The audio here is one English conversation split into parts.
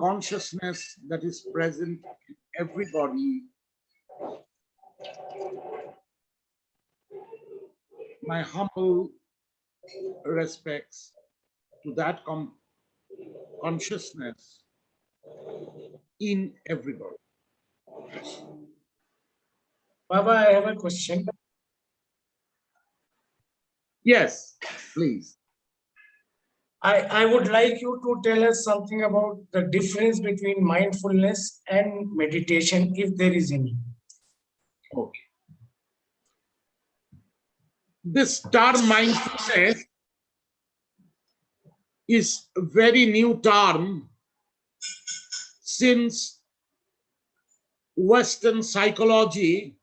consciousness that is present in everybody, my humble respects to that consciousness in everybody. Baba, I have a question. Yes, please. I would like you to tell us something about the difference between mindfulness and meditation, if there is any. Okay. This term mindfulness is a very new term since Western psychology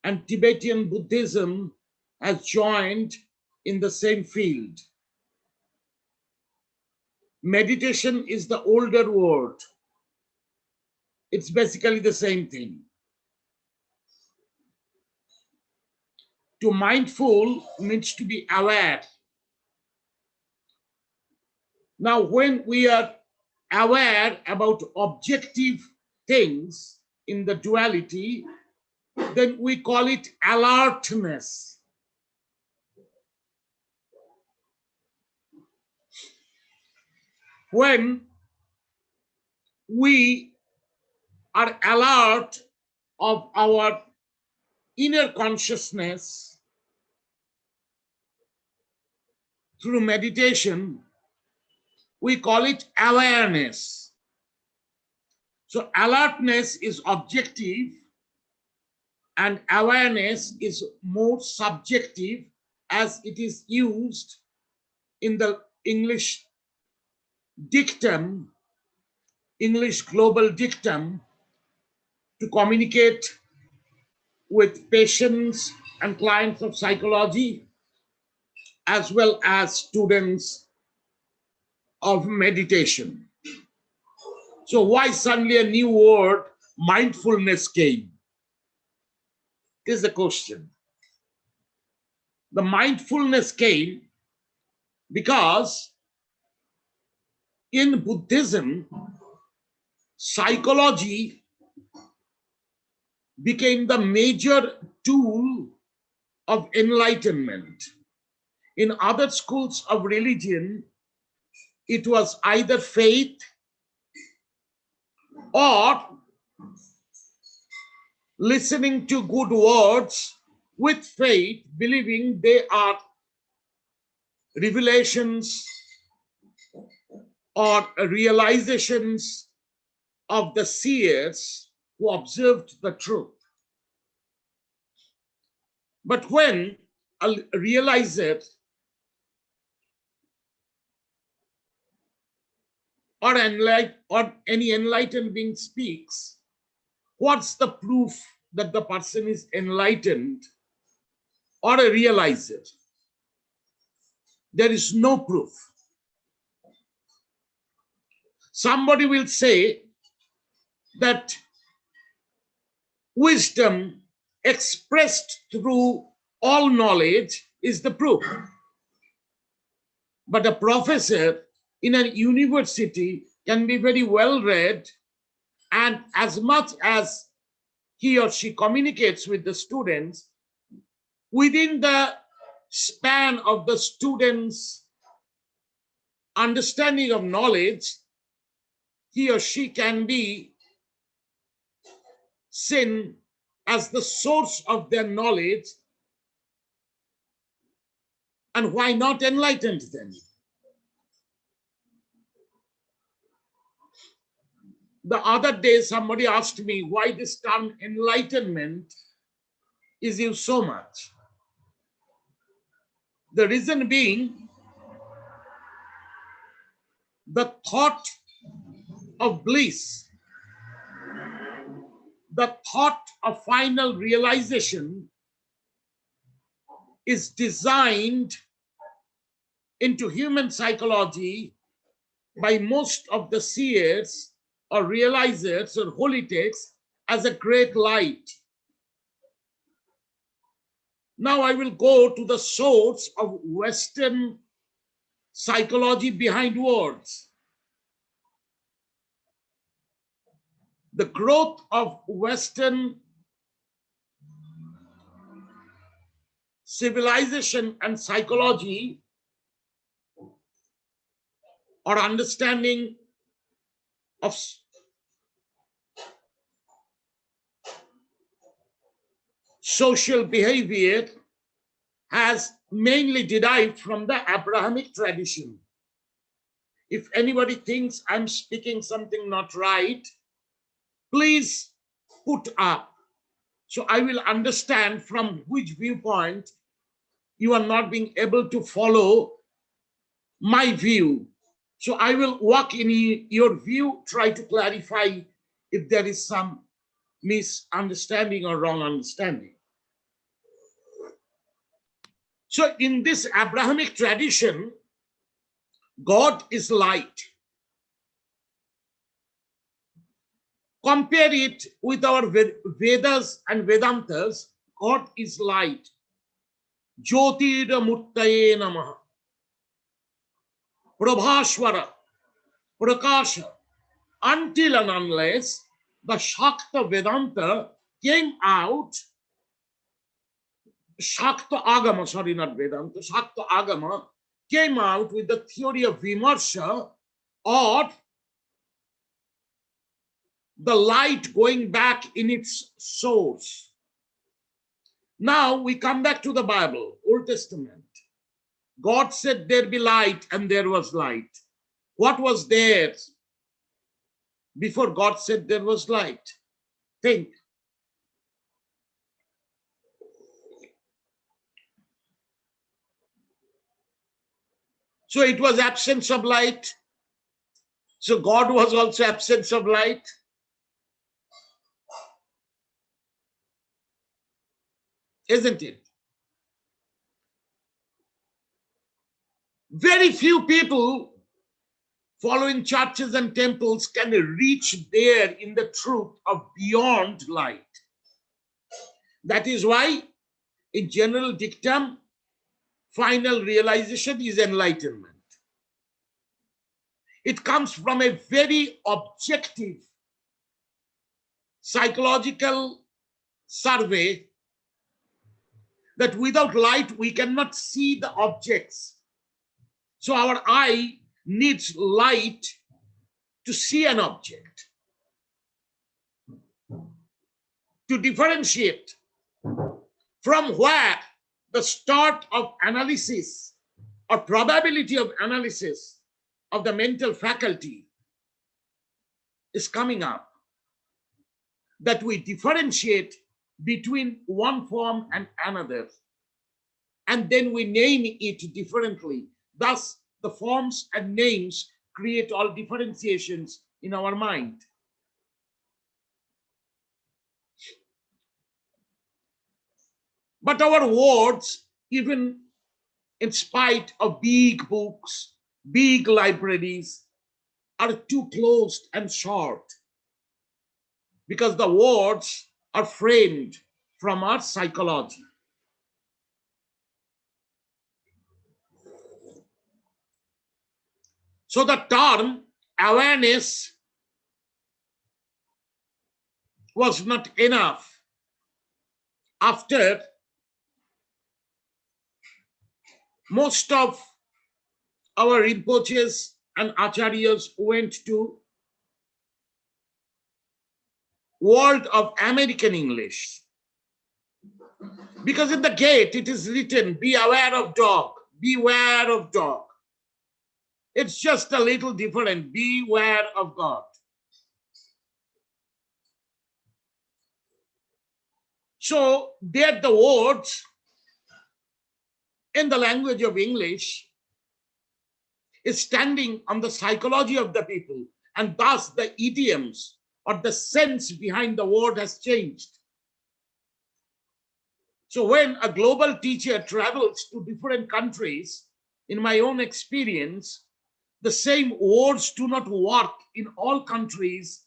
and Tibetan Buddhism has joined in the same field. Meditation is the older word. It's basically the same thing. To mindful means to be aware. Now, when we are aware about objective things in the duality, then we call it alertness. When we are alert of our inner consciousness through meditation, we call it awareness. So alertness is objective and awareness is more subjective, as it is used in the English dictum, English global dictum, to communicate with patients and clients of psychology, as well as students of meditation. So why suddenly a new word, mindfulness, came? This is the question. The mindfulness came because in Buddhism, psychology became the major tool of enlightenment. In other schools of religion, it was either faith or listening to good words with faith, believing they are revelations or realizations of the seers who observed the truth. But when a realizer or any enlightened being speaks, what's the proof that the person is enlightened or a realizer? There is no proof. Somebody will say that wisdom expressed through all knowledge is the proof. But a professor in a university can be very well read, and as much as he or she communicates with the students, within the span of the students' understanding of knowledge, he or she can be seen as the source of their knowledge, and why not enlightened then? The other day, somebody asked me why this term enlightenment is used so much. The reason being, the thought of bliss, the thought of final realization is designed into human psychology by most of the seers or realizers or holy texts as a great light. Now I will go to the source of Western psychology behind words. the growth of Western civilization and psychology or understanding of social behavior has mainly derived from the Abrahamic tradition. If anybody thinks I'm speaking something not right, please put up. So I will understand from which viewpoint you are not being able to follow my view. So I will walk in your view, try to clarify if there is some misunderstanding or wrong understanding. So in this Abrahamic tradition, God is light. Compare it with our Vedas and Vedantas. God is light. Jyotira Murtaye Namaha. Prabhashwara, Prakasha. Until and unless the Shakta Vedanta came out, Shakta Agama, sorry, not Vedanta, Shakta Agama came out with the theory of Vimarsha, or the light going back in its source. Now we come back to the Bible, Old Testament. God said there be light, and there was light. What was there before God said there was light? Think. So it was absence of light. So God was also absence of light. Isn't it? Very few people following churches and temples can reach there in the truth of beyond light. That is why, in general dictum, final realization is enlightenment. It comes from a very objective psychological survey that without light we cannot see the objects. So our eye needs light to see an object, to differentiate from where the start of analysis or probability of analysis of the mental faculty is coming up, that we differentiate between one form and another, and then we name it differently. Thus, the forms and names create all differentiations in our mind. But our words, even in spite of big books, big libraries, are too closed and short, because the words are framed from our psychology. So the term awareness was not enough. After most of our Rinpoches and Acharyas went to world of American English, because in the gate it is written, be aware of dog, beware of dog. It's just a little different, beware of God. So there the words in the language of English is standing on the psychology of the people, and thus the idioms or the sense behind the word has changed. So when a global teacher travels to different countries, in my own experience, the same words do not work in all countries,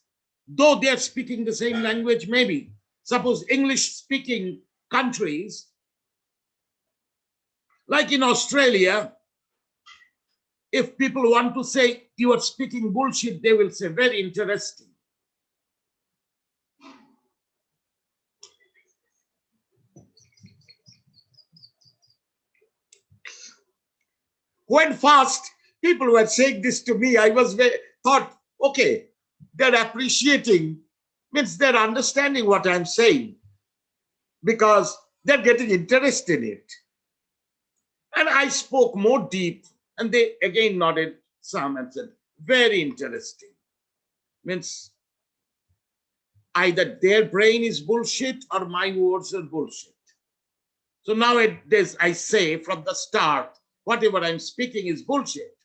though they are speaking the same language maybe. Suppose English-speaking countries, like in Australia, if people want to say you are speaking bullshit, they will say very interesting. When first people were saying this to me, I was thought, okay, they're appreciating, means they're understanding what I'm saying, because they're getting interest in it. And I spoke more deep, and they again nodded some and said, very interesting. Means either their brain is bullshit or my words are bullshit. So nowadays I say from the start, whatever I'm speaking is bullshit.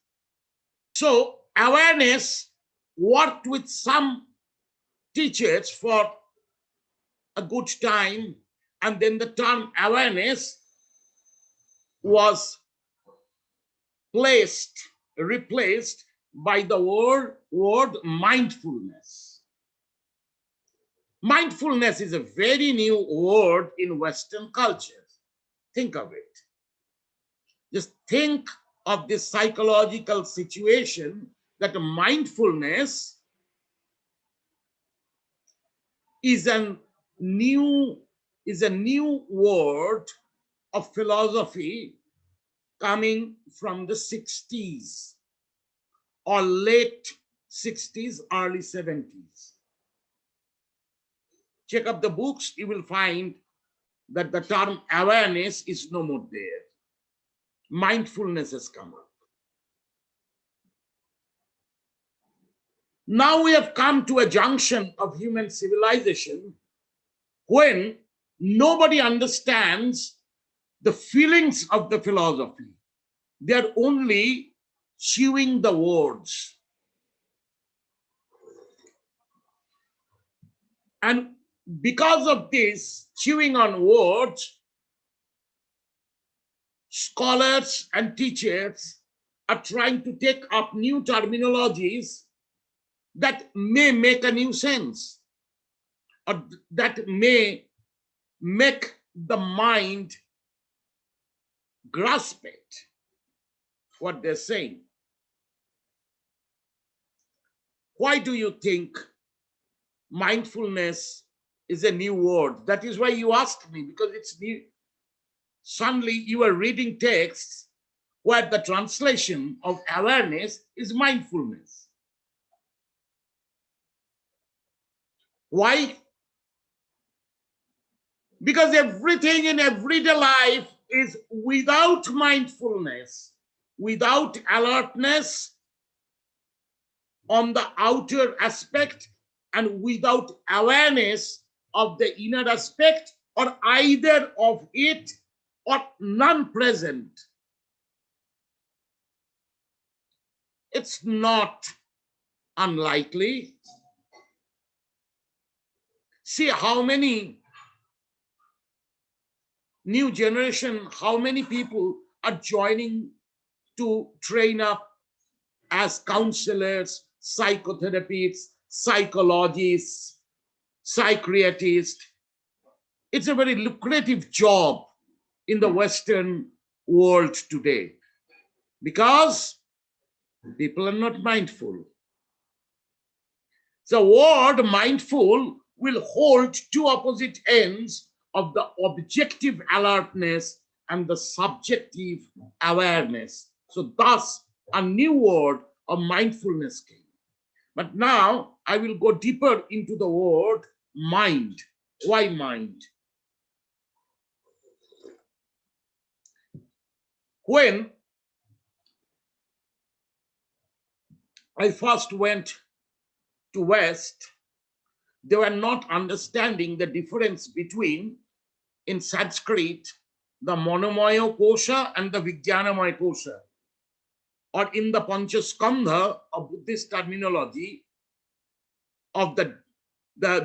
So awareness worked with some teachers for a good time, and then the term awareness was replaced by the word mindfulness. Mindfulness is a very new word in Western culture. Think of it. Just think of this psychological situation that mindfulness is a new word of philosophy coming from the 60s or late 60s, early 70s. Check up the books, you will find that the term awareness is no more there. Mindfulness has come up. Now we have come to a junction of human civilization when nobody understands the feelings of the philosophy. They're only chewing the words. And because of this chewing on words, scholars and teachers are trying to take up new terminologies that may make a new sense, or that may make the mind grasp it, what they're saying. Why do you think mindfulness is a new word? That is why you asked me, because it's new. Suddenly you are reading texts where the translation of awareness is mindfulness. Why? Because everything in everyday life is without mindfulness, without alertness on the outer aspect, and without awareness of the inner aspect, or either of it or none present. It's not unlikely. See how many new generation, how many people are joining to train up as counselors, psychotherapists, psychologists, psychiatrists. It's a very lucrative job in the Western world today because people are not mindful. The word mindful will hold two opposite ends of the objective alertness and the subjective awareness. So thus a new word of mindfulness came. But now I will go deeper into the word mind. Why mind? When I first went to West, they were not understanding the difference between, in Sanskrit, the Monomaya Kosha and the Vijnanamaya Kosha, or in the Panchaskandha of Buddhist terminology, of the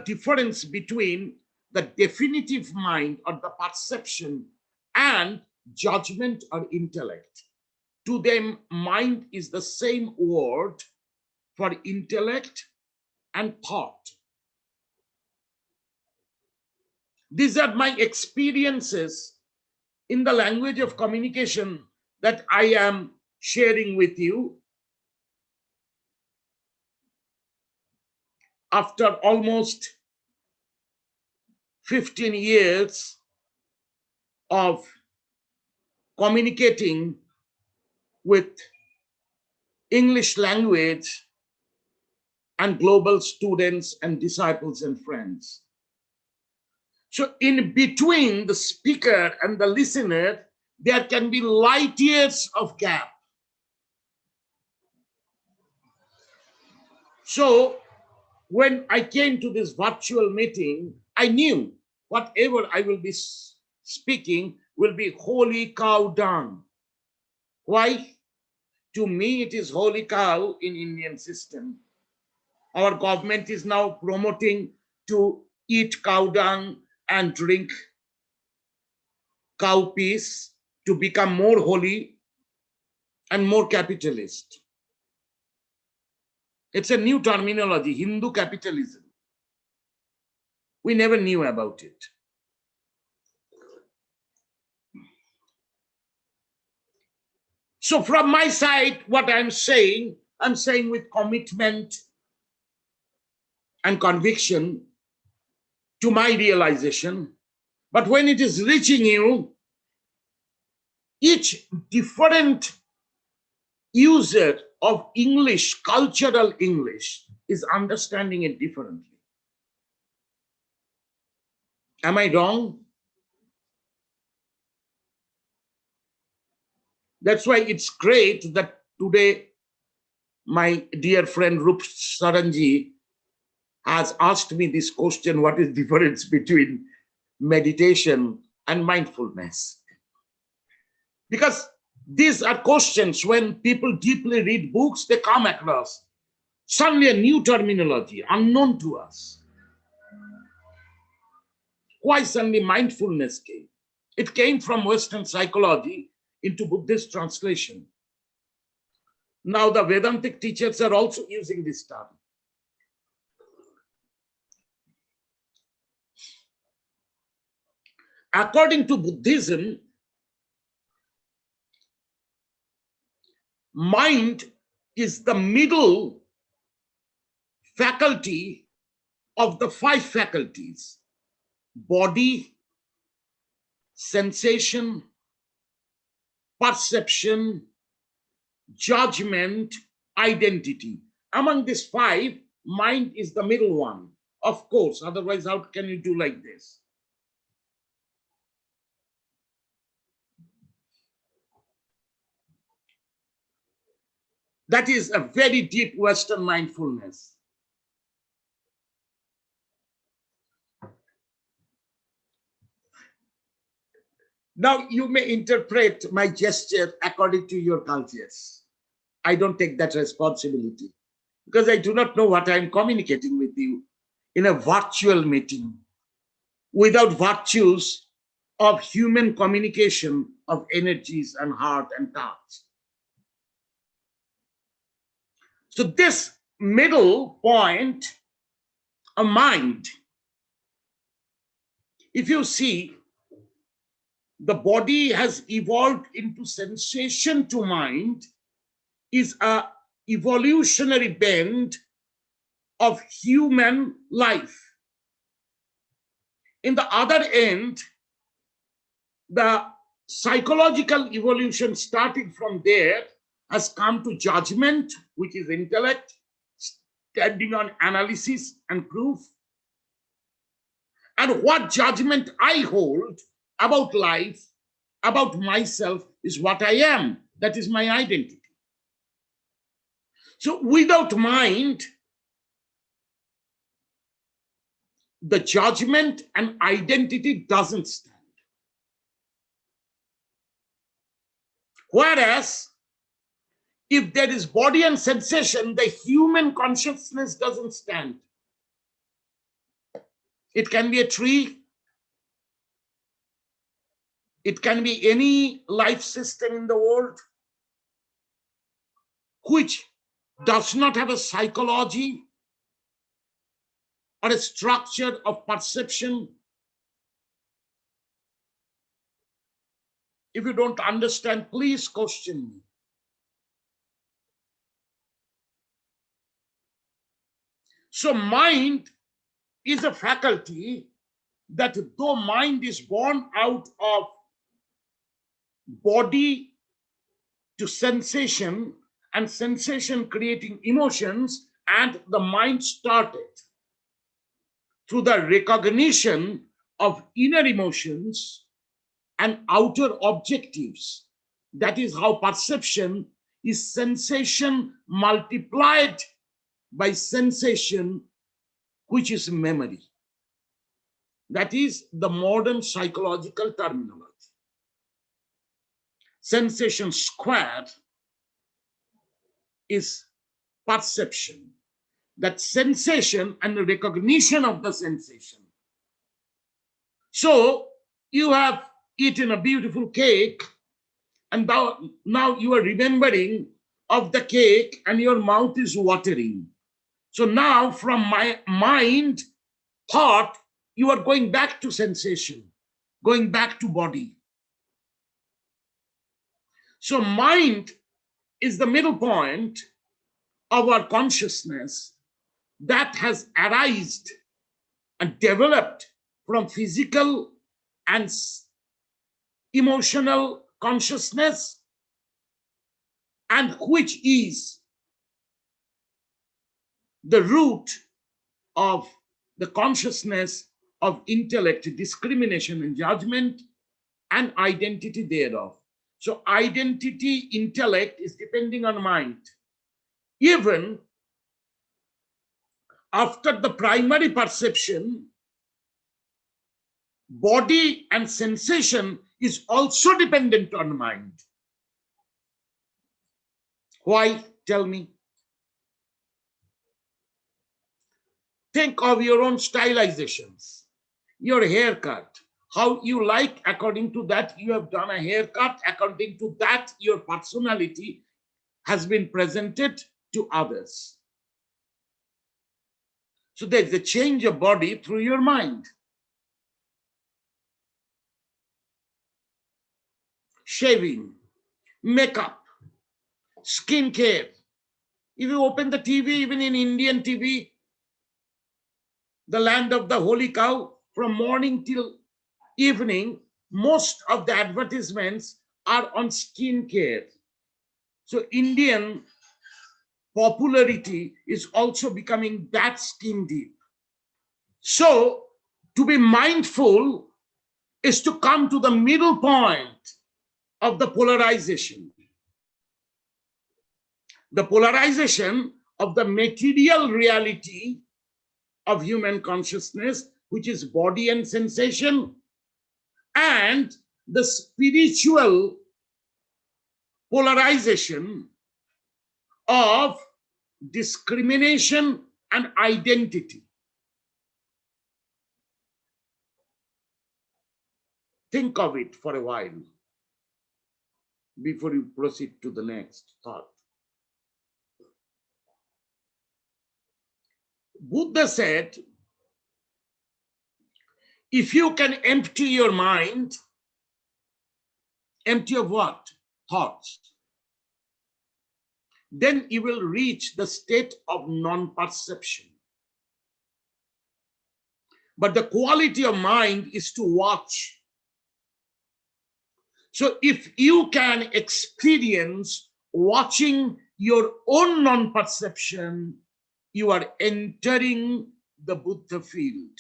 difference between the definitive mind or the perception and judgment or intellect. To them, mind is the same word for intellect and thought. These are my experiences in the language of communication that I am sharing with you after almost 15 years of communicating with English language and global students and disciples and friends. So in between the speaker and the listener, there can be light years of gap. So when I came to this virtual meeting, I knew whatever I will be speaking will be holy cow dung. Why? To me, it is holy cow in Indian system. Our government is now promoting to eat cow dung and drink cow piece to become more holy and more capitalist. It's a new terminology, Hindu capitalism. We never knew about it. So from my side, what I'm saying with commitment and conviction to my realization. But when it is reaching you, each different user of English, cultural English, is understanding it differently. Am I wrong? That's why it's great that today my dear friend Rup Saranji has asked me this question: what is the difference between meditation and mindfulness? Because these are questions when people deeply read books, they come across suddenly a new terminology unknown to us. Why suddenly mindfulness came? It came from Western psychology into Buddhist translation. Now the Vedantic teachers are also using this term. According to Buddhism, mind is the middle faculty of the 5 faculties: body, sensation, perception, judgment, identity. Among these 5, mind is the middle one. Of course, otherwise how can you do like this? That is a very deep Western mindfulness. Now you may interpret my gesture according to your cultures. I don't take that responsibility because I do not know what I'm communicating with you in a virtual meeting without virtues of human communication of energies and heart and touch. So this middle point, a mind, if you see, the body has evolved into sensation to mind, is a evolutionary bend of human life. In the other end, the psychological evolution starting from there has come to judgment, which is intellect, standing on analysis and proof. And what judgment I hold about life, about myself, is what I am. That is my identity. So without mind, the judgment and identity doesn't stand. Whereas, if there is body and sensation, the human consciousness doesn't stand. It can be a tree. It can be any life system in the world which does not have a psychology or a structure of perception. If you don't understand, please question me. So mind is a faculty that, though mind is born out of body to sensation, and sensation creating emotions, and the mind started through the recognition of inner emotions and outer objectives. That is how perception is sensation multiplied by sensation, which is memory. That is the modern psychological terminology. Sensation squared is perception. That sensation and the recognition of the sensation. So you have eaten a beautiful cake, and now you are remembering of the cake and your mouth is watering. So now from my mind, thought, you are going back to sensation, going back to body. So mind is the middle point of our consciousness that has arisen and developed from physical and emotional consciousness, and which is the root of the consciousness of intellect, discrimination and judgment, and identity thereof. So identity, intellect is depending on mind. Even after the primary perception, body and sensation is also dependent on mind. Why? Tell me. Think of your own stylizations, your haircut, how you like, according to that you have done a haircut, according to that your personality has been presented to others. So there's a change of body through your mind. Shaving, makeup, skincare. If you open the TV, even in Indian TV, the land of the holy cow, from morning till evening, most of the advertisements are on skincare. So Indian popularity is also becoming that skin deep. So to be mindful is to come to the middle point of the polarization. The polarization of the material reality of human consciousness, which is body and sensation, and the spiritual polarization of discrimination and identity. Think of it for a while before you proceed to the next thought. Buddha said, if you can empty your mind, empty of what? Thoughts. Then you will reach the state of non-perception. But the quality of mind is to watch. So if you can experience watching your own non-perception, you are entering the Buddha field.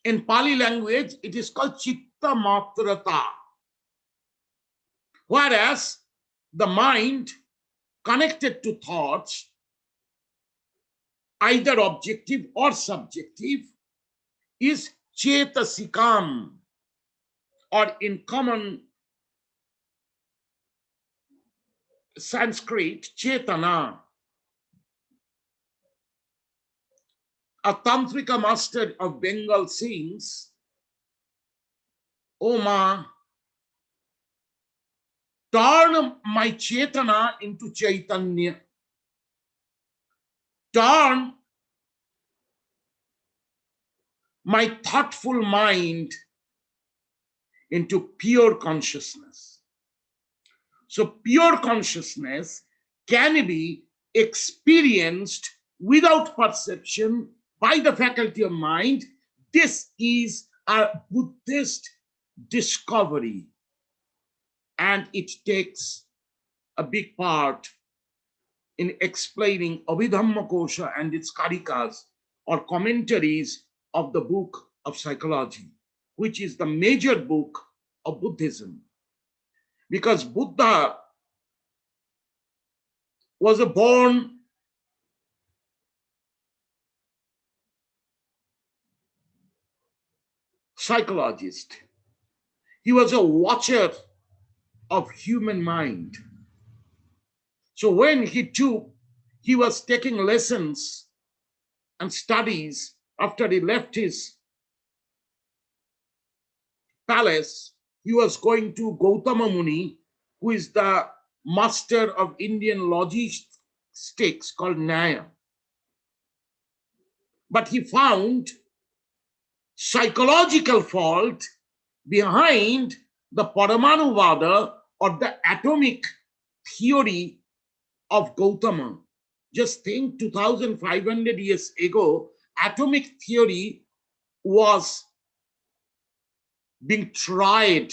In Pali language, it is called chitta matrata. Whereas the mind connected to thoughts, either objective or subjective, is chetasikam, or in common Sanskrit, chetana. A tantrika master of Bengal sings, "O Ma, turn my chetana into chaitanya. Turn my thoughtful mind into pure consciousness." So pure consciousness can be experienced without perception by the faculty of mind. This is are Buddhist discovery, and it takes a big part in explaining Abhidhamma Kosha and its karikas or commentaries of the book of psychology, which is the major book of Buddhism. Because Buddha was a born psychologist. He was a watcher of human mind. So when he was taking lessons and studies after he left his palace, he was going to Gautama Muni, who is the master of Indian logistics called Nyaya. But he found psychological fault behind the Paramanuvada or the atomic theory of Gautama. Just think, 2,500 years ago, atomic theory was being tried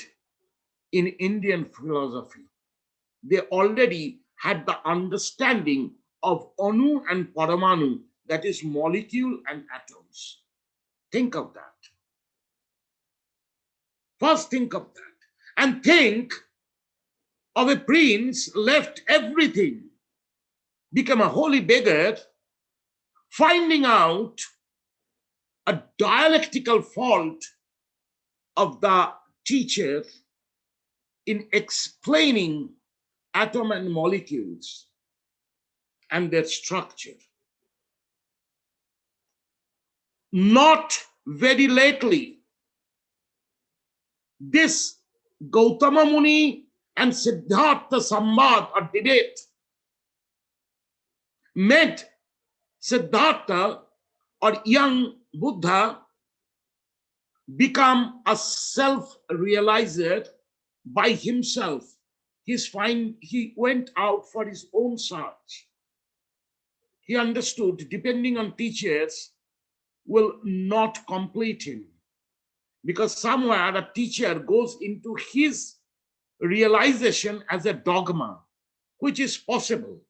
in Indian philosophy. They already had the understanding of Anu and Paramanu, that is molecule and atoms. Think of that. First think of that. And think of a prince left everything, become a holy beggar, finding out a dialectical fault of the teacher in explaining atom and molecules and their structure. Not very lately, this Gautama Muni and Siddhartha Sambad or debate made Siddhartha or young Buddha become a self-realizer by himself. He went out for his own search. He understood depending on teachers will not complete him, because somewhere a teacher goes into his realization as a dogma, which is possible.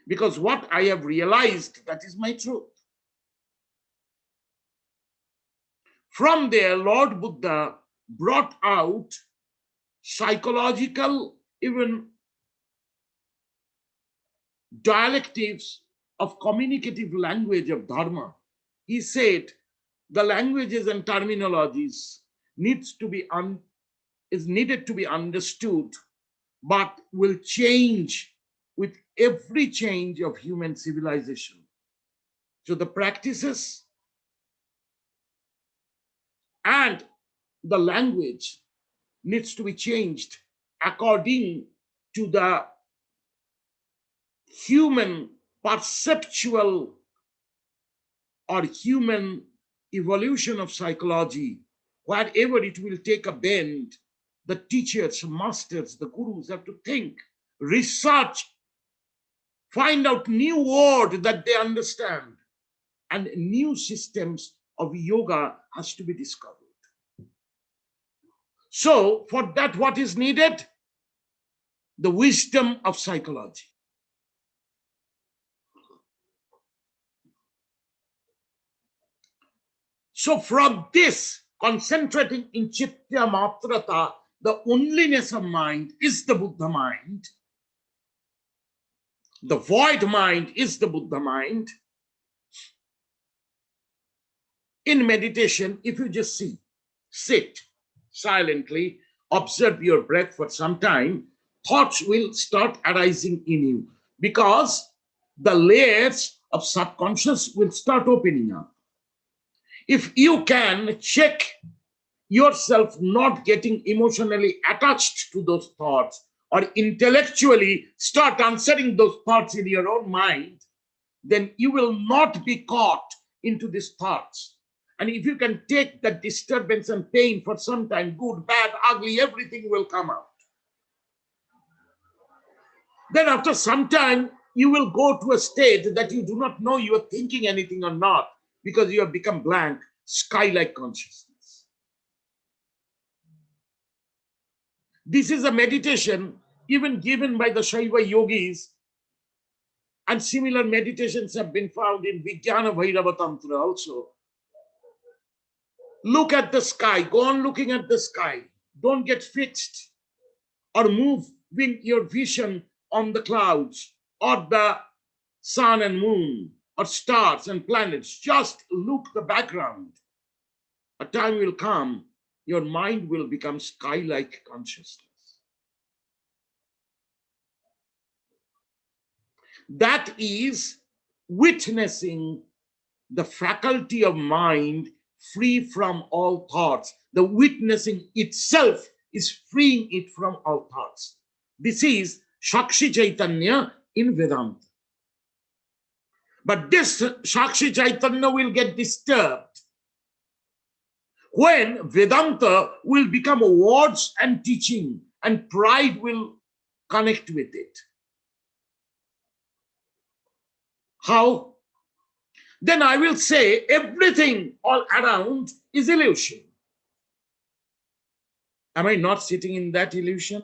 Because what I have realized, that is my truth. From there, Lord Buddha brought out psychological, even dialectics of communicative language of Dharma. He said the languages and terminologies is needed to be understood, but will change with every change of human civilization. So the practices and the language needs to be changed according to the human perceptual or human evolution of psychology. Wherever it will take a bend, the teachers, masters, the gurus have to think, research, find out new word that they understand, and new systems of yoga has to be discovered. So for that, what is needed? The wisdom of psychology. So from this, concentrating in chitta matrata, the onlyness of mind is the Buddha mind. The void mind is the Buddha mind. In meditation, if you just sit silently, observe your breath for some time, thoughts will start arising in you, because the layers of subconscious will start opening up. If you can check yourself not getting emotionally attached to those thoughts, or intellectually start answering those thoughts in your own mind, then you will not be caught into these thoughts. And if you can take that disturbance and pain for some time, good, bad, ugly, everything will come out. Then after some time, you will go to a state that you do not know you are thinking anything or not, because you have become blank. sky-like consciousness. This is a meditation even given by the Shaiva yogis, and similar meditations have been found in Vijnana Bhairava Tantra also. Look at the sky, go on looking at the sky. Don't get fixed or moving your vision on the clouds or the sun and moon or stars and planets. Just look the background. A time will come, your mind will become sky-like consciousness. That is witnessing the faculty of mind free from all thoughts. The witnessing itself is freeing it from all thoughts. This is Shakshi Chaitanya in Vedanta. But this Shakshi Chaitanya will get disturbed when Vedanta will become words and teaching, and pride will connect with it. How? Then I will say everything all around is illusion. Am I not sitting in that illusion?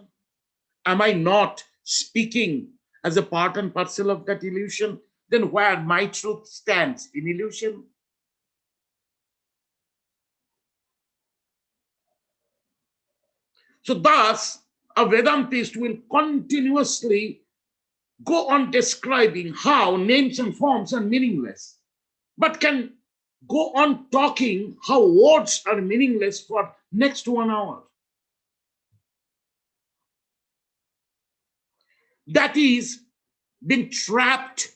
Am I not speaking as a part and parcel of that illusion? Then where my truth stands? In illusion? So thus, a Vedantist will continuously go on describing how names and forms are meaningless, but can go on talking how words are meaningless for next 1 hour. That is being trapped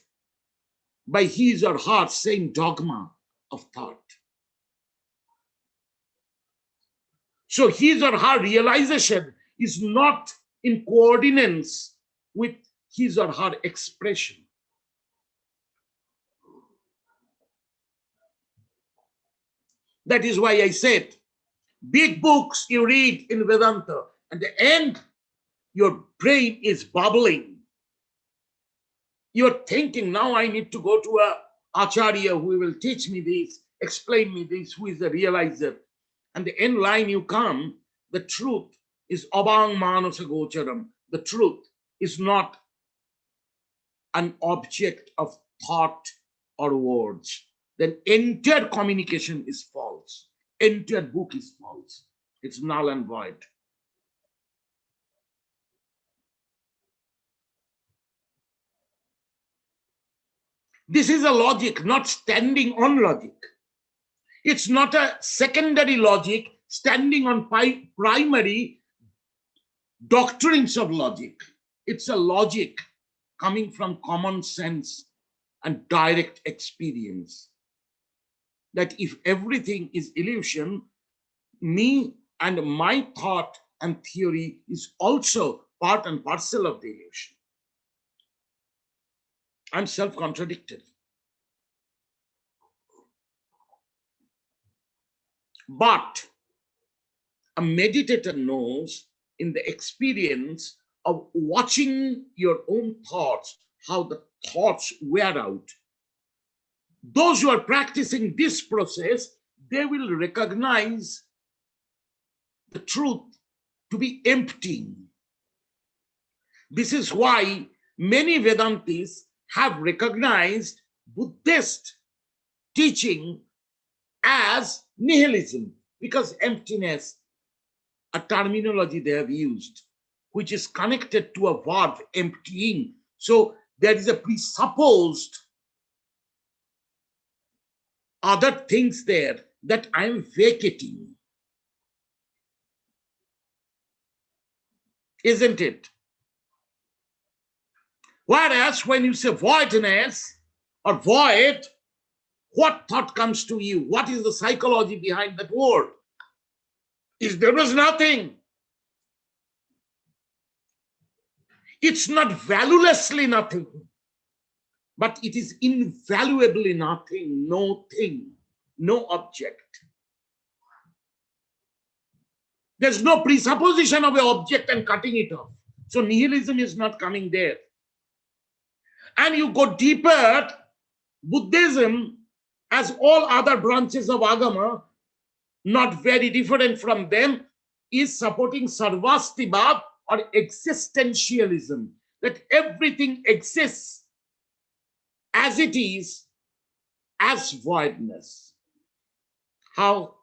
by his or her same dogma of thought. So his or her realization is not in coordinates with his or her expression. That is why I said, big books you read in Vedanta, at the end, your brain is bubbling. You're thinking, now I need to go to a acharya who will teach me this, explain me this, who is the realizer. And the end line you come, the truth is abang manasa gocharam. The truth is not an object of thought or words. Then entire communication is false. Entire book is false. It's null and void. This is a logic not standing on logic. It's not a secondary logic standing on primary doctrines of logic. It's a logic coming from common sense and direct experience. That if everything is illusion, me and my thought and theory is also part and parcel of the illusion. I'm self-contradictory. But a meditator knows in the experience of watching your own thoughts, how the thoughts wear out. Those who are practicing this process, they will recognize the truth to be emptying. This is why many Vedantis have recognized Buddhist teaching as nihilism, because emptiness, a terminology they have used, which is connected to a verb, emptying. So there is a presupposed other things there that I am vacating. Isn't it? Whereas when you say voidness or void, what thought comes to you? What is the psychology behind that word? Is there was nothing. It's not valuelessly nothing, but it is invaluably nothing, no thing, no object. There's no presupposition of an object and cutting it off. So nihilism is not coming there. And you go deeper, Buddhism as all other branches of Agama, not very different from them, is supporting Sarvastivab or existentialism, that everything exists as it is, as voidness. How?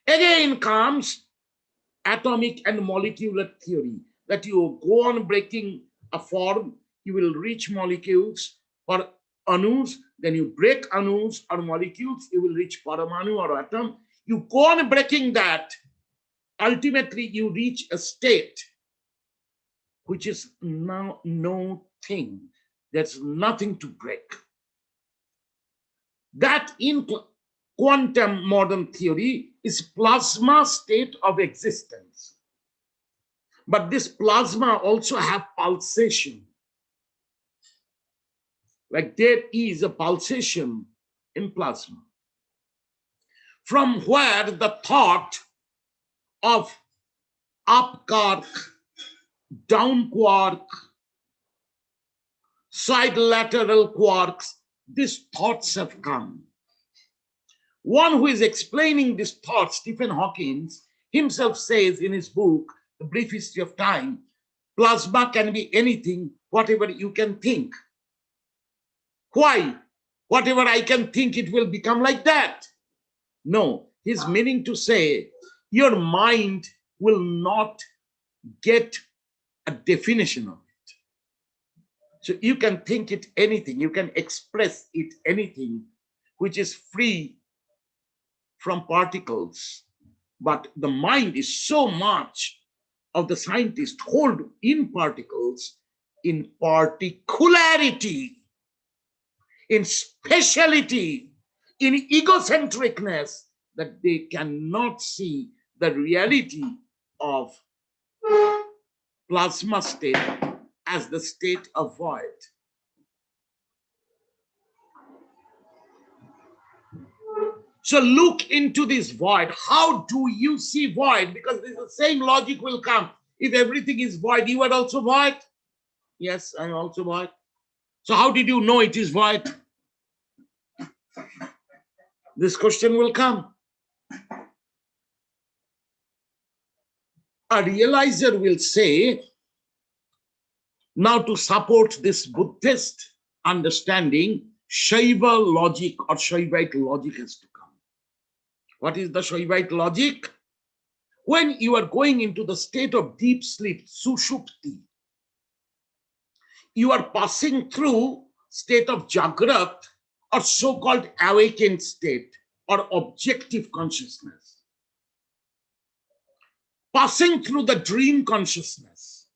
Again comes atomic and molecular theory, that you go on breaking a form, you will reach molecules or anus, then you break anus or molecules, you will reach paramanu or atom. You go on breaking that, ultimately you reach a state which is now no thing. There's nothing to break. That in quantum modern theory is plasma state of existence. But this plasma also have pulsation. Like there is a pulsation in plasma, from where the thought of up quark, down quark, side lateral quarks, these thoughts have come. One who is explaining these thoughts, Stephen Hawking, himself says in his book, The Brief History of Time, plasma can be anything, whatever you can think. Why? Whatever I can think, it will become like that. No, he's meaning to say, your mind will not get a definition of it. So you can think it anything, you can express it anything, which is free from particles. But the mind is so much of the scientist hold in particles, in particularity, in speciality, in egocentricness, that they cannot see the reality of plasma state as the state of void. So look into this void. How do you see void? Because the same logic will come. If everything is void, you are also void. Yes, I am also void. So how did you know it is void? This question will come. A realizer will say, now to support this Buddhist understanding, Shaiva logic or Shaivite logic has to come. What is the Shaivite logic? When you are going into the state of deep sleep, Sushupti, you are passing through state of Jagrat or so-called awakened state or objective consciousness. Passing through the dream consciousness.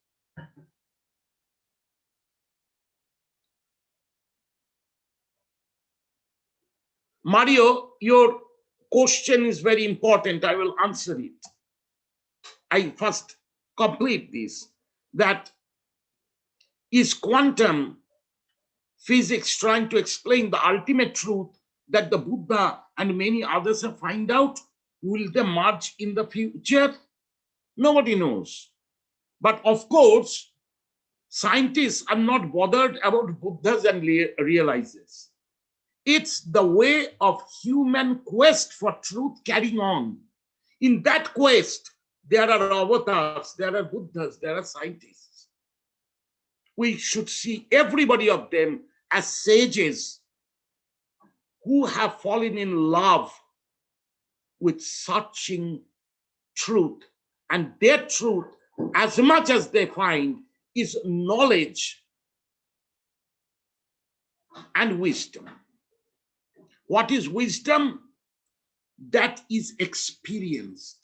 Mario, your question is very important. I will answer it. I first complete this. That is quantum physics trying to explain the ultimate truth that the Buddha and many others have found out? Will they merge in the future? Nobody knows. But of course, scientists are not bothered about Buddhas and realizers. It's the way of human quest for truth carrying on. In that quest, there are avatars, there are Buddhas, there are scientists. We should see everybody of them as sages who have fallen in love with searching truth. And their truth, as much as they find, is knowledge and wisdom. What is wisdom? That is experienced.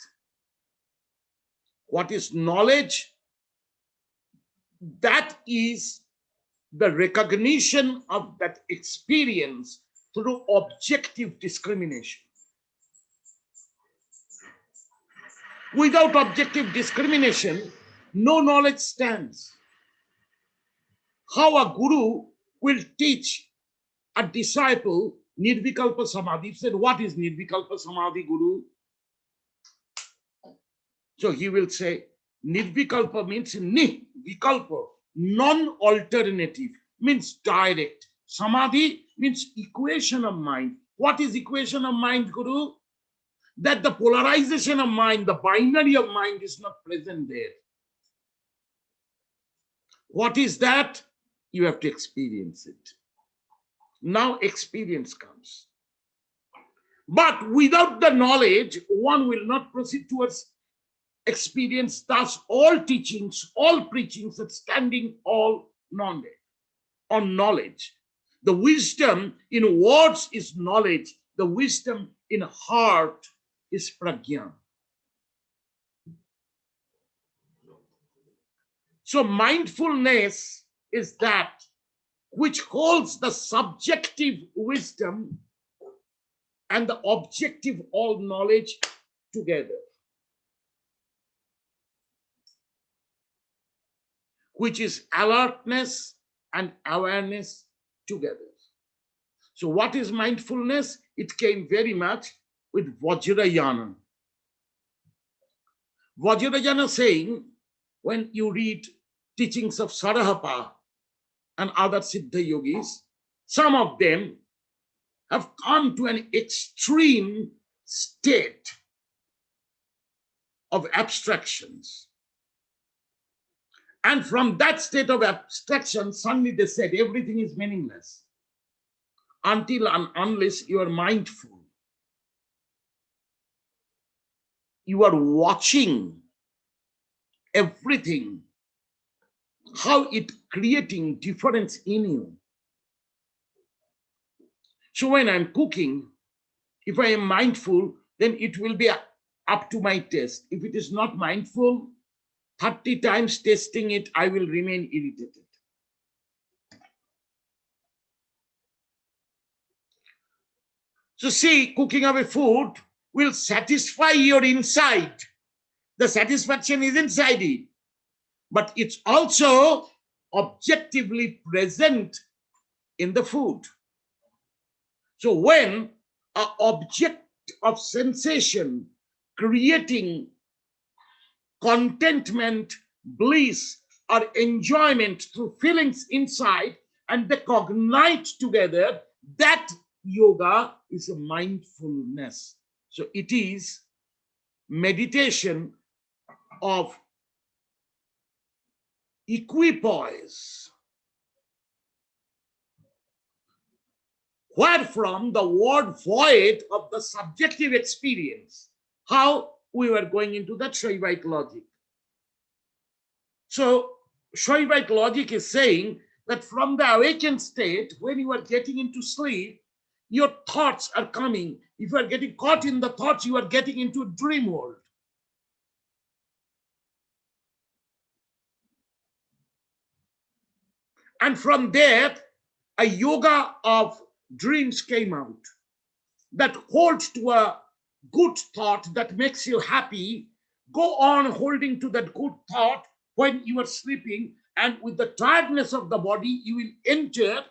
What is knowledge? That is the recognition of that experience through objective discrimination. Without objective discrimination, no knowledge stands. How a guru will teach a disciple Nirvikalpa Samadhi? He said, what is Nirvikalpa Samadhi, Guru? So he will say, Nirvikalpa means Vikalpa, non-alternative, means direct. Samadhi means equation of mind, What is equation of mind, Guru? That the polarization of mind, the binary of mind is not present there. What is that? You have to experience it. Now experience comes. But without the knowledge, one will not proceed towards experience. Thus, all teachings, all preachings are standing all knowledge, on knowledge. The wisdom in words is knowledge. The wisdom in heart is prajna. So mindfulness is that which holds the subjective wisdom and the objective all knowledge together, which is alertness and awareness together. So what is mindfulness? It came very much with Vajrayana. Vajrayana saying, when you read teachings of Sarahapa and other Siddha yogis, some of them have come to an extreme state of abstractions. And from that state of abstraction, suddenly they said everything is meaningless until and unless you are mindful. You are watching everything, how it creating difference in you. So when I'm cooking, if I am mindful, then it will be up to my taste. If it is not mindful, 30 times tasting it, I will remain irritated. So see, cooking of a food will satisfy your inside. The satisfaction is inside it. But it's also objectively present in the food. So when an object of sensation creating contentment, bliss, or enjoyment through feelings inside, and they cognite together, that yoga is a mindfulness. So it is meditation of equipoise, wherefrom the word void of the subjective experience, how we were going into that Shaivite logic. So Shaivite logic is saying that from the awakened state, when you are getting into sleep, your thoughts are coming. If you are getting caught in the thoughts, you are getting into a dream world. And from there, a yoga of dreams came out that holds to a good thought that makes you happy. Go on holding to that good thought when you are sleeping, and with the tiredness of the body, you will enter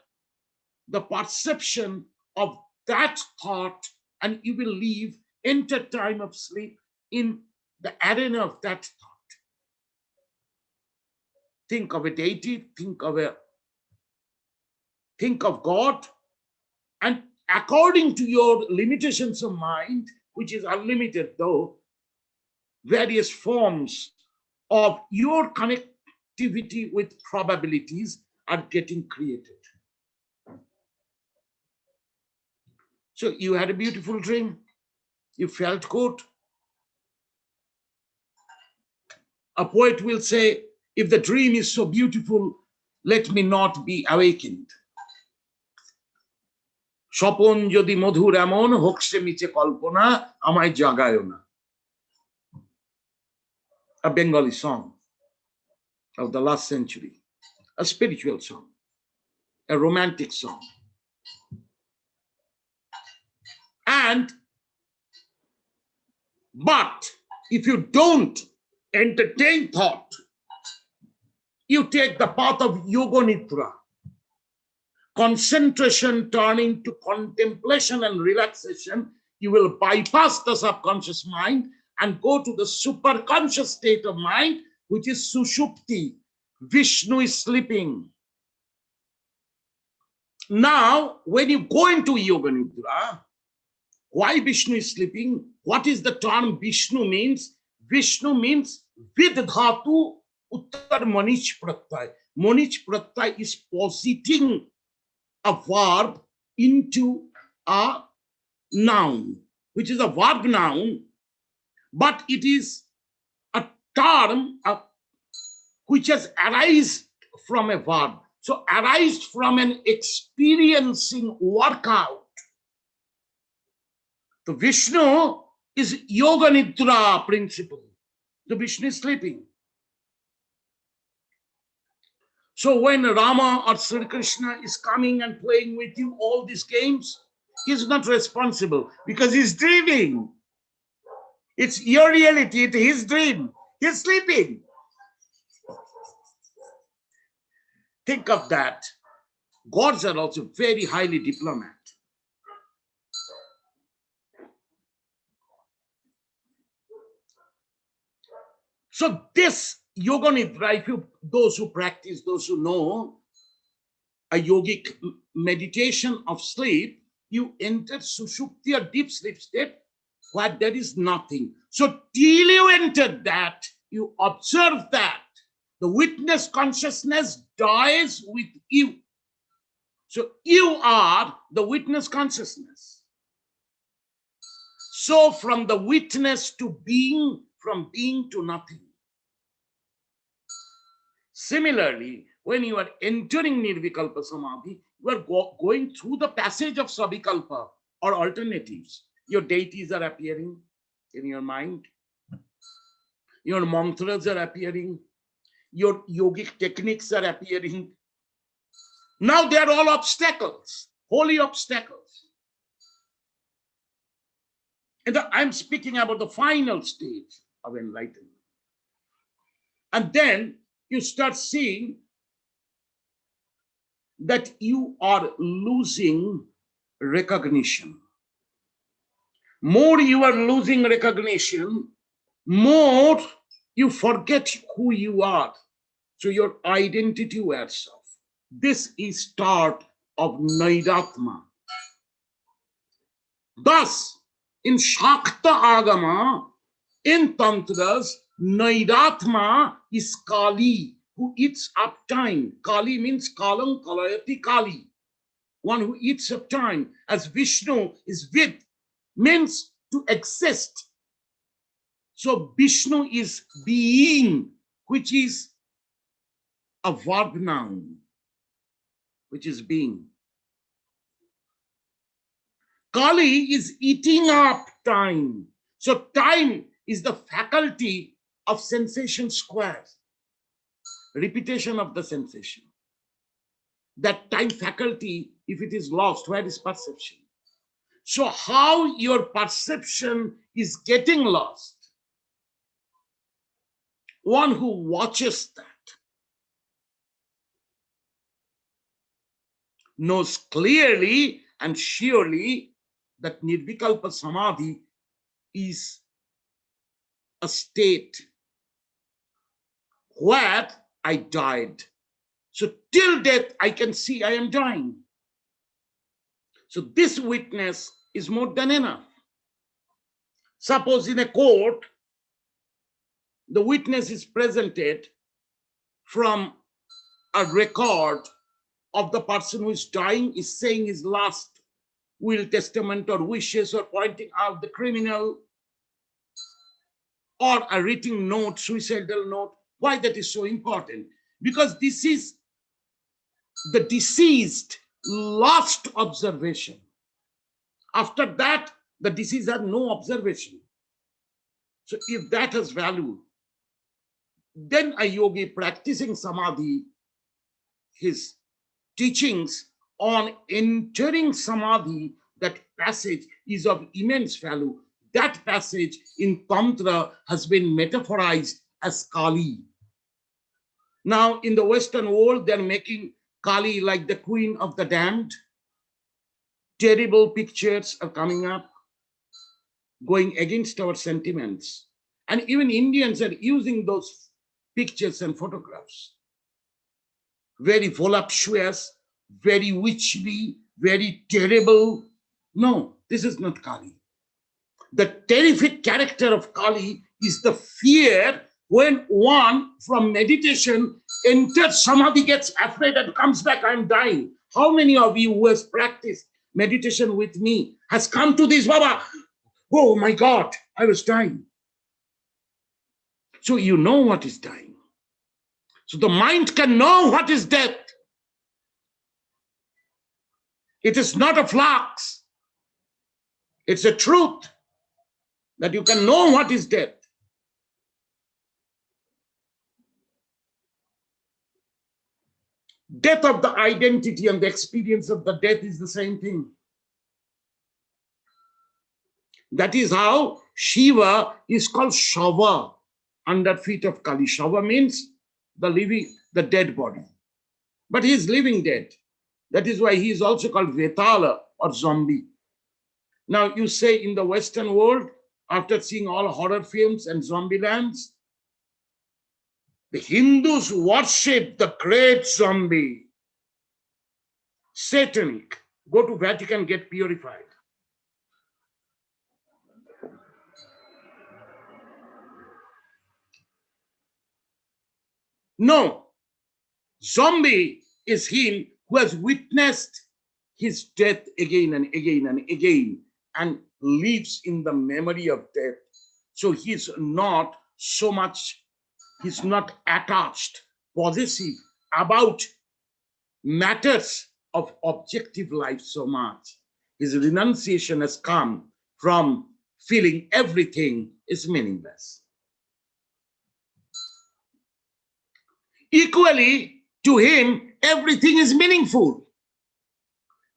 the perception of that thought, and you will leave, enter time of sleep in the arena of that thought. Think of a deity, think of God, and according to your limitations of mind, which is unlimited though, various forms of your connectivity with probabilities are getting created. So you had a beautiful dream, you felt good. A poet will say, if the dream is so beautiful, let me not be awakened. Swapan যদি মধুর এমন হোক সে মিছে কল্পনা আমায় জাগায় না. A Bengali song of the last century, a spiritual song, a romantic song. But if you don't entertain thought, you take the path of yoga nidra, concentration turning to contemplation and relaxation, you will bypass the subconscious mind and go to the superconscious state of mind, which is sushupti. Vishnu is sleeping. Now, when you go into yoga nidra, Why Vishnu is sleeping? What is the term Vishnu means? Vishnu means vid dhatu uttar manich pratyay. Manich pratyay is positing a verb into a noun, which is a verb noun, but it is a term which has arisen from a verb. So arised from an experiencing workout. So Vishnu is Yoga Nidra principle. The Vishnu is sleeping. So when Rama or Sri Krishna is coming and playing with you all these games, he's not responsible because he's dreaming. It's your reality, it's his dream. He's sleeping. Think of that. Gods are also very highly diplomat. So this Yoga Nidra, those who practice, those who know a yogic meditation of sleep, you enter Sushupti or deep sleep state where there is nothing. So till you enter that, you observe that. The witness consciousness dies with you. So you are the witness consciousness. So from the witness to being, from being to nothing. Similarly, when you are entering Nirvikalpa Samadhi, you are going through the passage of Savikalpa or alternatives. Your deities are appearing in your mind. Your mantras are appearing. Your yogic techniques are appearing. Now they are all obstacles, holy obstacles. And I'm speaking about the final stage of enlightenment. And then you start seeing that you are losing recognition. More you are losing recognition, more you forget who you are. So your identity wears off. This is start of Nairatma. Thus, in Shakta Agama, in Tantras, Nairatma is Kali, who eats up time. Kali means Kalam Kalayati Kali, one who eats up time. As Vishnu is Vid, means to exist. So Vishnu is being, which is a verb noun, which is being. Kali is eating up time. So time is the faculty of sensation squares, repetition of the sensation. That time faculty, if it is lost, where is perception? So how your perception is getting lost? One who watches that knows clearly and surely that Nirvikalpa Samadhi is a state where I died. So till death, I can see I am dying. So this witness is more than enough. Suppose in a court, the witness is presented from a record of the person who is dying, is saying his last will, testament, or wishes, or pointing out the criminal, or a written note, suicidal note. Why that is so important? Because this is the deceased last observation. After that, the deceased had no observation. So if that has value, then a yogi practicing samadhi, his teachings on entering samadhi, that passage is of immense value. That passage in Tantra has been metaphorized as Kali. Now, in the Western world, they're making Kali like the queen of the damned. Terrible pictures are coming up, going against our sentiments. And even Indians are using those pictures and photographs. Very voluptuous, very witchy, very terrible. No, this is not Kali. The terrific character of Kali is the fear when one from meditation enters samadhi, gets afraid and comes back, I'm dying. How many of you who has practiced meditation with me has come to this, Baba? Oh my God, I was dying. So you know what is dying. So the mind can know what is death. It is not a flux. It's a truth that you can know what is death. Death of the identity and the experience of the death is the same thing. That is how Shiva is called Shava, under feet of Kali. Shava means the living, the dead body. But he is living dead. That is why he is also called Vetala or zombie. Now you say in the Western world, after seeing all horror films and zombie lands, the Hindus worship the great zombie. Satanic. Go to Vatican, get purified. No. Zombie is he who has witnessed his death again and again and again and lives in the memory of death. So he's not so much, he's not attached, possessive about matters of objective life so much. His renunciation has come from feeling everything is meaningless. Equally, to him, everything is meaningful.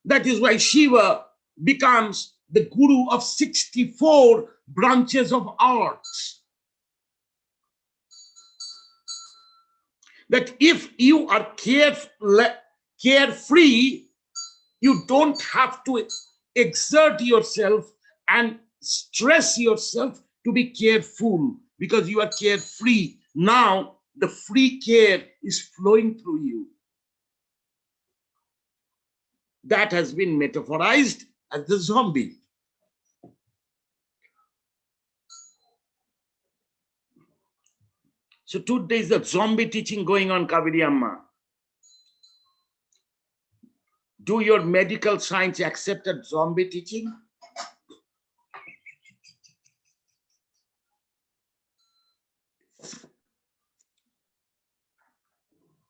That is why Shiva becomes the guru of 64 branches of arts. That if you are carefree, you don't have to exert yourself and stress yourself to be careful because you are carefree. Now, the free care is flowing through you. That has been metaphorized as the zombie. So today is the zombie teaching going on, Kaveri Amma. Do your medical science accept that zombie teaching?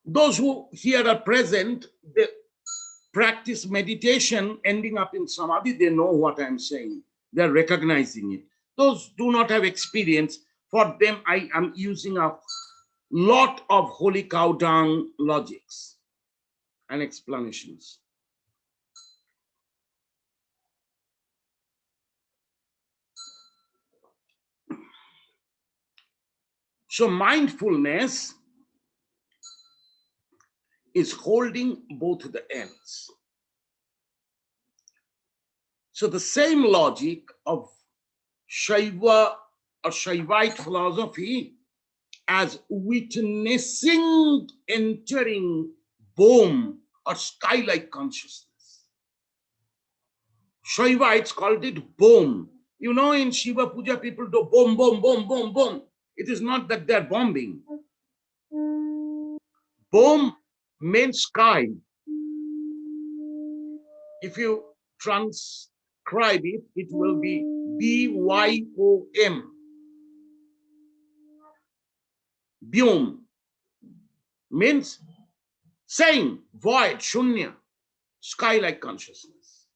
Those who here are present, they practice meditation ending up in samadhi, they know what I'm saying. They're recognizing it. Those do not have experience, for them I am using a lot of holy cow dung logics and explanations. So mindfulness is holding both the ends. So the same logic of Shaiva or Shaivite philosophy as witnessing entering Bom or sky-like consciousness. Shaivites called it Bom. You know, in Shiva Puja, people do boom, boom, boom, boom, boom. It is not that they're bombing. Bom means sky. If you transcribe it, it will be B-Y-O-M. Byom means saying, void, shunya, sky-like consciousness.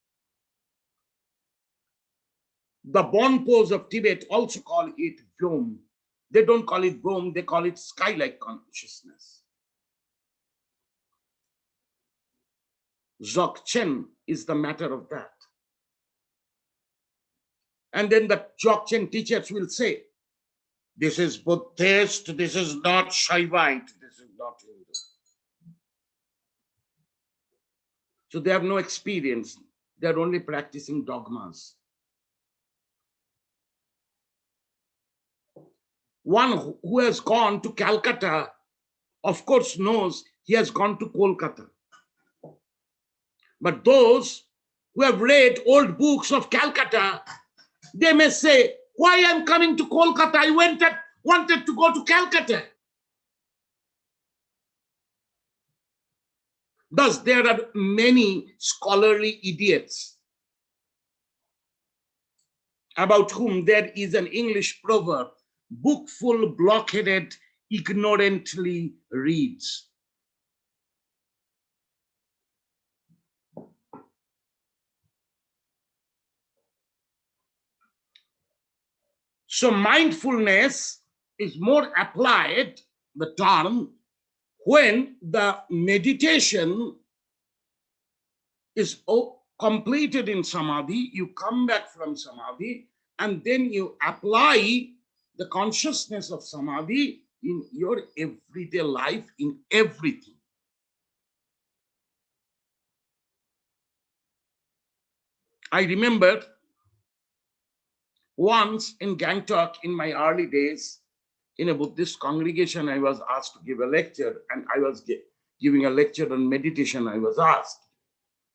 The Bonpos of Tibet also call it Byom. They don't call it Bom, they call it sky-like consciousness. Dzogchen is the matter of that. And then the Dzogchen teachers will say, this is Buddhist, this is not Shaivite, this is not Hindu. So they have no experience. They're only practicing dogmas. One who has gone to Calcutta, of course, knows he has gone to Kolkata. But those who have read old books of Calcutta, They may say, why I'm coming to Kolkata? I wanted to go to Calcutta. Thus, there are many scholarly idiots about whom there is an English proverb, book full blockheaded ignorantly reads. So mindfulness is more applied, the term, when the meditation is completed in samadhi, you come back from samadhi, and then you apply the consciousness of samadhi in your everyday life, in everything. I remember once in Gangtok, in my early days, in a Buddhist congregation, I was asked to give a lecture, and I was giving a lecture on meditation. I was asked.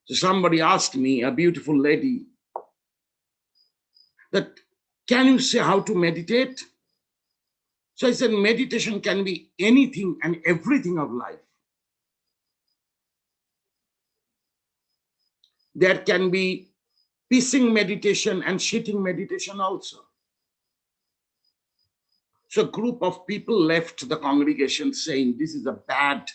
So somebody asked me, a beautiful lady, that, can you say how to meditate? So I said, meditation can be anything and everything of life. There can be pissing meditation and shitting meditation also. So a group of people left the congregation saying, this is a bad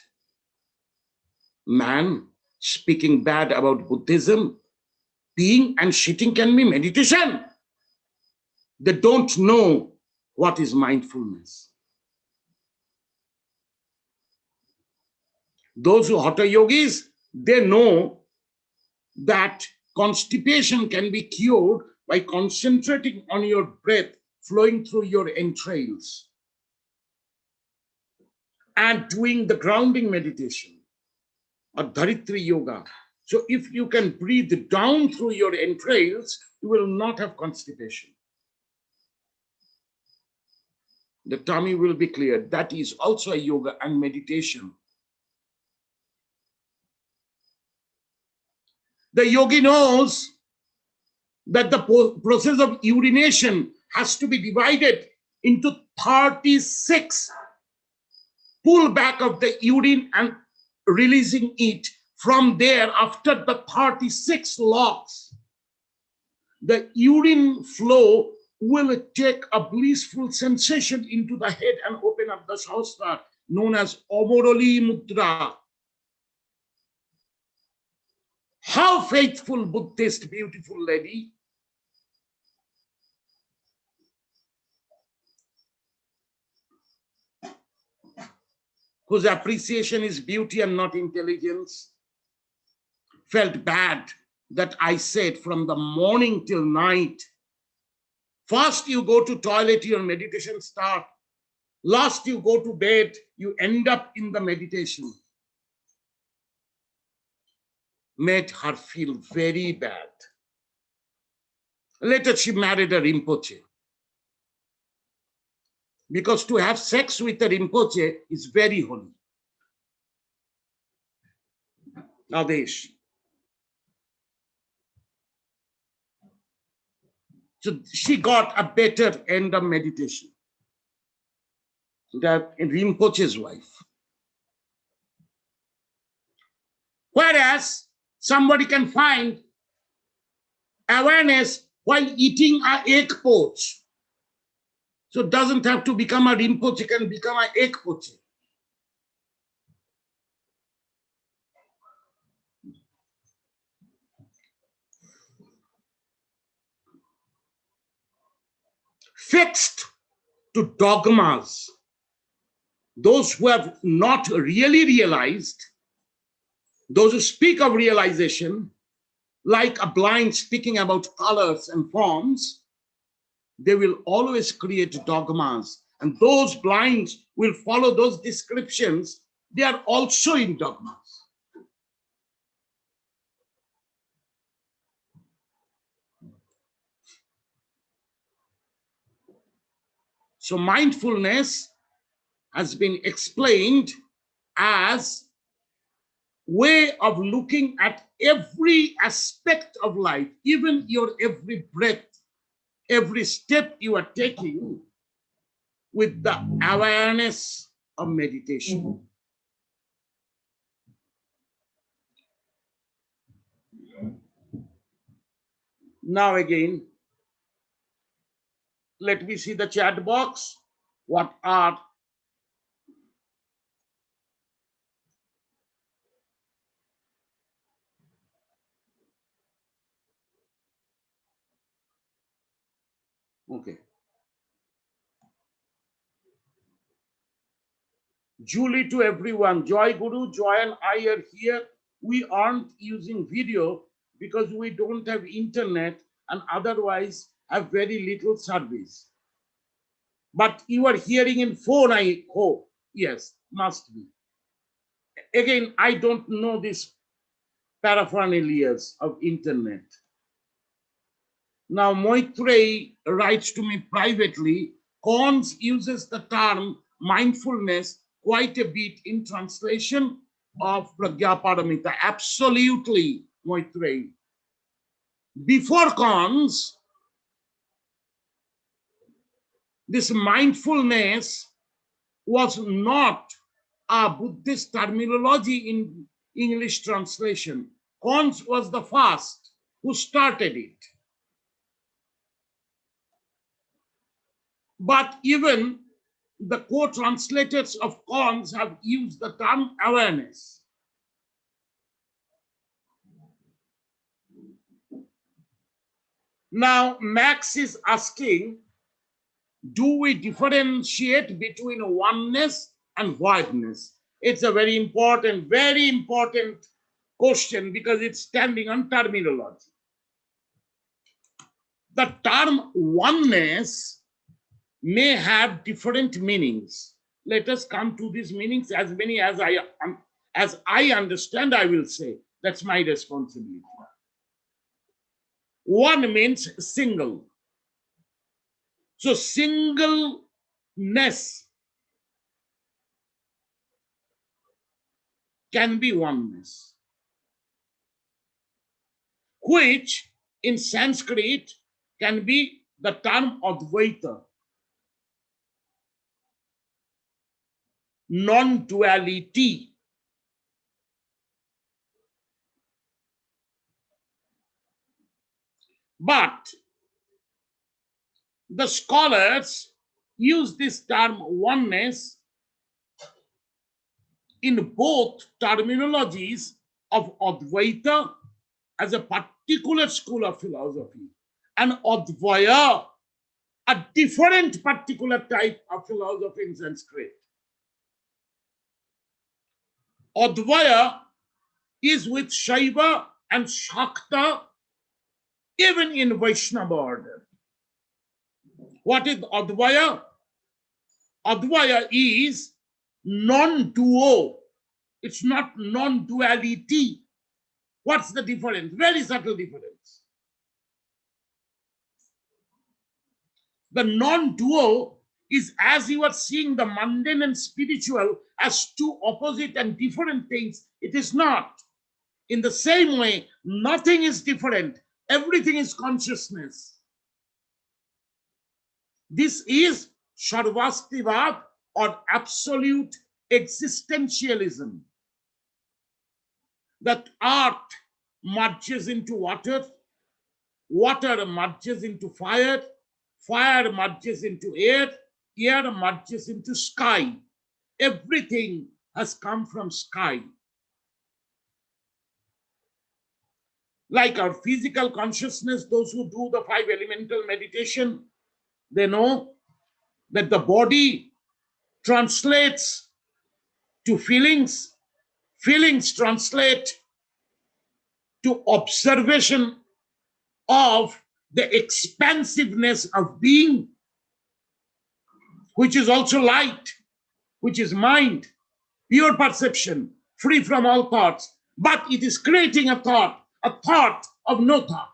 man speaking bad about Buddhism. Peeing and shitting can be meditation. They don't know what is mindfulness. Those who are hatha yogis, they know that constipation can be cured by concentrating on your breath flowing through your entrails and doing the grounding meditation or dharitri yoga. So if you can breathe down through your entrails, you will not have constipation. The tummy will be clear. That is also a yoga and meditation. The yogi knows that the process of urination has to be divided into 36 pull back of the urine and releasing it. From there, after the 36 locks, the urine flow will take a blissful sensation into the head and open up the sahasrara, known as Omorali Mudra. How faithful Buddhist, beautiful lady. Whose appreciation is beauty and not intelligence, felt bad that I said from the morning till night, first you go to toilet, your meditation start. Last you go to bed, you end up in the meditation. Made her feel very bad. Later she married a Rinpoche. Because to have sex with a Rinpoche is very holy. Adesh. So she got a better end of meditation. That Rinpoche's wife. Whereas somebody can find awareness while eating an egg poach. So it doesn't have to become a Rinpoche, it can become an egg poach. Fixed to dogmas, those who have not really realized, those who speak of realization, like a blind speaking about colors and forms, they will always create dogmas. And those blinds will follow those descriptions. They are also in dogmas. So mindfulness has been explained as way of looking at every aspect of life, even your every breath, every step you are taking with the awareness of meditation. Now again, let me see the chat box. What are okay. Julie to everyone. Joy Guru, Joy and I are here. We aren't using video because we don't have internet and otherwise have very little service. But you are hearing in phone, I hope. Yes, must be. Again, I don't know this paraphernalias of internet. Now, Maitrey writes to me privately, Cons uses the term mindfulness quite a bit in translation of Pragyaparamita. Absolutely, Maitrey. Before Cons, this mindfulness was not a Buddhist terminology in English translation. Cons was the first who started it. But even the co-translators of Cons have used the term awareness. Now, Max is asking, do we differentiate between oneness and voidness? It's a very important question because it's standing on terminology. The term oneness may have different meanings. Let us come to these meanings, as many as I understand, I will say. That's my responsibility. One means single. So singleness can be oneness, which in Sanskrit can be the term Advaita, non-duality. But the scholars use this term oneness in both terminologies of Advaita as a particular school of philosophy and Advaya, a different particular type of philosophy in Sanskrit. Advaya is with Shaiva and Shakta, even in Vaishnava order. What is Advaya? Advaya is non-duo. It's not non-duality. What's the difference? Very subtle difference. The non-duo is as you are seeing the mundane and spiritual as two opposite and different things. It is not. In the same way, nothing is different. Everything is consciousness. This is Sarvastivad or absolute existentialism. That earth merges into water, water merges into fire, fire merges into air, air merges into sky. Everything has come from sky. Like our physical consciousness, those who do the 5 elemental meditation, they know that the body translates to feelings, feelings translate to observation of the expansiveness of being, which is also light, which is mind, pure perception, free from all thoughts. But it is creating a thought of no thought.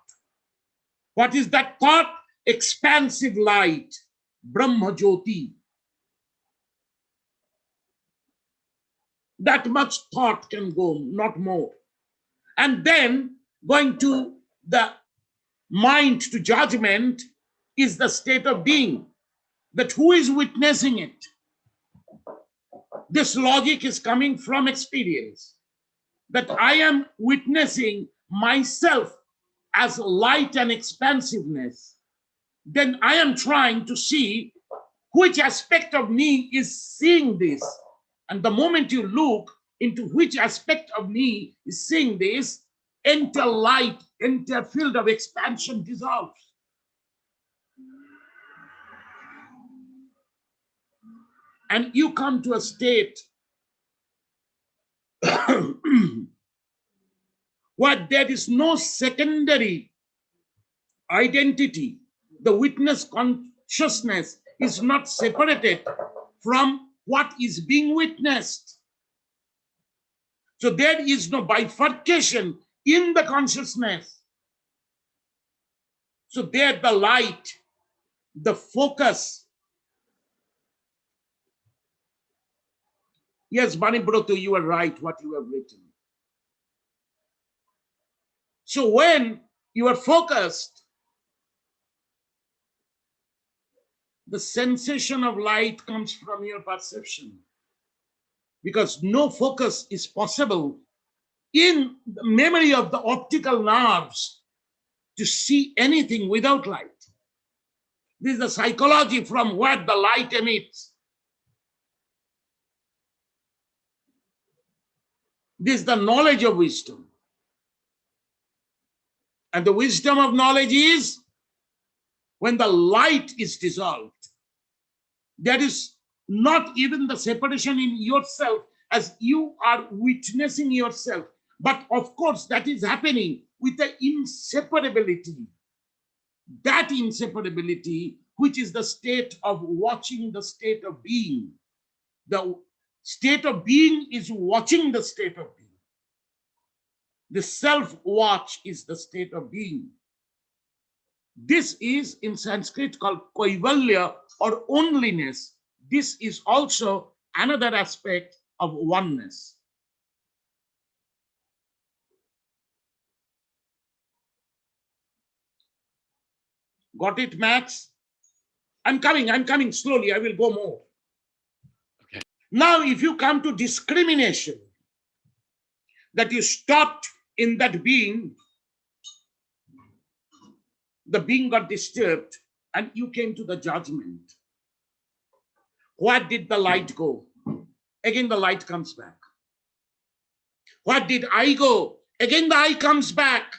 What is that thought? Expansive light, Brahma Jyoti. That much thought can go, not more. And then going to the mind, to judgment, is the state of being. But who is witnessing it? This logic is coming from experience. That I am witnessing myself as light and expansiveness. Then I am trying to see which aspect of me is seeing this. And the moment you look into which aspect of me is seeing this, enter light, enter field of expansion dissolves. And you come to a state where there is no secondary identity. The witness consciousness is not separated from what is being witnessed. So there is no bifurcation in the consciousness. So there the light, the focus. Yes, Banibroto, you are right, what you have written. So when you are focused, the sensation of light comes from your perception. Because no focus is possible in the memory of the optical nerves to see anything without light. This is the psychology from where the light emits. This is the knowledge of wisdom. And the wisdom of knowledge is when the light is dissolved. There is not even the separation in yourself as you are witnessing yourself. But of course, that is happening with the inseparability. That inseparability, which is the state of watching the state of being. The state of being is watching the state of being. The self-watch is the state of being. This is in Sanskrit called kaivalya or onlyness. This is also another aspect of oneness. Got it, Max? I'm coming slowly. I will go more. Okay. Now, if you come to discrimination, that you stopped in that being, the being got disturbed and you came to the judgment. Where did the light go? Again, the light comes back. Where did I go? Again, the I comes back.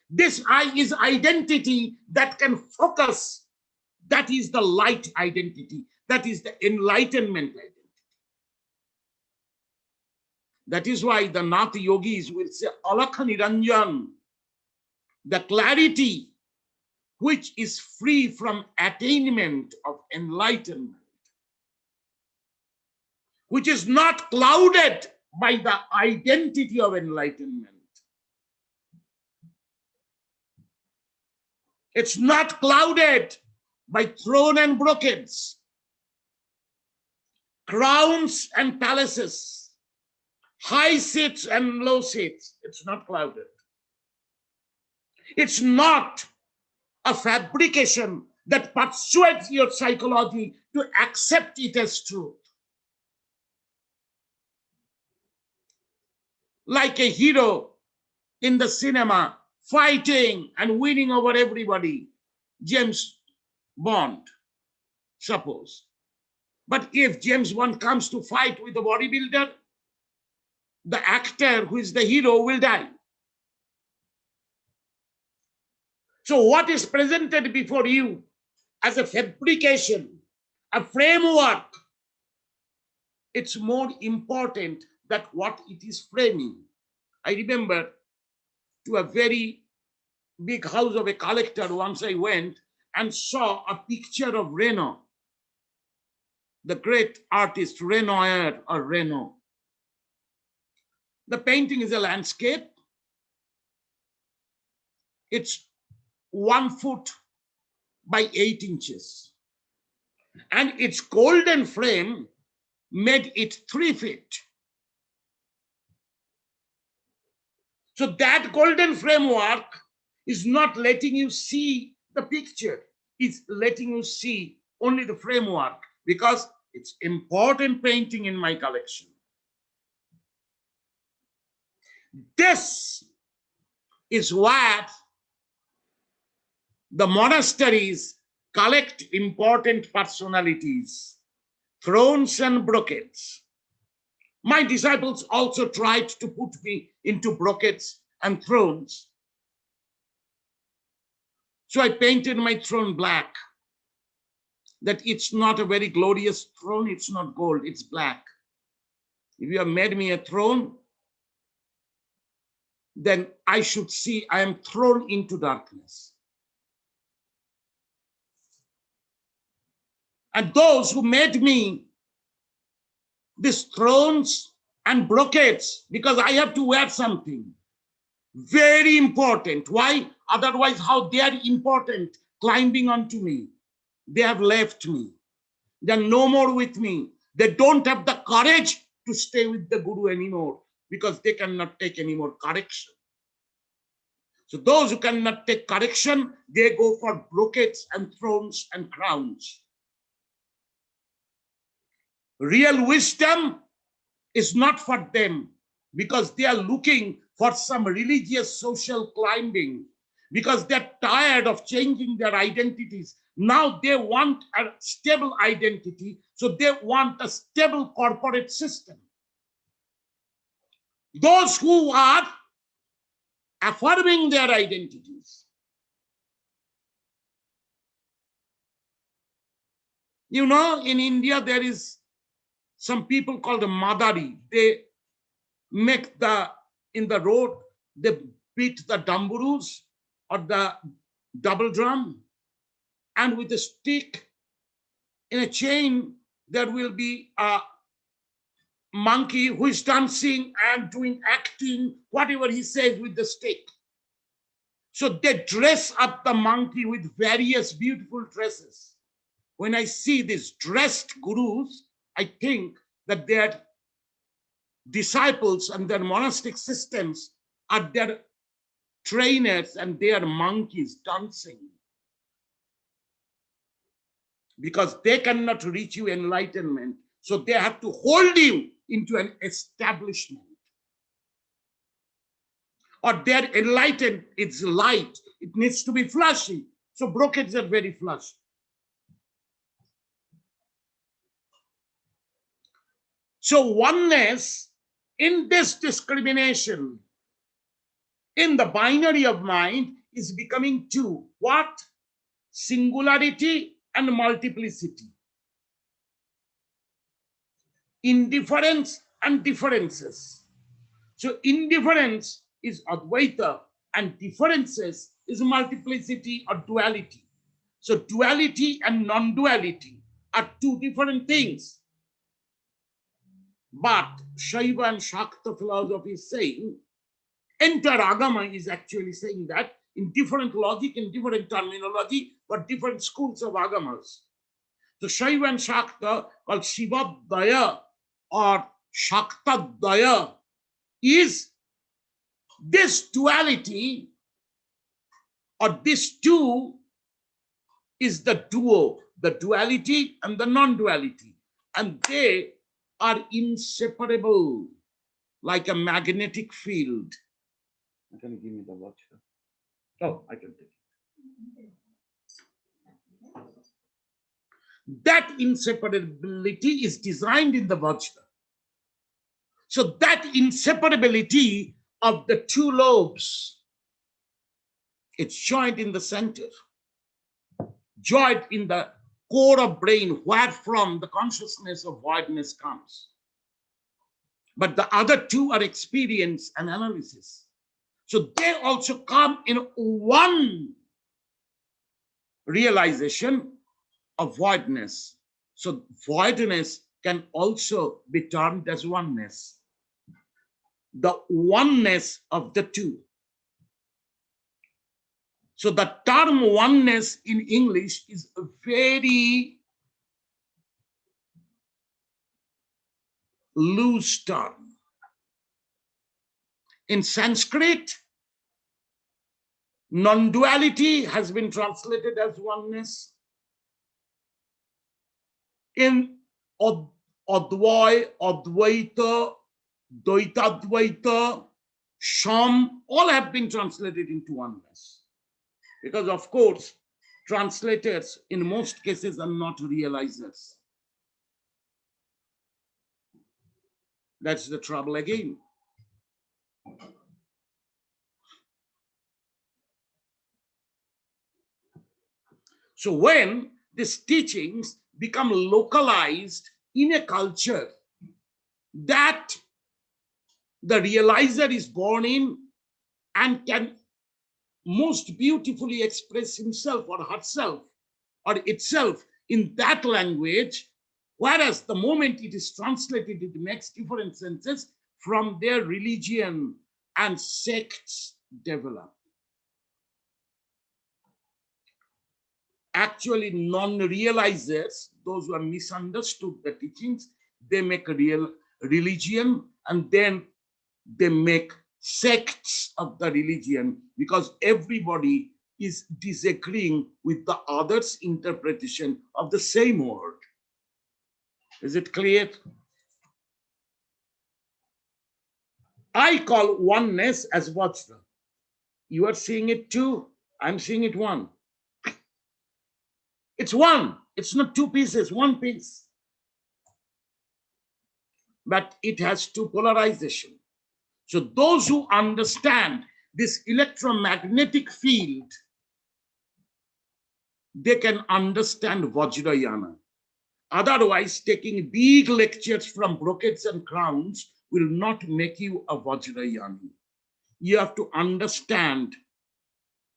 This I is identity that can focus. That is the light identity. That is the enlightenment identity. That is why the Nath yogis will say, Alakha Niranjan, the clarity which is free from attainment of enlightenment, which is not clouded by the identity of enlightenment. It's not clouded by throne and brocades, crowns and palaces, high seats and low seats. It's not clouded. It's not a fabrication that persuades your psychology to accept it as truth. Like a hero in the cinema, fighting and winning over everybody. James Bond, suppose. But if James Bond comes to fight with a bodybuilder, the actor who is the hero will die. So what is presented before you as a fabrication, a framework, it's more important than what it is framing. I remember to a very big house of a collector once I went and saw a picture of Reno, the great artist Renoir or Reno. The painting is a landscape. It's 1 foot by 8 inches. And its golden frame made it 3 feet. So that golden framework is not letting you see the picture. is letting you see only the framework because it's important painting in my collection. This is what the monasteries collect important personalities, thrones and brocades. My disciples also tried to put me into brocades and thrones. So I painted my throne black. That it's not a very glorious throne, it's not gold, it's black. If you have made me a throne, then I should see I am thrown into darkness. And those who made me these thrones and brocades, because I have to wear something very important. Why? Otherwise, how they are important climbing onto me. They have left me. They are no more with me. They don't have the courage to stay with the Guru anymore because they cannot take any more correction. So those who cannot take correction, they go for brocades and thrones and crowns. Real wisdom is not for them because they are looking for some religious social climbing, because they're tired of changing their identities. Now they want a stable identity, so they want a stable corporate system. Those who are affirming their identities. You know, in India, there is some people called the Madari. They make in the road, they beat the damburus or the double drum, and with a stick in a chain, there will be a monkey who is dancing and doing acting, whatever he says with the stick. So they dress up the monkey with various beautiful dresses. When I see these dressed gurus, I think that their disciples and their monastic systems are their trainers and they are monkeys dancing. Because they cannot reach you enlightenment. So they have to hold you into an establishment. Or they're enlightened, it's light. It needs to be flashy. So brocades are very flashy. So oneness in this discrimination, in the binary of mind, is becoming two. What? Singularity and multiplicity. Indifference and differences. So indifference is Advaita and differences is multiplicity or duality. So duality and non-duality are two different things. But Shaiva and Shakta philosophy is saying, entire Agama is actually saying that in different logic, in different terminology, but different schools of Agamas. So Shaiva and Shakta, called Shiva Daya or Shakta Daya, is this duality or this two is the duo, the duality and the non-duality. And they are inseparable like a magnetic field. Can you give me the watch? Oh, I can take it. That inseparability is designed in the Vajra. So that inseparability of the two lobes, it's joined in the center, joined in the core of brain, where from the consciousness of voidness comes. But the other two are experience and analysis. So they also come in one realization of voidness. So voidness can also be termed as oneness. The oneness of the two. So the term oneness in English is a very loose term. In Sanskrit, Non-duality has been translated as oneness. In Advai, Advaita, Dvaita, Sham, all have been translated into oneness. Because of course, translators in most cases are not realizers. That's the trouble again. So when these teachings become localized in a culture that the realizer is born in and can most beautifully express himself or herself or itself in that language, whereas the moment it is translated, it makes different senses, from their religion and sects develop. Actually, non-realizers, those who have misunderstood the teachings, they make a real religion and then they make sects of the religion because everybody is disagreeing with the other's interpretation of the same word. Is it clear? I call oneness as Vajra. You are seeing it too. I'm seeing it one. It's one. It's not two pieces, one piece. But it has two polarization. So those who understand this electromagnetic field, they can understand Vajrayana. Otherwise, taking big lectures from brocades and crowns will not make you a Vajrayani. You have to understand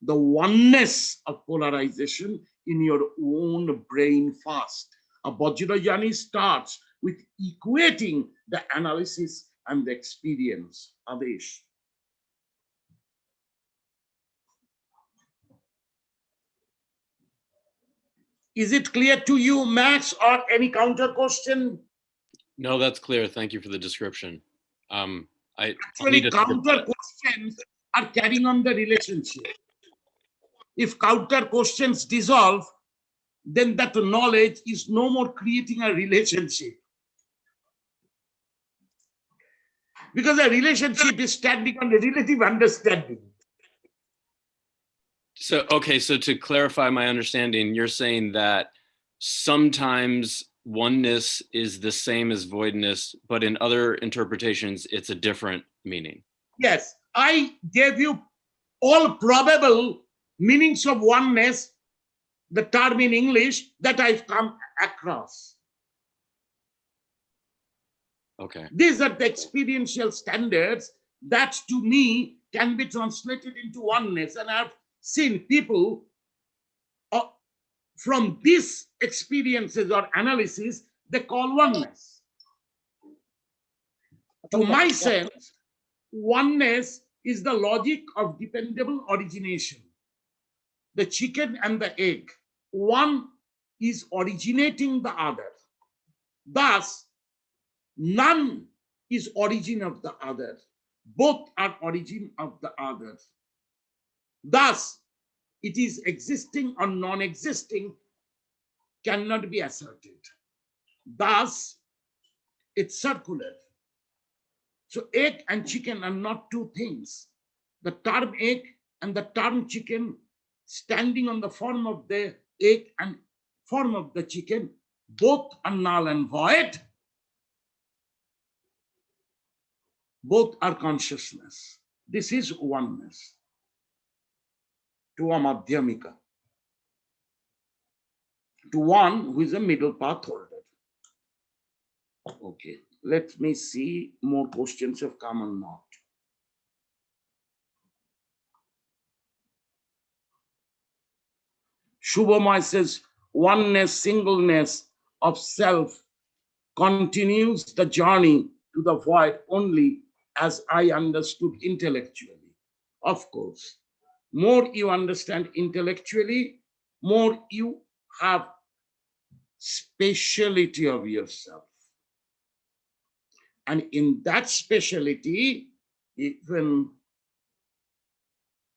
the oneness of polarization in your own brain first. A Vajrayani starts with equating the analysis and the experience. Adesh. Is it clear to you, Max, or any counter question? No, that's clear. Thank you for the description. Actually, counter questions are carrying on the relationship. If counter questions dissolve, then that knowledge is no more creating a relationship. Because a relationship is standing on a relative understanding. So, okay, so to clarify my understanding, you're saying that sometimes oneness is the same as voidness, but in other interpretations, it's a different meaning. Yes, I gave you all probable meanings of oneness, the term in English that I've come across. Okay. These are the experiential standards that to me can be translated into oneness. And I've seen people from these experiences or analysis, they call oneness. To my sense, oneness is the logic of dependable origination. The chicken and the egg, one is originating the other. Thus, none is origin of the other. Both are origin of the other. Thus, it is existing or non-existing cannot be asserted. Thus, it's circular. So egg and chicken are not two things. The term egg and the term chicken standing on the form of the egg and form of the chicken, both are null and void. Both are consciousness. This is oneness. To a madhyamika. To one who is a middle path holder. Okay, let me see more questions have come or not. Shubhamay says, oneness, singleness of self continues the journey to the void only as I understood intellectually. Of course, more you understand intellectually, more you have speciality of yourself. And in that speciality, even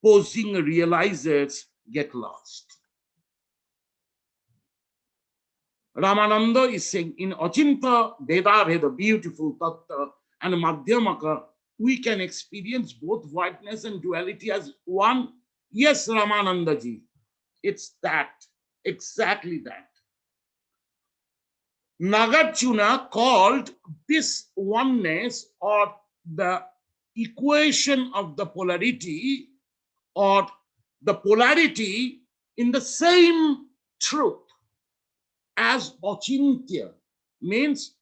posing realizers get lost. Ramananda is saying in Achinta Veda Veda, beautiful Tattva, and Madhyamaka, we can experience both voidness and duality as one. Yes, Ramananda ji, it's that, exactly that. Nagarjuna called this oneness or the equation of the polarity or the polarity in the same truth as achintya, means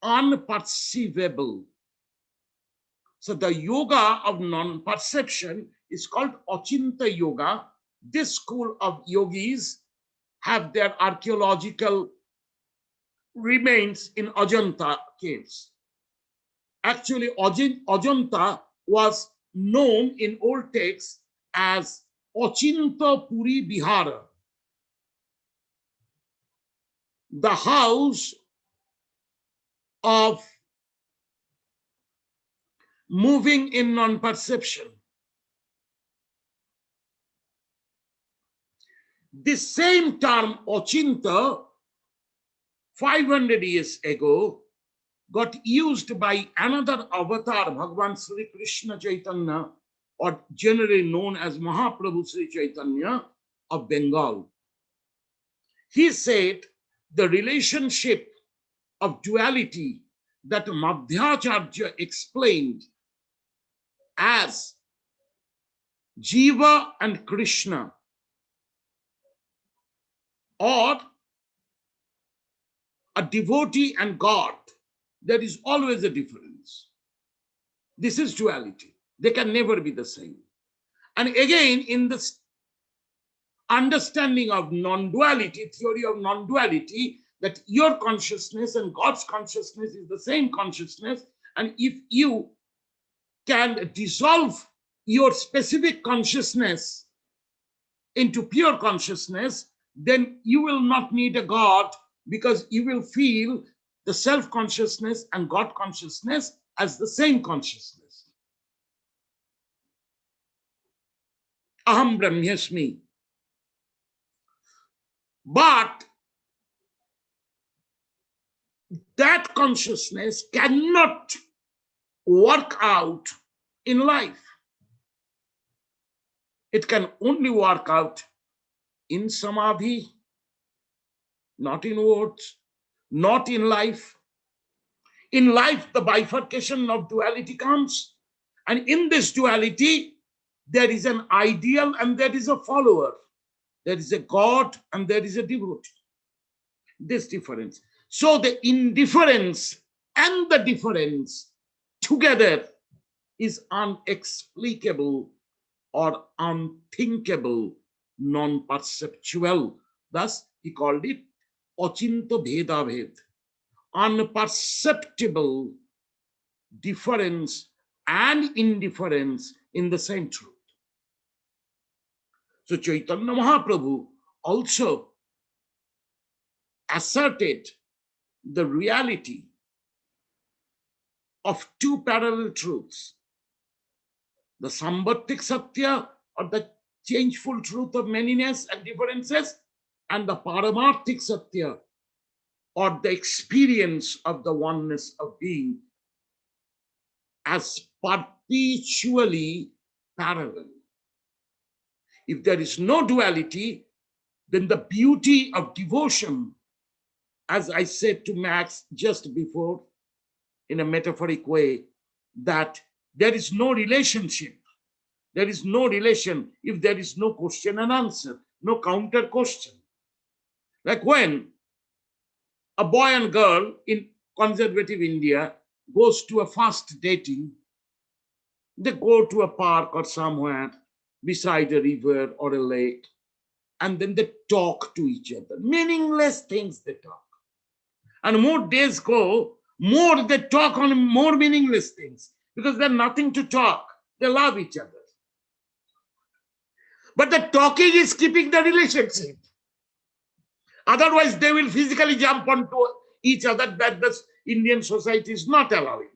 unperceivable. So the yoga of non-perception is called achinta yoga. This school of yogis have their archaeological remains in Ajanta caves. Actually, Ajanta was known in old texts as Achinta Puri Bihara, the house of moving in non-perception. This same term, Achinta, 500 years ago, got used by another avatar, Bhagavan Sri Krishna Chaitanya, or generally known as Mahaprabhu Sri Chaitanya of Bengal. He said the relationship of duality that Madhyacharya explained as Jiva and Krishna, or a devotee and God, there is always a difference. This is duality. They can never be the same. And again, in this understanding of non-duality, theory of non-duality, that your consciousness and God's consciousness is the same consciousness, and if you can dissolve your specific consciousness into pure consciousness, then you will not need a God, because you will feel the self-consciousness and God consciousness as the same consciousness. Aham Brahmasmi. But that consciousness cannot work out in life. It can only work out in samadhi, not in words, not in life. In life, the bifurcation of duality comes. And in this duality, there is an ideal and there is a follower. There is a God and there is a devotee. This difference. So the indifference and the difference together is unexplicable or unthinkable, non-perceptual. Thus, he called it Achinta Bheda Bhed, unperceptible difference and indifference in the same truth. So Chaitanya Mahaprabhu also asserted the reality of two parallel truths, the Samvartik Satya, or the changeful truth of manyness and differences, and the Paramarthik Satya, or the experience of the oneness of being, as perpetually parallel. If there is no duality, then the beauty of devotion, as I said to Max just before, in a metaphoric way, that there is no relationship. There is no relation if there is no question and answer, no counter question. Like when a boy and girl in conservative India goes to a first dating, they go to a park or somewhere beside a river or a lake, and then they talk to each other. Meaningless things they talk. And more days go, more they talk on more meaningless things, because there's nothing to talk. They love each other. But the talking is keeping the relationship. Otherwise, they will physically jump onto each other, that the Indian society is not allowing.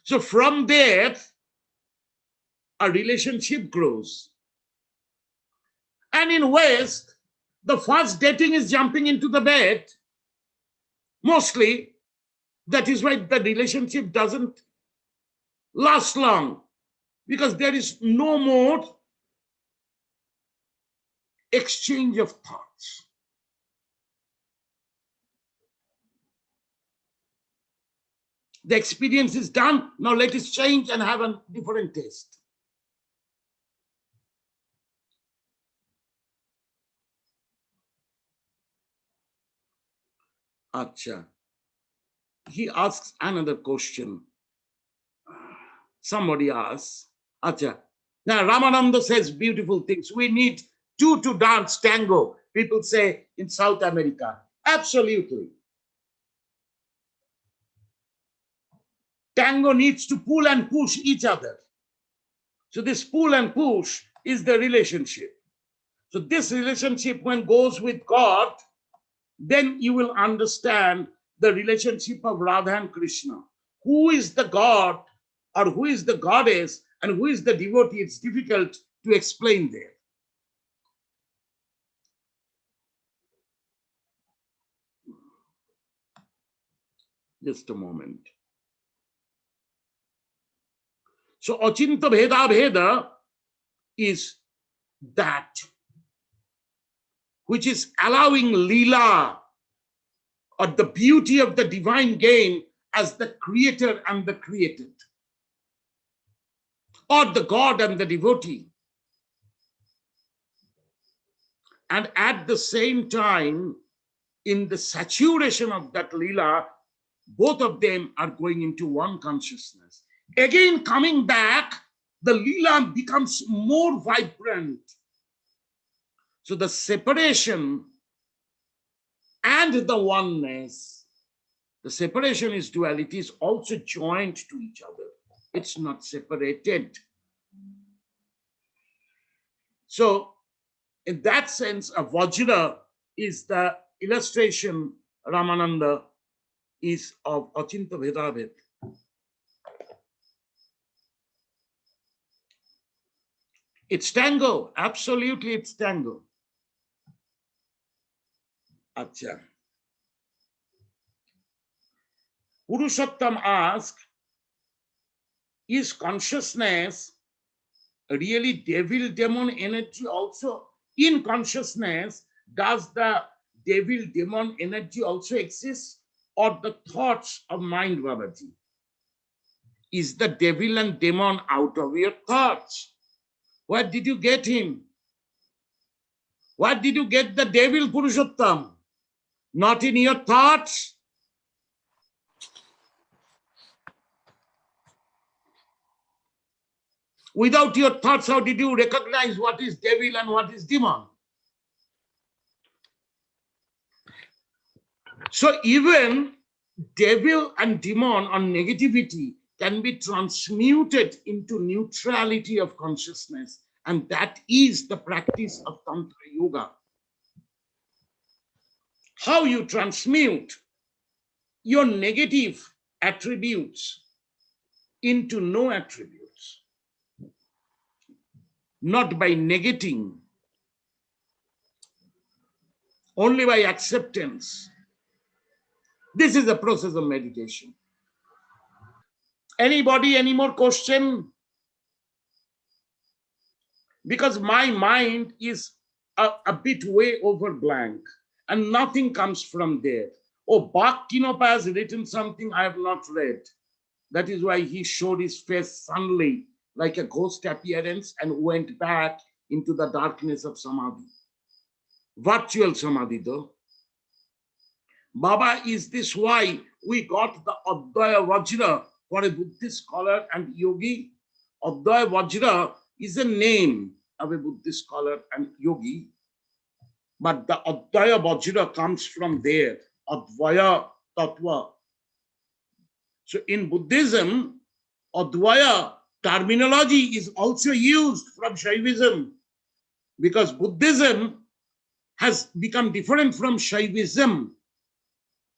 So from there, a relationship grows. And in West, the first dating is jumping into the bed. Mostly, that is why the relationship doesn't last long, because there is no more exchange of thoughts. The experience is done. Now let us change and have a different taste. Acha. He asks another question. Somebody asks, Acha. Now Ramananda says beautiful things. We need two to dance tango. People say in South America. Absolutely. Tango needs to pull and push each other. So this pull and push is the relationship. So this relationship, when goes with God, then you will understand the relationship of Radha and Krishna. Who is the God or who is the goddess and who is the devotee? It's difficult to explain there. Just a moment. So Achinta Bheda Bheda is that which is allowing Leela or the beauty of the divine game as the creator and the created, or the God and the devotee. And at the same time, in the saturation of that Leela, both of them are going into one consciousness. Again, coming back, the Leela becomes more vibrant. So the separation and the oneness, the separation is duality, is also joined to each other. It's not separated. So in that sense, a Vajra is the illustration Ramananda is of Achinta Bhedabhed. It's tango, absolutely it's tango. Acha. Purushottam asks, is consciousness really devil-demon energy also? In consciousness, does the devil-demon energy also exist? Or the thoughts of mind, Babaji? Is the devil and demon out of your thoughts? Where did you get him? Where did you get the devil, Purushottam? Not in your thoughts? Without your thoughts, how did you recognize what is devil and what is demon? So even devil and demon or negativity can be transmuted into neutrality of consciousness. And that is the practice of Tantra Yoga. How you transmute your negative attributes into no attributes. Not by negating, only by acceptance. This is the process of meditation. Anybody, any more question? Because my mind is a bit way over blank and nothing comes from there. Oh, Bhaktinapa has written something I have not read. That is why he showed his face suddenly like a ghost appearance and went back into the darkness of Samadhi. Virtual Samadhi though. Baba, is this why we got the Advaya Vajra for a Buddhist scholar and yogi? Advaya Vajra is a name of a Buddhist scholar and yogi. But the Advaya Vajra comes from there. Advaya Tattva. So in Buddhism, Advaya terminology is also used from Shaivism, because Buddhism has become different from Shaivism.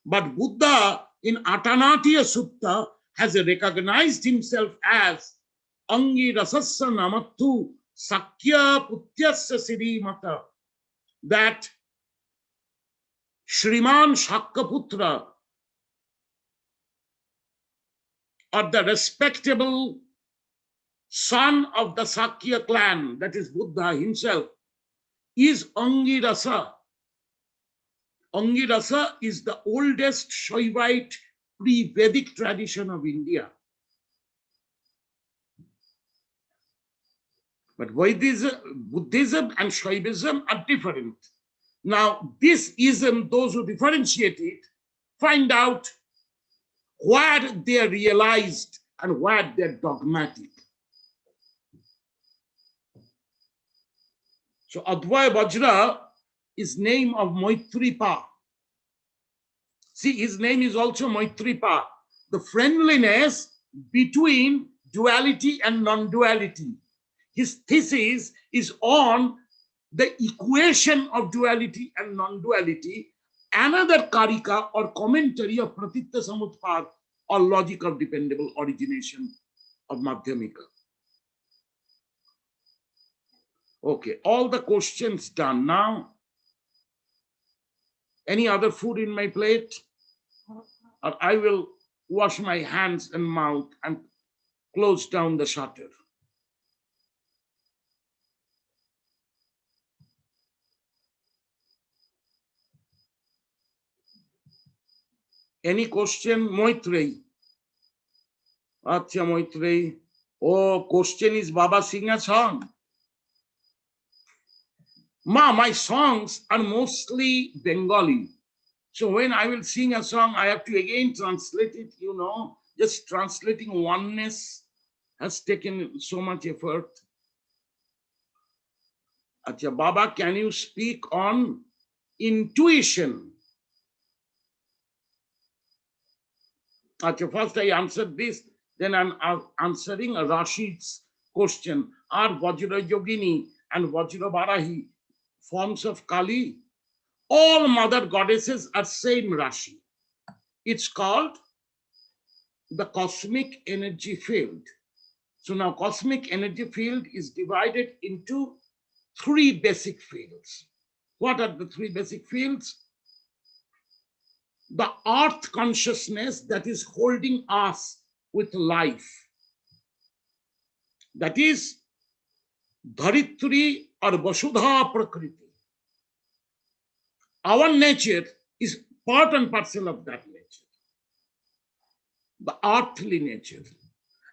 But Buddha in Atanatiya Sutta has recognized himself as Angi rasassa namattu sakya putyasya siddhimata. That Shriman Shakyaputra, or the respectable son of the Sakya clan, that is Buddha himself, is Angirasa. Angirasa is the oldest Shaivite pre-Vedic tradition of India. But Buddhism and Shaivism are different. Now, this ism, those who differentiate it, find out where they are realized and where they are dogmatic. So Advaya Vajra is name of Maitripa. See, his name is also Maitripa, the friendliness between duality and non-duality. His thesis is on the equation of duality and non-duality, another karika or commentary of Pratitya Samutpad, or logic of dependable origination of Madhyamika. Okay, all the questions done. Now, any other food in my plate? Or I will wash my hands and mouth and close down the shutter. Any question? Maitrey. Acha Maitrey. Oh, question is Baba sing a song. Ma, my songs are mostly Bengali. So when I will sing a song, I have to again translate it, you know. Just translating oneness has taken so much effort. Acha, Baba, can you speak on intuition? Acha, first I answered this, then I'm answering Rashid's question. Are Vajra Yogini and Vajra Varahi forms of Kali? All mother goddesses are same Rashi. It's called the cosmic energy field. So now cosmic energy field is divided into three basic fields. What are the three basic fields? The earth consciousness that is holding us with life. That is Dharitri or Vasudha Prakriti. Our nature is part and parcel of that nature. The earthly nature.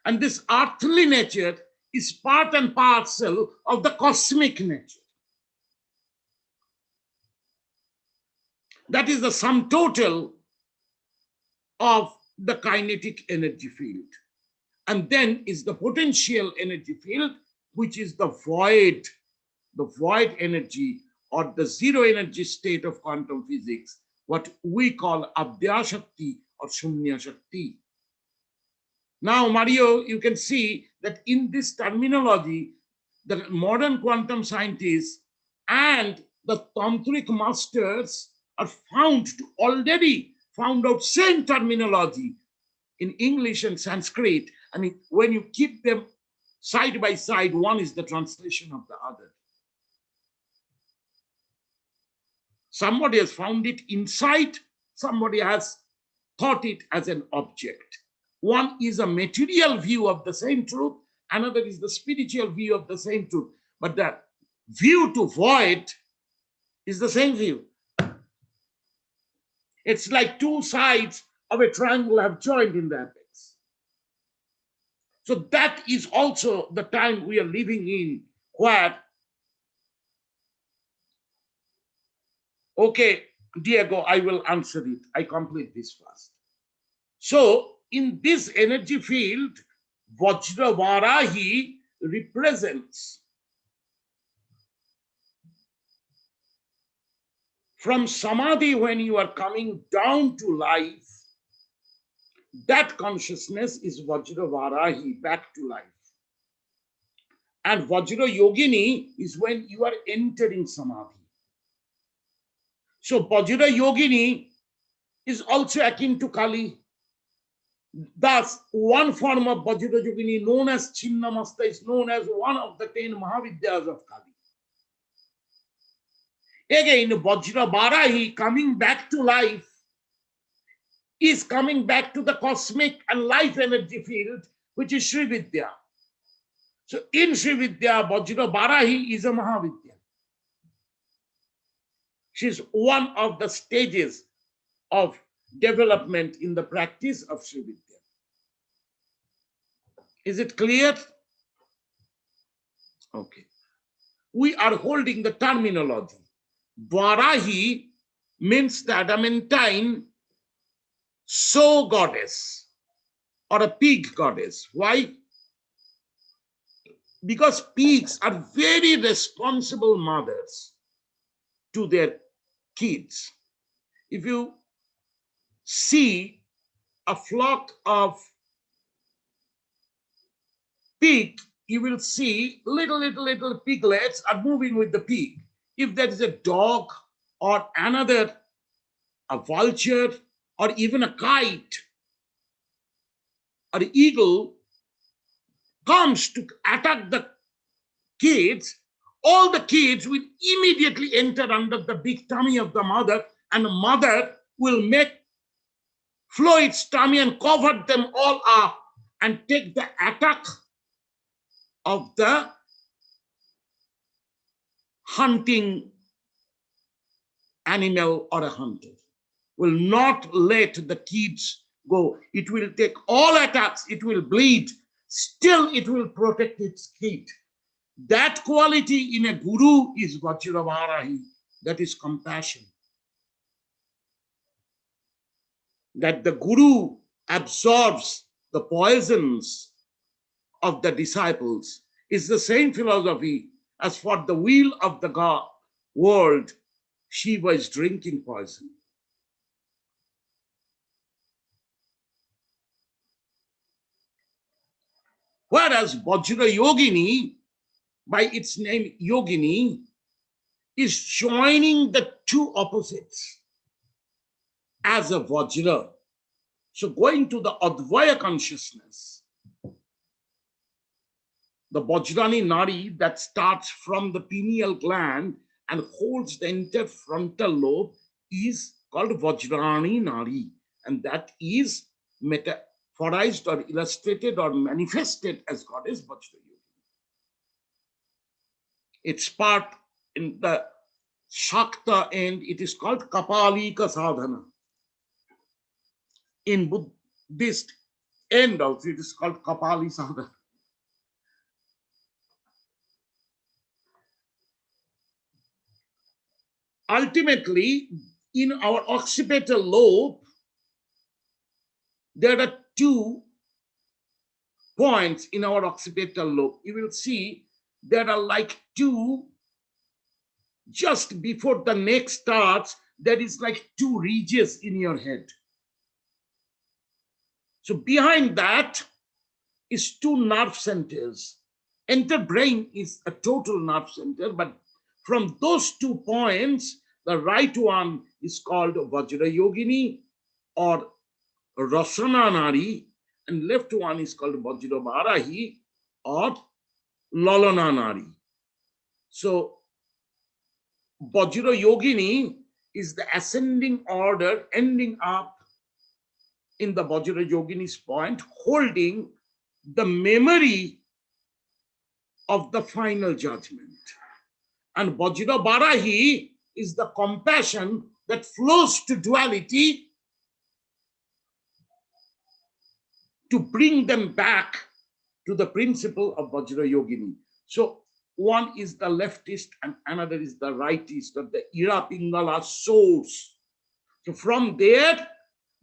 And this earthly nature is part and parcel of the cosmic nature. That is the sum total of the kinetic energy field. And then is the potential energy field, which is the void energy or the zero energy state of quantum physics, what we call Abdya Shakti or Shunya Shakti. Now, Mario, you can see that in this terminology, the modern quantum scientists and the tantric masters are found to already found out same terminology in English and Sanskrit. I mean, when you keep them side by side, one is the translation of the other. Somebody has found it inside, somebody has thought it as an object. One is a material view of the same truth, another is the spiritual view of the same truth. But the view to void is the same view. It's like two sides of a triangle have joined in the apex. So that is also the time we are living in, where, okay, Diego, I will answer it. I complete this first. So in this energy field, Vajravarahi represents from samadhi, when you are coming down to life, that consciousness is Vajravarahi, back to life. And Vajra Yogini is when you are entering samadhi. So Vajra Yogini is also akin to Kali. Thus, one form of Vajra Yogini known as Chinnamasta is known as one of the 10 Mahavidyas of Kali. Again, Vajra Barahi coming back to life is coming back to the cosmic and life energy field, which is Sri Vidya. So in Sri Vidya, Vajra Barahi is a Mahavidya. She's one of the stages of development in the practice of Sri Vidya. Is it clear? Okay. We are holding the terminology. Varahi means the adamantine sow goddess or a pig goddess. Why? Because pigs are very responsible mothers to their kids. If you see a flock of pig, you will see little piglets are moving with the pig. If there is a dog or another, a vulture or even a kite or eagle comes to attack the kids, all the kids will immediately enter under the big tummy of the mother, and the mother will flow its tummy and cover them all up and take the attack of the hunting animal or a hunter. Will not let the kids go. It will take all attacks, it will bleed, still it will protect its kid. That quality in a guru is Vajravarahi, that is compassion. That the guru absorbs the poisons of the disciples is the same philosophy as for the wheel of the world, Shiva is drinking poison. Whereas Vajra Yogini, by its name Yogini, is joining the two opposites as a Vajra. So going to the Advaya consciousness, the Vajrani Nari that starts from the pineal gland and holds the entire frontal lobe is called Vajrani Nari, and that is metaphorized or illustrated or manifested as Goddess Vajra Yogini. Its part in the Shakta end, it is called Kapalika Sadhana. In Buddhist end also, it is called Kapali Sadhana. Ultimately, in our occipital lobe, there are 2 points in our occipital lobe. You will see there are like 2, just before the neck starts, there is like 2 ridges in your head. So behind that is 2 nerve centers. Enter brain is a total nerve center, but from those 2 points, the right one is called Vajra Yogini or Rasana Nari, and left one is called Vajra Barahi or Lalana Nari. So Vajra Yogini is the ascending order ending up in the Vajra Yogini's point, holding the memory of the final judgment. And Vajra Barahi is the compassion that flows to duality to bring them back to the principle of Vajra Yogini. So one is the leftist and another is the rightist, or the Ira Pingala source. So from there,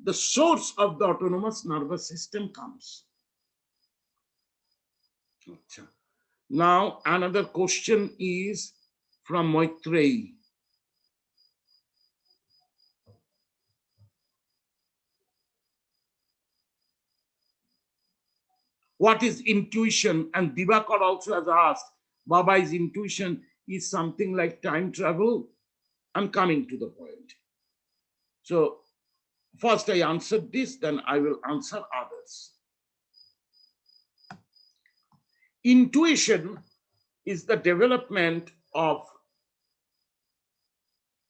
the source of the autonomous nervous system comes. Now another question is from Maitreyi. What is intuition? And Divakar also has asked, Baba's intuition is something like time travel. I'm coming to the point. So first I answered this, then I will answer others. others. Intuition is the development of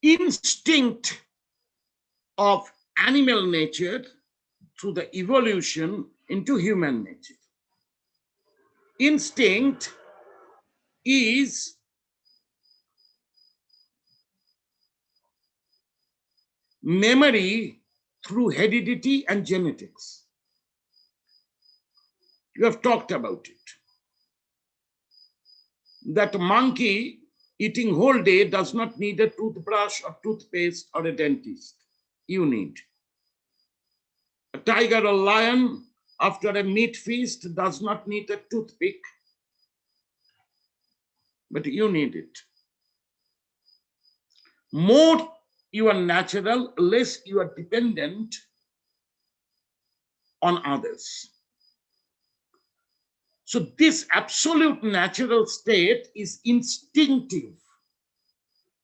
instinct of animal nature through the evolution into human nature. Instinct is memory through heredity and genetics. You have talked about it. That monkey eating whole day does not need a toothbrush or toothpaste or a dentist. You need. A tiger or lion after a meat feast does not need a toothpick, but you need it. More you are natural, less you are dependent on others. So this absolute natural state is instinctive.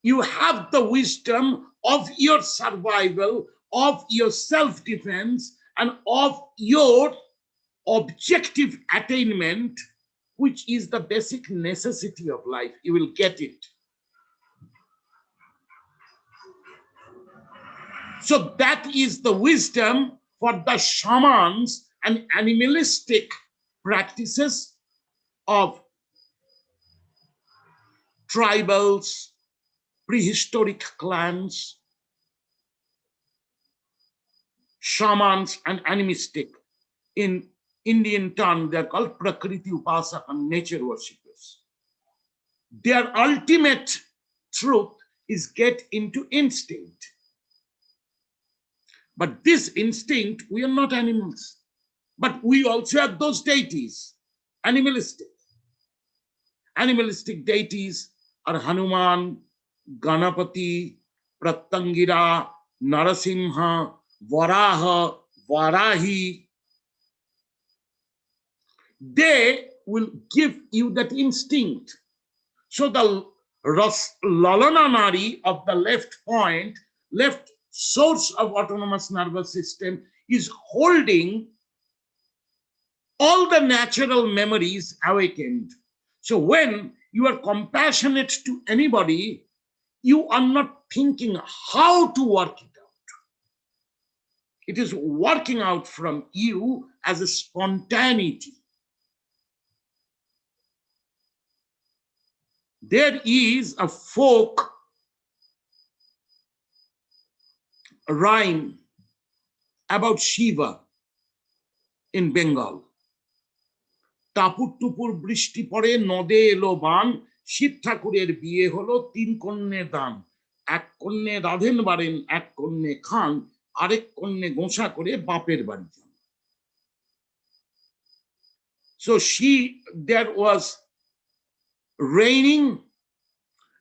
You have the wisdom of your survival, of your self-defense, and of your objective attainment, which is the basic necessity of life. You will get it. So that is the wisdom for the shamans and animalistic practices of tribals, prehistoric clans, shamans and animistic. In Indian tongue, they are called Prakriti Upasaka, nature worshippers. Their ultimate truth is get into instinct. But this instinct, we are not animals. But we also have those deities, animalistic. Animalistic deities are Hanuman, Ganapati, Prattangira, Narasimha, Varaha, Varahi. They will give you that instinct. So the Lalana Nari of the left point, left source of autonomous nervous system, is holding all the natural memories awakened. So when you are compassionate to anybody, you are not thinking how to work it out. It is working out from you as a spontaneity. There is a folk rhyme about Shiva in Bengal. টাপুর টুপুর বৃষ্টি পড়ে নদে এলো বান, শিব ঠাকুরের বিয়ে হলো তিন কন্যে দান, এক কন্যে রাধেন বাড়েন, এক কন্যে খান, আরেক কন্যে গোসা করে বাপের বাড়ি যান। So there was raining,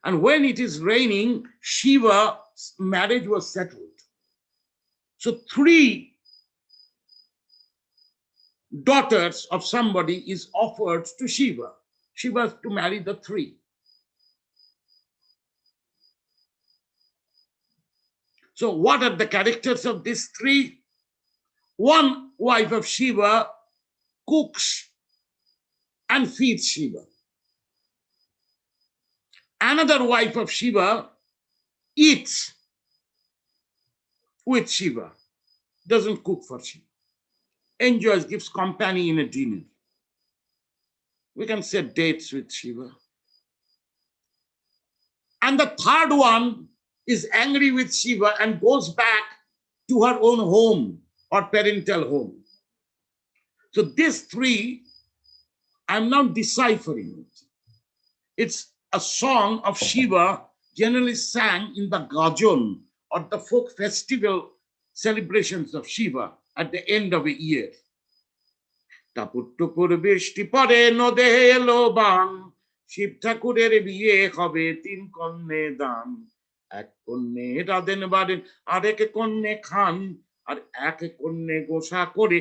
and when it is raining, Shiva's marriage was settled. So 3 daughters of somebody is offered to Shiva. Shiva has to marry the 3. So what are the characters of these 3? One wife of Shiva cooks and feeds Shiva. Another wife of Shiva eats with Shiva, doesn't cook for Shiva. Enjoys, gives company in a dinner. We can set dates with Shiva. And the third one is angry with Shiva and goes back to her own home or parental home. So these 3, I'm now deciphering it. It's a song of Shiva generally sang in the gajon or the folk festival celebrations of Shiva at the end of a year. টাপুর টুপুর বৃষ্টি পড়ে নদে এলো বান, শিব ঠাকুরের বিয়ে হবে 3 কন্যে দান, এক কন্যে রাধেন বাড়েন, আরেক কন্যে খান, আর এক কন্যে গোসা করে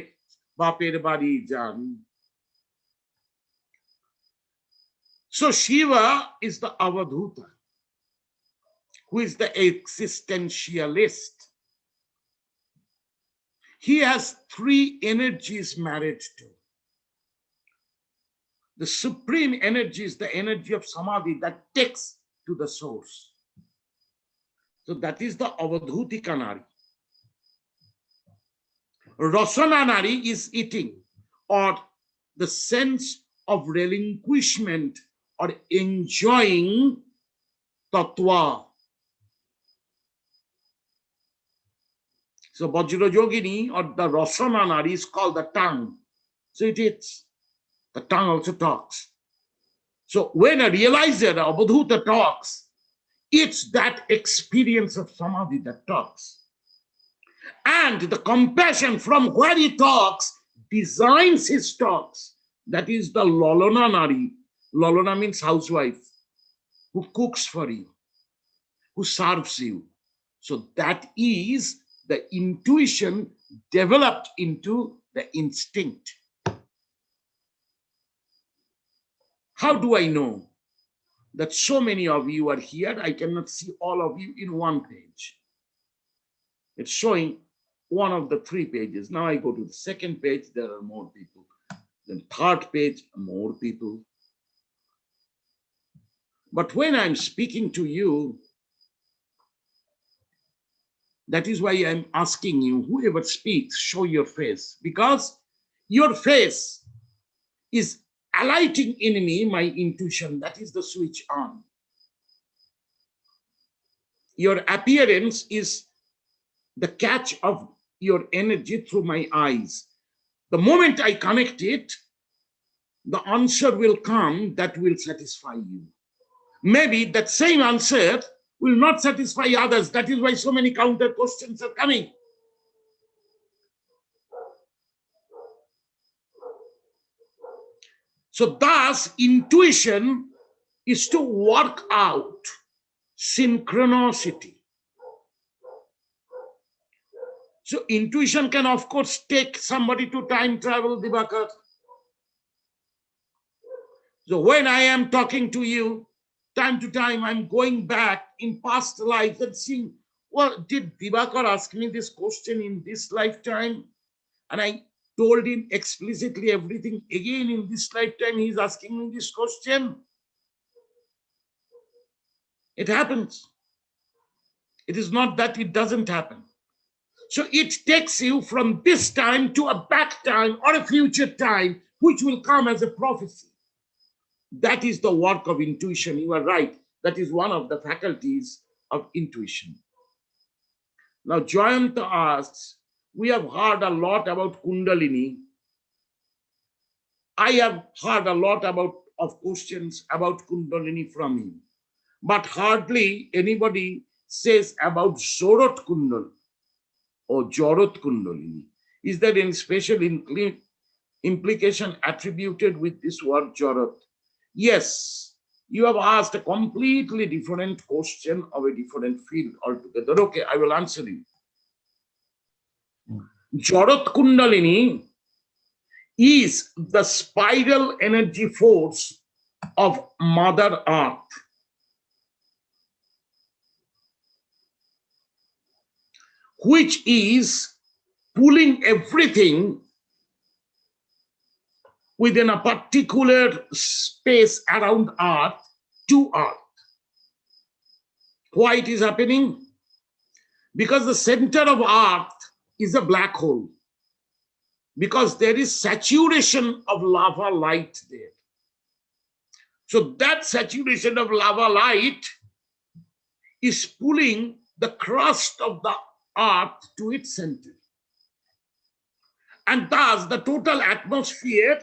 বাপের বাড়ি যান। So Shiva is the Avadhuta, who is the existentialist. he has three energies married to. The supreme energy is the energy of samadhi that takes to the source. So that is the avadhutika nari. Rasana nari is eating, or the sense of relinquishment or enjoying tattva. So Vajrayogini or the Rasana nari is called the tongue. So it eats. The tongue also talks. So when a realizer, a avadhuta talks, it's that experience of samadhi that talks. And the compassion from where he talks designs his talks. That is the lalana nari. Lalana means housewife, who cooks for you, who serves you. So that is the intuition developed into the instinct. How do I know that so many of you are here? I cannot see all of you in one page. It's showing one of the 3 pages. Now I go to the second page, there are more people. Then third page, more people. But when I'm speaking to you, that is why I'm asking you, whoever speaks, show your face. Because your face is alighting in me, my intuition. That is the switch on. Your appearance is the catch of your energy through my eyes. The moment I connect it, the answer will come that will satisfy you. Maybe that same answer will not satisfy others. That is why so many counter questions are coming. So thus, intuition is to work out synchronicity. So intuition can, of course, take somebody to time travel, Dibakar. So when I am talking to you, time to time, I'm going back in past lives and seeing, well, did Dibakar ask me this question in this lifetime? And I told him explicitly everything again in this lifetime. He's asking me this question. It happens. It is not that it doesn't happen. So it takes you from this time to a back time or a future time, which will come as a prophecy. That is the work of intuition. You are right. That is one of the faculties of intuition. Now, Jayanta asks, we have heard a lot about Kundalini. I have heard a lot of questions about Kundalini from him, but hardly anybody says about Zorot Kundal or Jorot Kundalini. Is there any special implication attributed with this word Jorot? Yes, you have asked a completely different question of a different field altogether. Okay, I will answer you. Jorot Kundalini is the spiral energy force of Mother Earth. Which is pulling everything within a particular space around Earth to Earth. Why it is happening? Because the center of Earth is a black hole. Because there is saturation of lava light there. So that saturation of lava light is pulling the crust of the Earth to its center. And thus the total atmosphere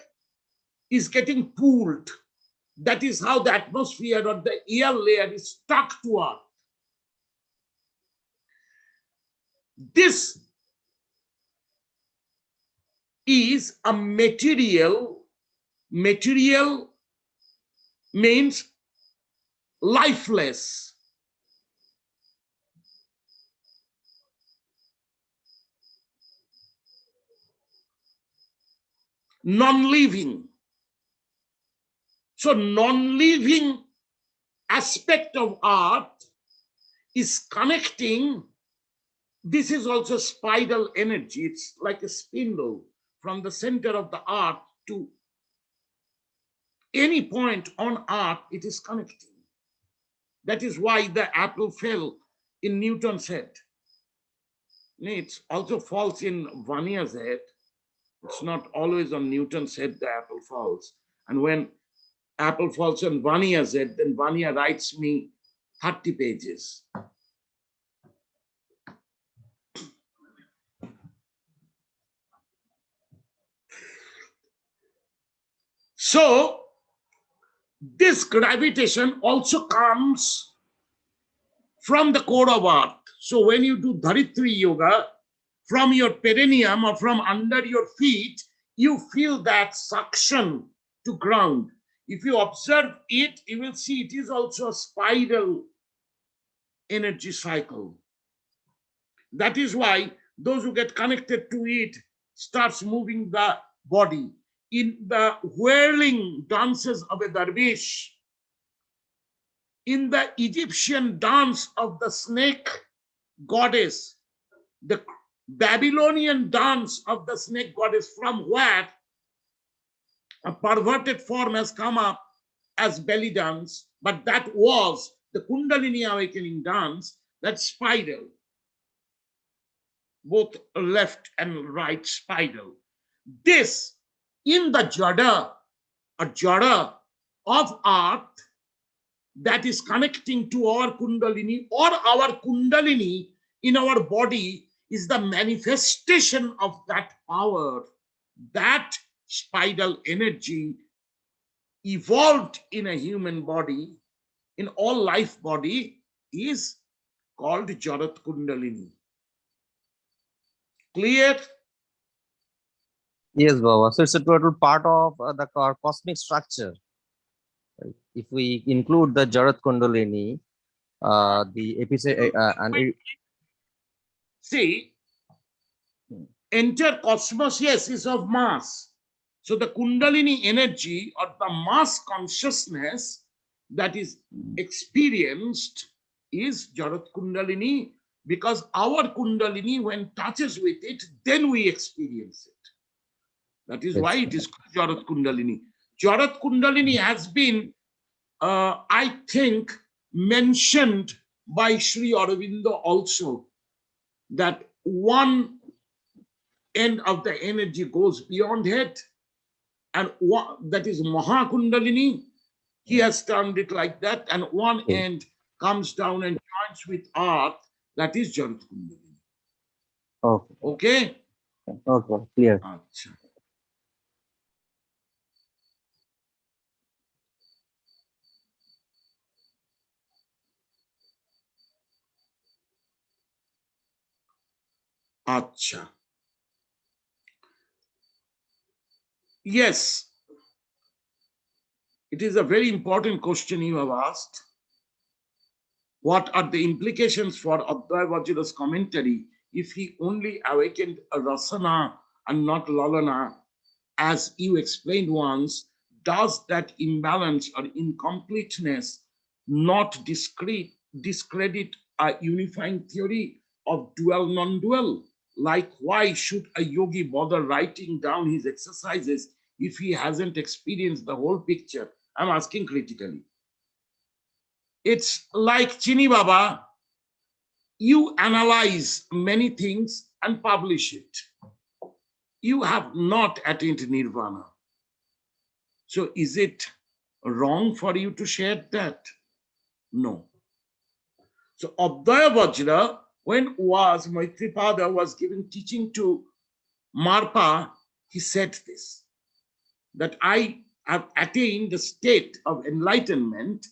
is getting pulled. That is how the atmosphere or the air layer is stuck to Earth. This is a material. Material means lifeless. Non-living. So non-living aspect of Earth is connecting This is also spiral energy. It's like a spindle from the center of the earth to any point on earth, it is connecting. That is why the apple fell in Newton's head. It also falls in Vanya's head. It's not always on Newton's head the apple falls. And when apple falls on Vanya's head, then Vanya writes me 30 pages. So this gravitation also comes from the core of earth. So when you do Dharitri yoga, from your perineum or from under your feet, you feel that suction to ground. If you observe it, you will see it is also a spiral energy cycle. That is why those who get connected to it starts moving the body. In the whirling dances of a dervish, in the Egyptian dance of the snake goddess, the Babylonian dance of the snake goddess, from where a perverted form has come up as belly dance, but that was the Kundalini awakening dance, that spiral, both left and right spiral. This in the jada, a jada of earth that is connecting to our Kundalini, or our Kundalini in our body is the manifestation of that power. That spiral energy evolved in a human body, in all life body, is called Jarat Kundalini. Clear? Yes, Baba. So it's a total part of the cosmic structure. Right? If we include the Jarat Kundalini, the episode, See, entire cosmos, yes, is of mass. So the Kundalini energy or the mass consciousness that is experienced is Jarat Kundalini, because our Kundalini, when touches with it, then we experience it. That is why it is Jarat Kundalini. Jarat Kundalini has been, I think, mentioned by Sri Aurobindo also, that one end of the energy goes beyond head, and that is Maha Kundalini. He has termed it like that, and one end comes down and joins with earth. That is Jarat Kundalini. Okay. Okay? Okay, clear. Achha. Achha. Yes, it is a very important question you have asked. What are the implications for Advaya Vajra's commentary if he only awakened a rasana and not lalana? As you explained once, does that imbalance or incompleteness not discredit a unifying theory of dual non-dual? Like, why should a yogi bother writing down his exercises if he hasn't experienced the whole picture? I'm asking critically. It's like Chini Baba, you analyze many things and publish it. You have not attained nirvana. So is it wrong for you to share that? No. So Advaya Vajra, when Maitripada was giving teaching to Marpa, he said this, that I have attained the state of enlightenment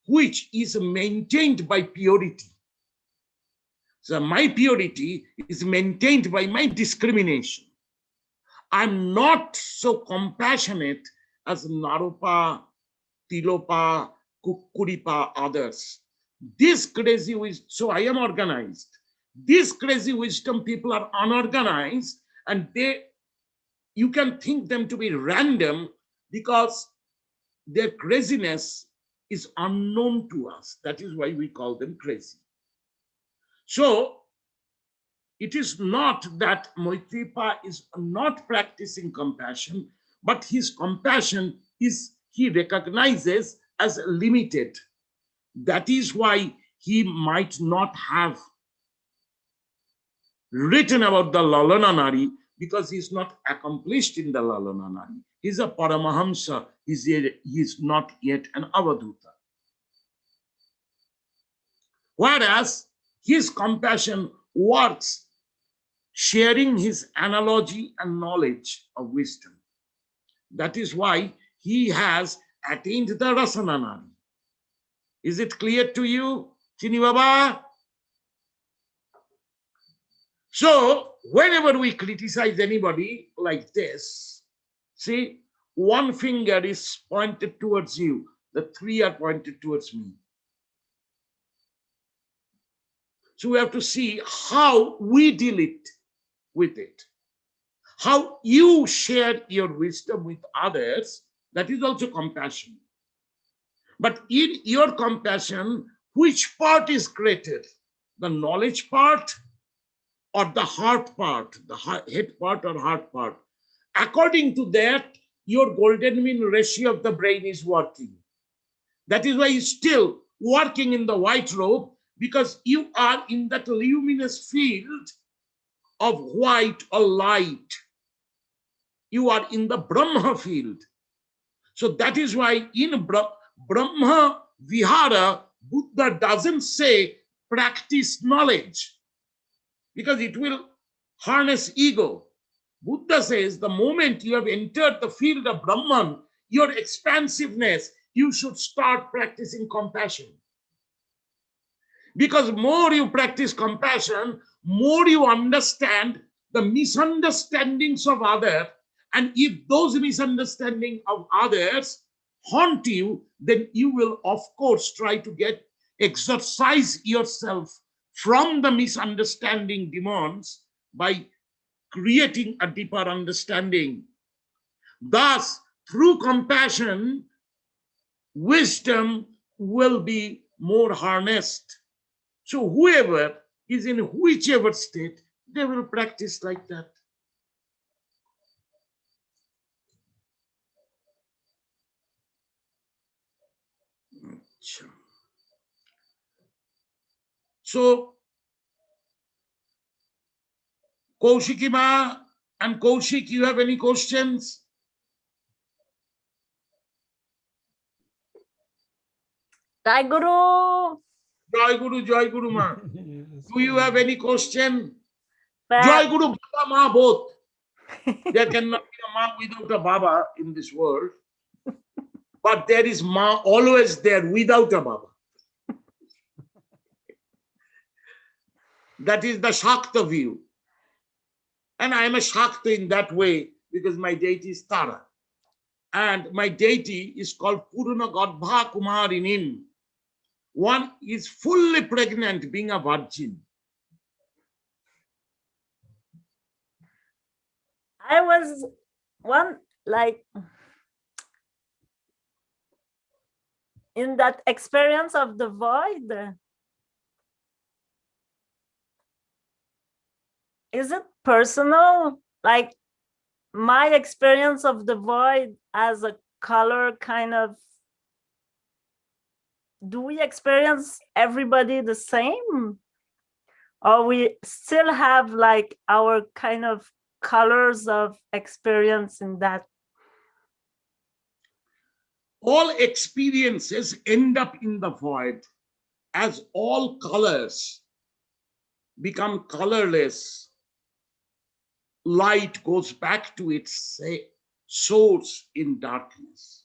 which is maintained by purity. So my purity is maintained by my discrimination. I'm not so compassionate as Naropa, Tilopa, Kukuripa, others. This crazy wisdom, so I am organized. This crazy wisdom people are unorganized, and you can think them to be random because their craziness is unknown to us. That is why we call them crazy. So it is not that Maitreyapa is not practicing compassion, but his compassion is, he recognizes as limited. That is why he might not have written about the Lalana Nari, because he's not accomplished in the Lalana Nari. He's a Paramahamsa, he's not yet an Avadhuta. Whereas his compassion works sharing his analogy and knowledge of wisdom. That is why he has attained the Rasana Nari. Is it clear to you, Chini Baba? So, whenever we criticize anybody like this, see, one finger is pointed towards you, the three are pointed towards me. So we have to see how we deal with it. How you share your wisdom with others, that is also compassion. But in your compassion, which part is greater? The knowledge part or the heart part, the head part or heart part? According to that, your golden mean ratio of the brain is working. That is why it's still working in the white robe, because you are in that luminous field of white or light. You are in the Brahma field. So that is why in Brahma Vihara, Buddha doesn't say practice knowledge, because it will harness ego. Buddha says the moment you have entered the field of Brahman, your expansiveness, you should start practicing compassion. Because more you practice compassion, more you understand the misunderstandings of others. And if those misunderstandings of others haunt you, then you will, of course, try to exercise yourself from the misunderstanding demons by creating a deeper understanding. Thus, through compassion, wisdom will be more harnessed. So whoever is in whichever state, they will practice like that. So, Kaushikima and Kaushik, you have any questions? Jai Guru. Jai Guru Ma. Do you have any question? Well, Jai Guru, Baba Ma, both. There cannot be a Ma without a Baba in this world. But there is Ma always there without a Baba. That is the Shakta view. And I am a Shakta in that way because my deity is Tara. And my deity is called Purana Garbha Kumarinim. One is fully pregnant, being a virgin. I was one, like, in that experience of the void. Is it personal? Like, my experience of the void as a color kind of, do we experience everybody the same? Or we still have like our kind of colors of experience in that? All experiences end up in the void as all colors become colorless. Light goes back to its source in darkness.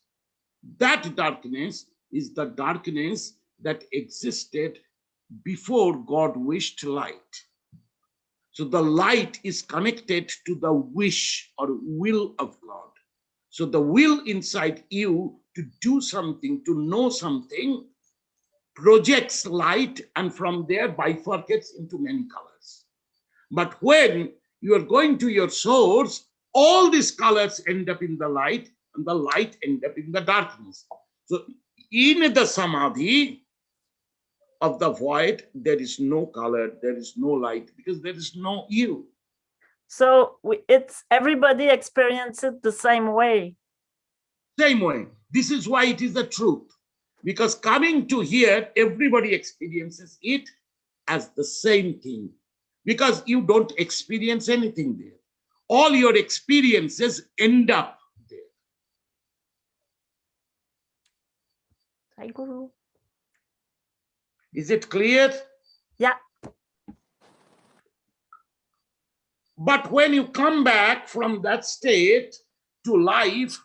That darkness is the darkness that existed before God wished light. So the light is connected to the wish or will of God. So the will inside you to do something, to know something, projects light and from there bifurcates into many colors. But when you are going to your source, all these colors end up in the light and the light end up in the darkness. So in the samadhi, of the void, there is no color, there is no light, because there is no you. So it's everybody experiences it the same way. Same way. This is why it is the truth. Because coming to here, everybody experiences it as the same thing. Because you don't experience anything there. All your experiences end up there. Hi, Guru. Is it clear? Yeah. But when you come back from that state to life,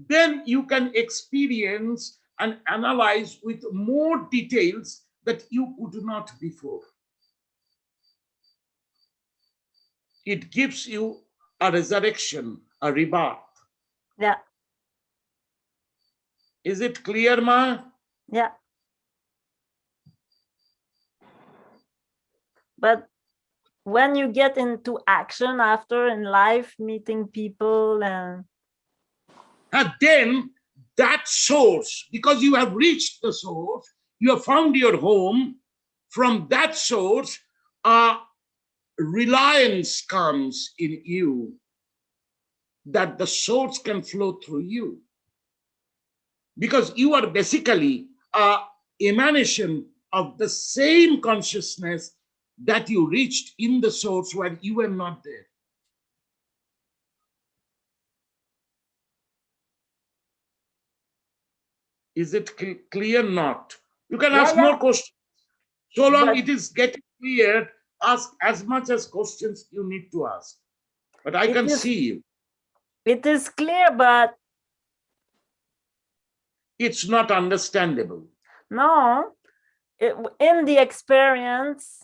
then you can experience and analyze with more details that you could not before. It gives you a resurrection, a rebirth. Yeah. Is it clear, Ma? Yeah. But when you get into action after in life, meeting people and then that source, because you have reached the source, you have found your home, from that source, reliance comes in you that the source can flow through you. Because you are basically an emanation of the same consciousness that you reached in the source where you were not there. Is it clear? Not? You can ask more questions. So long it is getting clear, ask as much as questions you need to ask. But I can see you. It is clear, but it's not understandable. No, in the experience,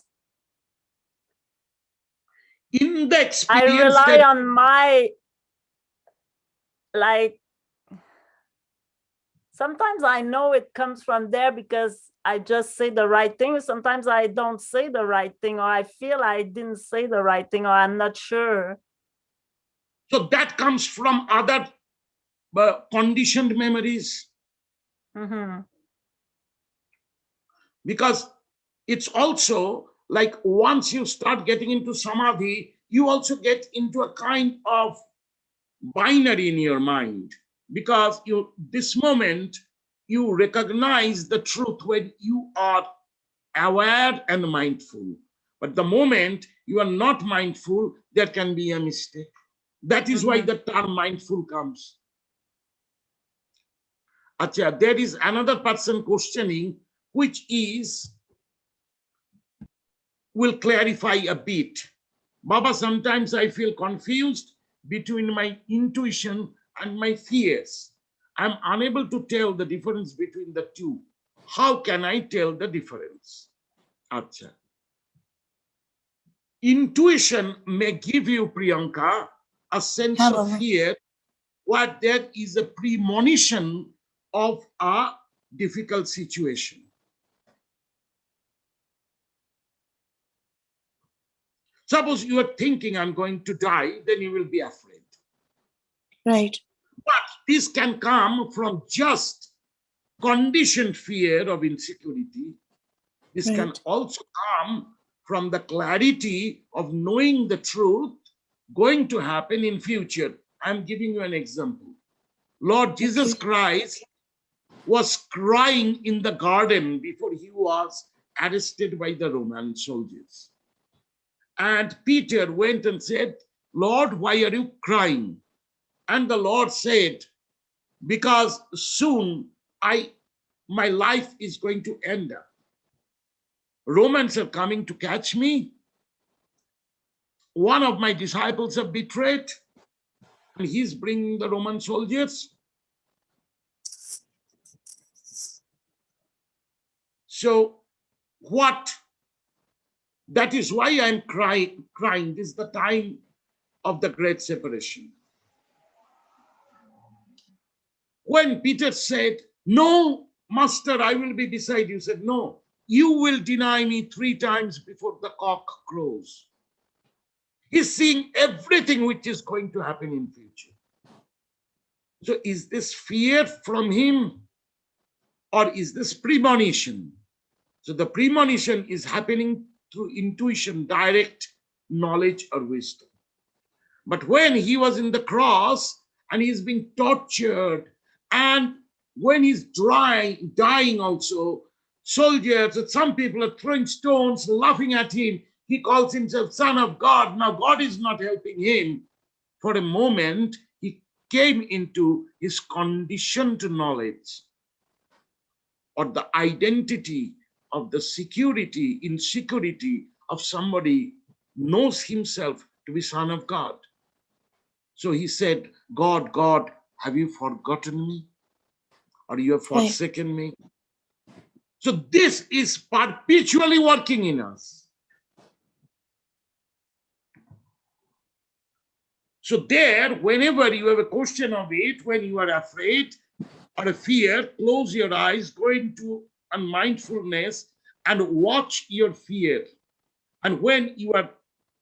I rely on my, like, sometimes I know it comes from there because I just say the right thing. Sometimes I don't say the right thing, or I feel I didn't say the right thing, or I'm not sure. So that comes from other conditioned memories. Mm-hmm. Because it's also like once you start getting into samadhi, you also get into a kind of binary in your mind. Because this moment, you recognize the truth when you are aware and mindful. But the moment you are not mindful, there can be a mistake. That is why the term mindful comes. Acha, there is another person questioning, which will clarify a bit. Baba, sometimes I feel confused between my intuition and my fears. I'm unable to tell the difference between the two. How can I tell the difference? Acha. Intuition may give you, Priyanka, a sense of fear, where there is a premonition of a difficult situation. Suppose you are thinking, I'm going to die, then you will be afraid. Right. But this can come from just conditioned fear of insecurity. This can also come from the clarity of knowing the truth going to happen in future. I'm giving you an example. Lord Jesus Christ was crying in the garden before he was arrested by the Roman soldiers. And Peter went and said, Lord, why are you crying? And the Lord said, because soon my life is going to end up. Romans are coming to catch me. One of my disciples have betrayed, and he's bringing the Roman soldiers. So that is why I'm crying. This is the time of the great separation. When Peter said, no, Master, I will be beside you, said, no, you will deny me 3 times before the cock crows. He's seeing everything which is going to happen in future. So is this fear from him, or is this premonition? So the premonition is happening through intuition, direct knowledge or wisdom. But when he was in the cross and he's being tortured, and when he's dying also, soldiers and some people are throwing stones, laughing at him. He calls himself Son of God. Now God is not helping him. For a moment, he came into his conditioned knowledge or the identity of the insecurity of somebody knows himself to be Son of God. So he said, God, God, have you forgotten me? Or you have forsaken me? So this is perpetually working in us. So there, whenever you have a question of it, when you are afraid or a fear, close your eyes, go into a mindfulness and watch your fear. And when you are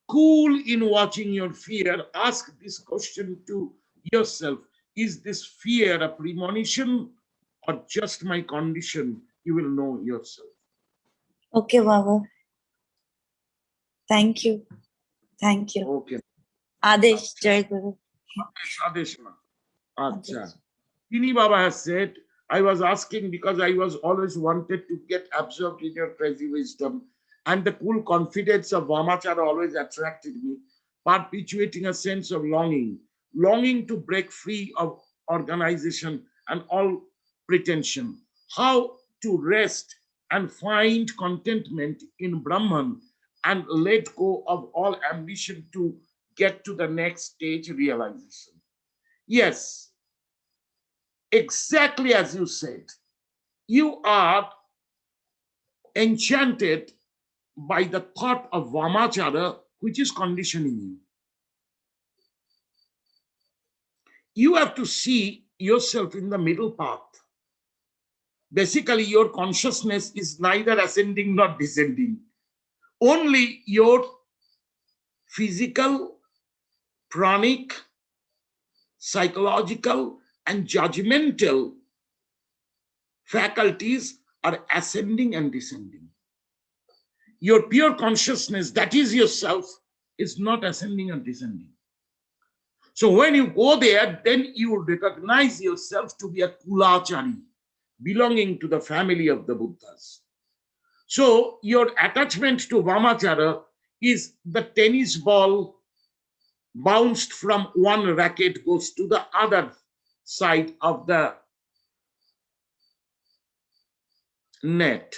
cool in watching your fear, ask this question to yourself. Is this fear a premonition or just my condition? You will know yourself. Okay, Baba. Thank you. Thank you. Okay. Adesh, Jai Guru. Adeshma. Tini Baba has said, I was asking because I was always wanted to get absorbed in your crazy wisdom, and the cool confidence of Vamachara always attracted me, perpetuating a sense of longing to break free of organization and all pretension. How to rest and find contentment in Brahman and let go of all ambition to get to the next stage realization. Yes, exactly as you said, you are enchanted by the thought of Vamachara, which is conditioning you. You have to see yourself in the middle path. Basically, your consciousness is neither ascending nor descending. Only your physical, pranic, psychological, and judgmental faculties are ascending and descending. Your pure consciousness, that is yourself, is not ascending or descending. So when you go there, then you recognize yourself to be a kulachari, belonging to the family of the Buddhas. So your attachment to Vamachara is the tennis ball bounced from one racket goes to the other side of the net.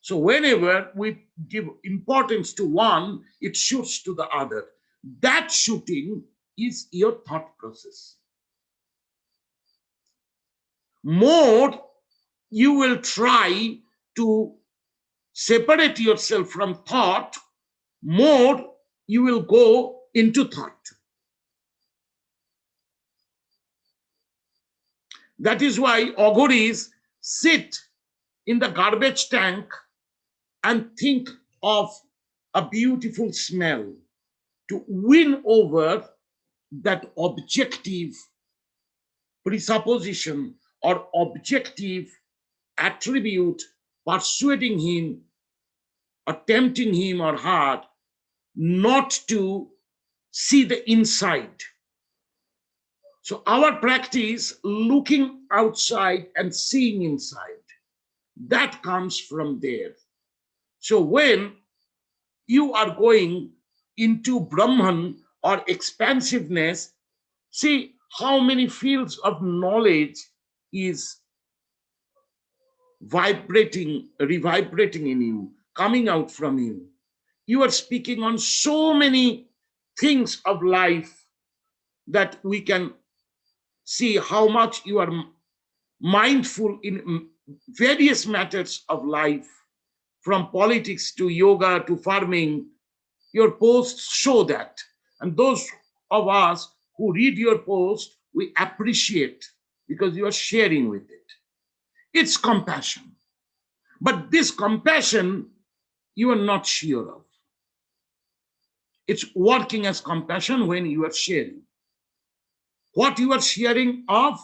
So whenever we give importance to one, it shoots to the other. That shooting is your thought process. More you will try to separate yourself from thought, more you will go into thought. That is why Aghoris sit in the garbage tank and think of a beautiful smell to win over that objective presupposition or objective attribute persuading him or tempting him or her not to see the inside. So our practice, looking outside and seeing inside, that comes from there. So when you are going into Brahman or expansiveness, see how many fields of knowledge is revibrating in you, coming out from you. You are speaking on so many things of life that we can see how much you are mindful in various matters of life, from politics to yoga to farming. Your posts show that. And those of us who read your post, we appreciate because you are sharing with it. It's compassion. But this compassion, you are not sure of. It's working as compassion when you are sharing. What you are sharing of,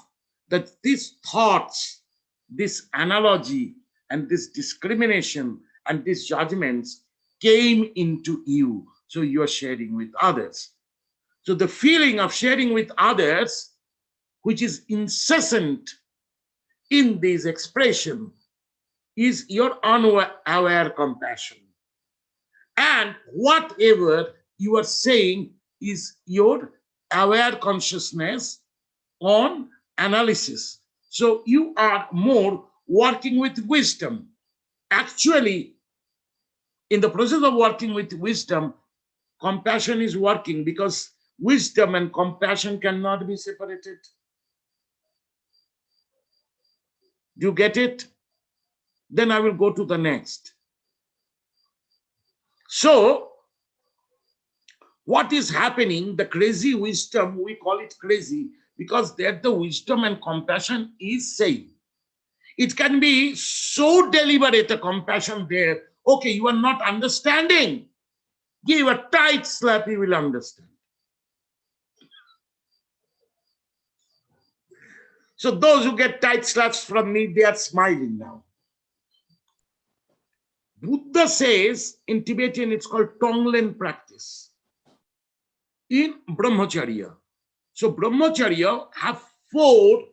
that these thoughts, this analogy, and this discrimination and these judgments came into you. So you are sharing with others. So the feeling of sharing with others, which is incessant in this expression, is your unaware compassion. And whatever you are saying is your aware consciousness on analysis. So you are more working with wisdom. Actually, in the process of working with wisdom, compassion is working, because wisdom and compassion cannot be separated. Do you get it? Then I will go to the next. So, what is happening? The crazy wisdom, we call it crazy because there the wisdom and compassion is same. It can be so deliberate a compassion there. Okay, you are not understanding. Give a tight slap, you will understand. So those who get tight slaps from me, they are smiling now. Buddha says, in Tibetan, it's called Tonglen practice. In Brahmacharya. So Brahmacharya have 4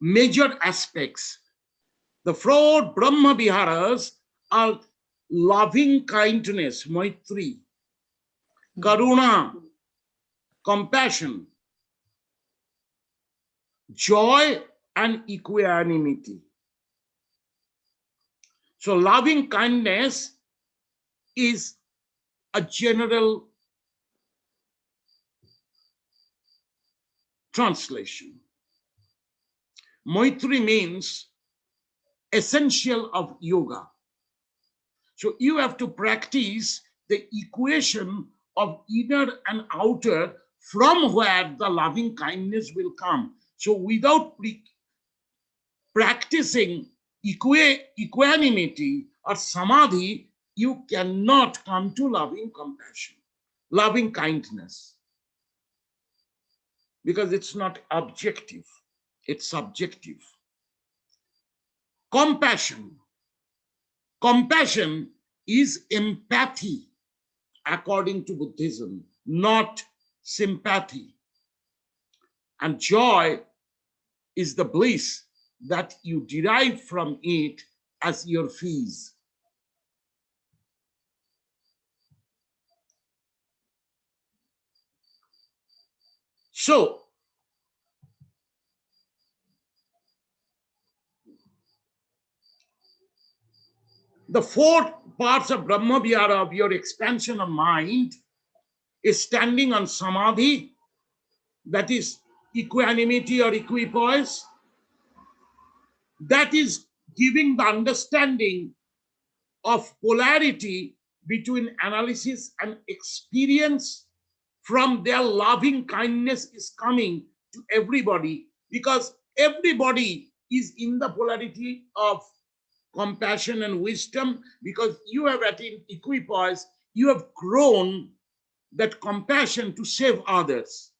major aspects. The 4 Brahma Viharas are loving kindness, Maitri, Karuna, compassion, joy, and equanimity. So loving kindness is a general translation. Maitri means essential of yoga. So you have to practice the equation of inner and outer, from where the loving kindness will come. So without practicing equanimity or samadhi, you cannot come to loving compassion, loving kindness. Because it's not objective, it's subjective. Compassion. Compassion is empathy, according to Buddhism, not sympathy. And joy is the bliss that you derive from it as your fees. So, the 4 parts of Brahma Vihara of your expansion of mind is standing on samadhi, that is equanimity or equipoise. That is giving the understanding of polarity between analysis and experience. From their loving kindness is coming to everybody, because everybody is in the polarity of compassion and wisdom, because you have attained equipoise, you have grown that compassion to save others.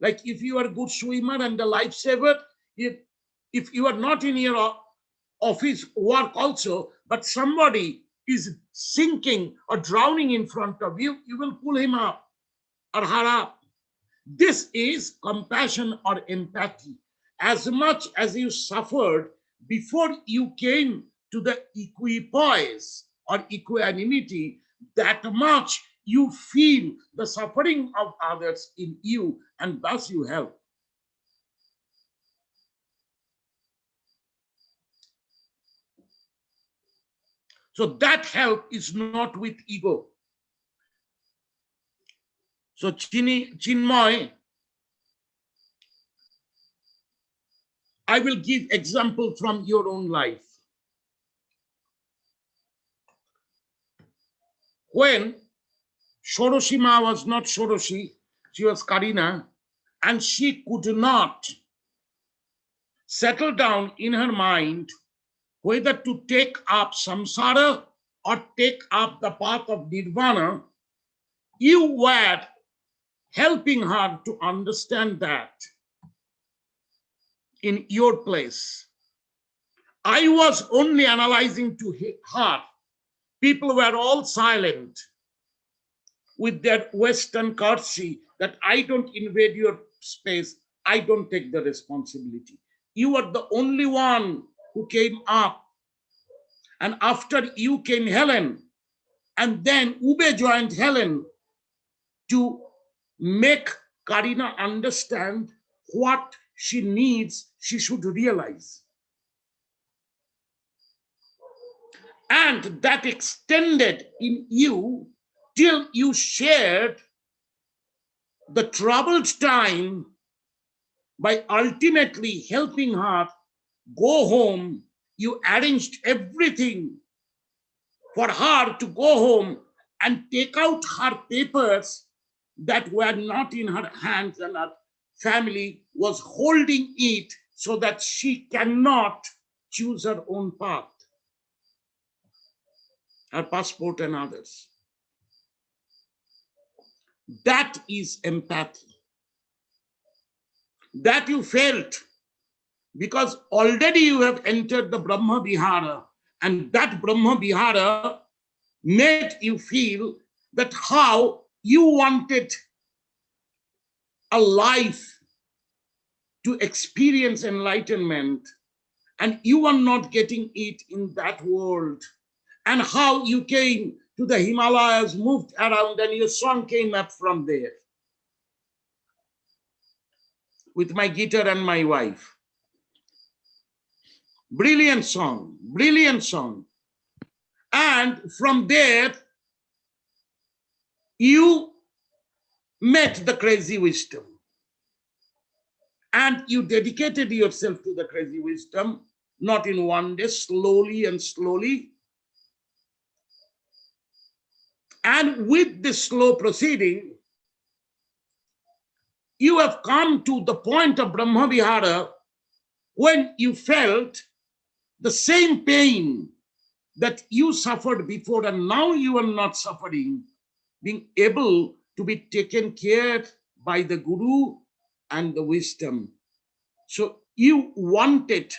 Like if you are a good swimmer and a lifesaver, if you are not in your office work also, but somebody is sinking or drowning in front of you, you will pull him up or her up. This is compassion or empathy. As much as you suffered before you came to the equipoise or equanimity, that much you feel the suffering of others in you, and thus you help. So that help is not with ego. So Chinmoy, I will give example from your own life. When Shoroshima was not Shoroshi, she was Karina, and she could not settle down in her mind whether to take up samsara or take up the path of nirvana, you were helping her to understand that in your place. I was only analyzing to her. People were all silent with their Western courtesy that I don't invade your space. I don't take the responsibility. You are the only one who came up. And after you came Helen. And then Uwe joined Helen to make Karina understand what she needs, she should realize. And that extended in you till you shared the troubled time by ultimately helping her go home. You arranged everything for her to go home and take out her papers that were not in her hands, and her family was holding it so that she cannot choose her own path, her passport and others. That is empathy. That you felt because already you have entered the Brahma Vihara, and that Brahma Vihara made you feel that how you wanted a life to experience enlightenment, and you are not getting it in that world, and how you came to the Himalayas, moved around, and your song came up from there with my guitar and my wife. Brilliant song, brilliant song. And from there, you met the crazy wisdom. And you dedicated yourself to the crazy wisdom, not in one day, slowly and slowly. And with this slow proceeding, you have come to the point of Brahma Vihara when you felt the same pain that you suffered before, and now you are not suffering, being able to be taken care by the Guru and the wisdom. So you wanted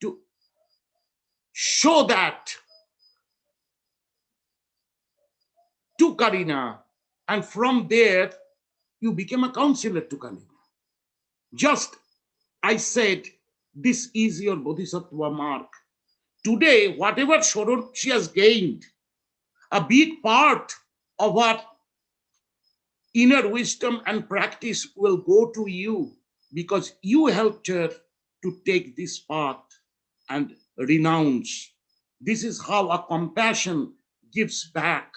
to show that to Karina, and from there you became a counselor to Karina. Just I said, this is your Bodhisattva mark. Today, whatever sorrow she has gained, a big part of her inner wisdom and practice will go to you, because you helped her to take this path and renounce. This is how a compassion gives back.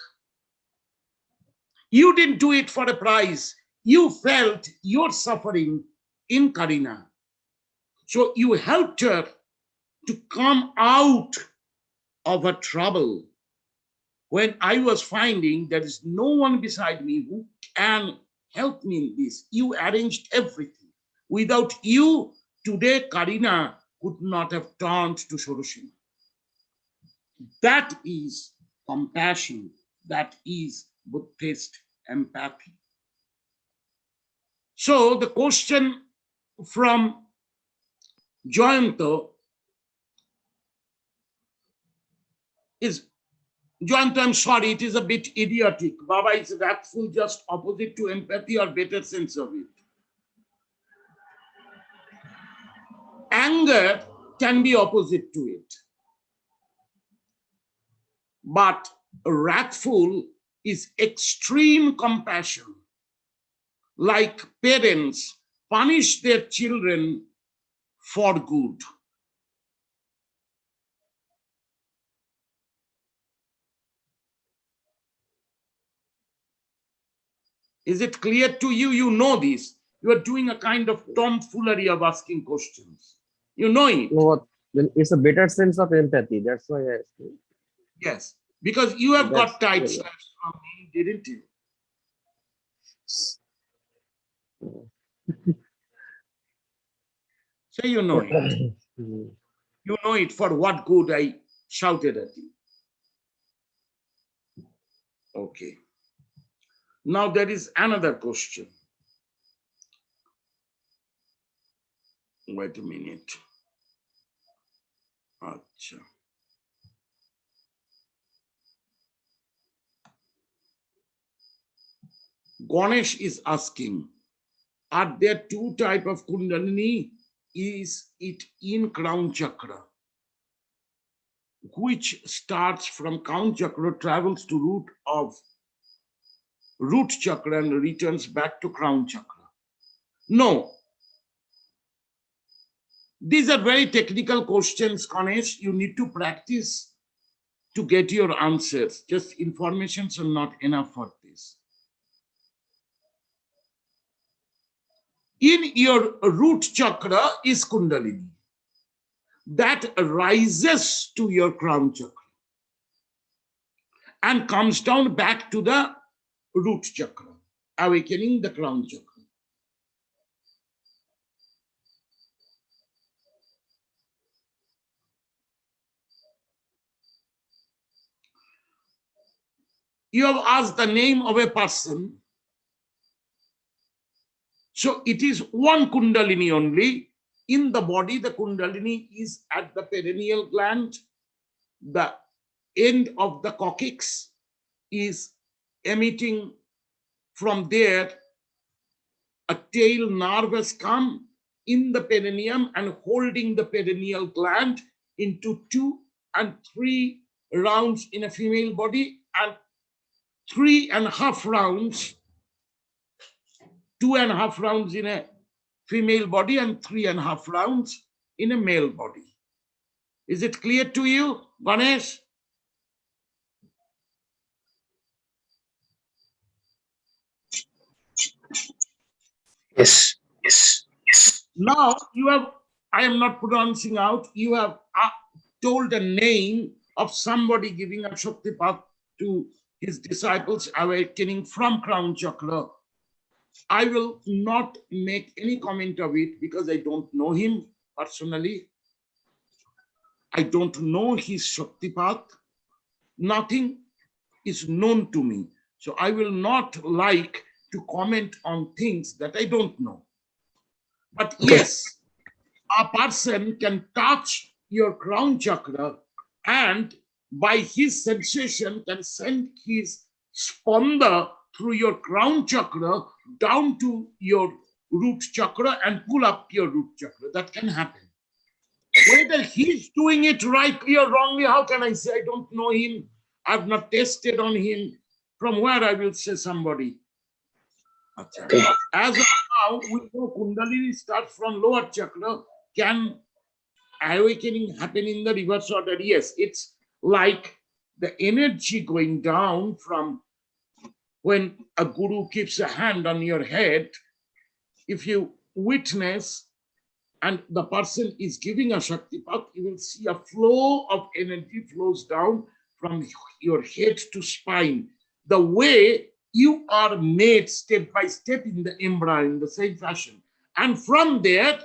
You didn't do it for a prize. You felt your suffering in Karina. So you helped her to come out of her trouble. When I was finding there is no one beside me who can help me in this, you arranged everything. Without you, today Karina could not have turned to Shoroshima. That is compassion. That is Buddhist empathy. So the question from Joyanto is, Joyanto, I'm sorry, it is a bit idiotic. Baba, is wrathful just opposite to empathy or better sense of it? Anger can be opposite to it. But wrathful is extreme compassion. Like parents punish their children for good. Is it clear to you? You know this. You are doing a kind of tomfoolery of asking questions. You know it. No, it's a better sense of empathy. That's why I asked you. Yes, because you have That's- got tight yeah. slaps from me, didn't you? So you know it. You know it for what good I shouted at you. Okay. Now there is another question. Wait a minute. Acha. Ganesh is asking, are there two types of Kundalini? Is it in crown chakra, which starts from crown chakra, travels to root chakra and returns back to crown chakra? No. These are very technical questions, Ganesh. You need to practice to get your answers. Just informations are not enough for this. In your root chakra is Kundalini. That rises to your crown chakra and comes down back to the root chakra, awakening the crown chakra. You have asked the name of a person. So it is one Kundalini only. In the body, the Kundalini is at the perineal gland. The end of the coccyx is emitting from there. A tail nerve has come in the perineum and holding the perineal gland into 2 and 3 rounds in a female body and 3.5 rounds, 2.5 rounds in a female body and 3.5 rounds in a male body. Is it clear to you, Ganesh? Yes. Now you have, I am not pronouncing out, you have told the name of somebody giving a Shaktipat to his disciples awakening from crown chakra. I will not make any comment of it because I don't know him personally. I don't know his Shaktipat. Nothing is known to me. So I will not like to comment on things that I don't know. But yes, a person can touch your crown chakra and by his sensation can send his spanda through your crown chakra down to your root chakra and pull up your root chakra. That can happen. Whether he's doing it rightly or wrongly, how can I say? I don't know him. I've not tested on him. From where I will say somebody. As of now, we know Kundalini starts from lower chakra. Can awakening happen in the reverse order? Yes, it's like the energy going down from when a guru keeps a hand on your head. If you witness and the person is giving a Shaktipat, you will see a flow of energy flows down from your head to spine. The way you are made step by step in the embryo in the same fashion. And from there,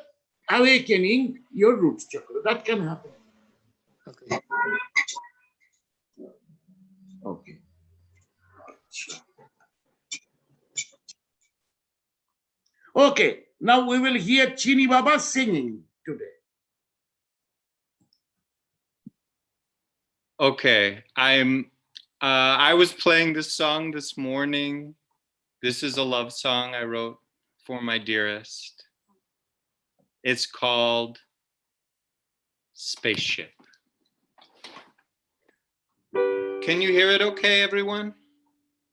awakening your root chakra. That can happen. Okay. Okay. Okay, now we will hear Chini Baba singing today. Okay, I was playing this song this morning. This is a love song I wrote for my dearest. It's called Spaceship. Can you hear it okay, everyone?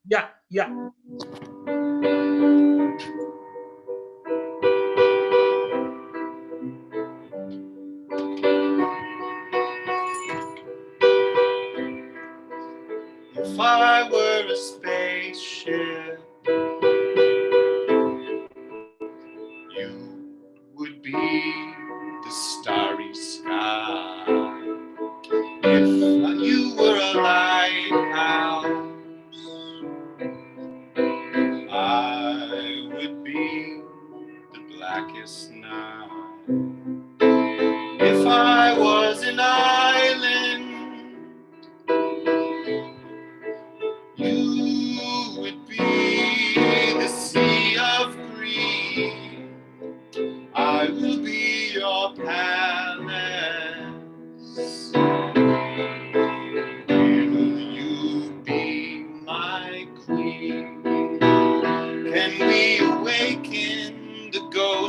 Yeah. If I were a spaceship, you would be the starry sky. If you were a lighthouse, I would be the blackest night. If I was an island, you would be the sea of green. I will be your palace.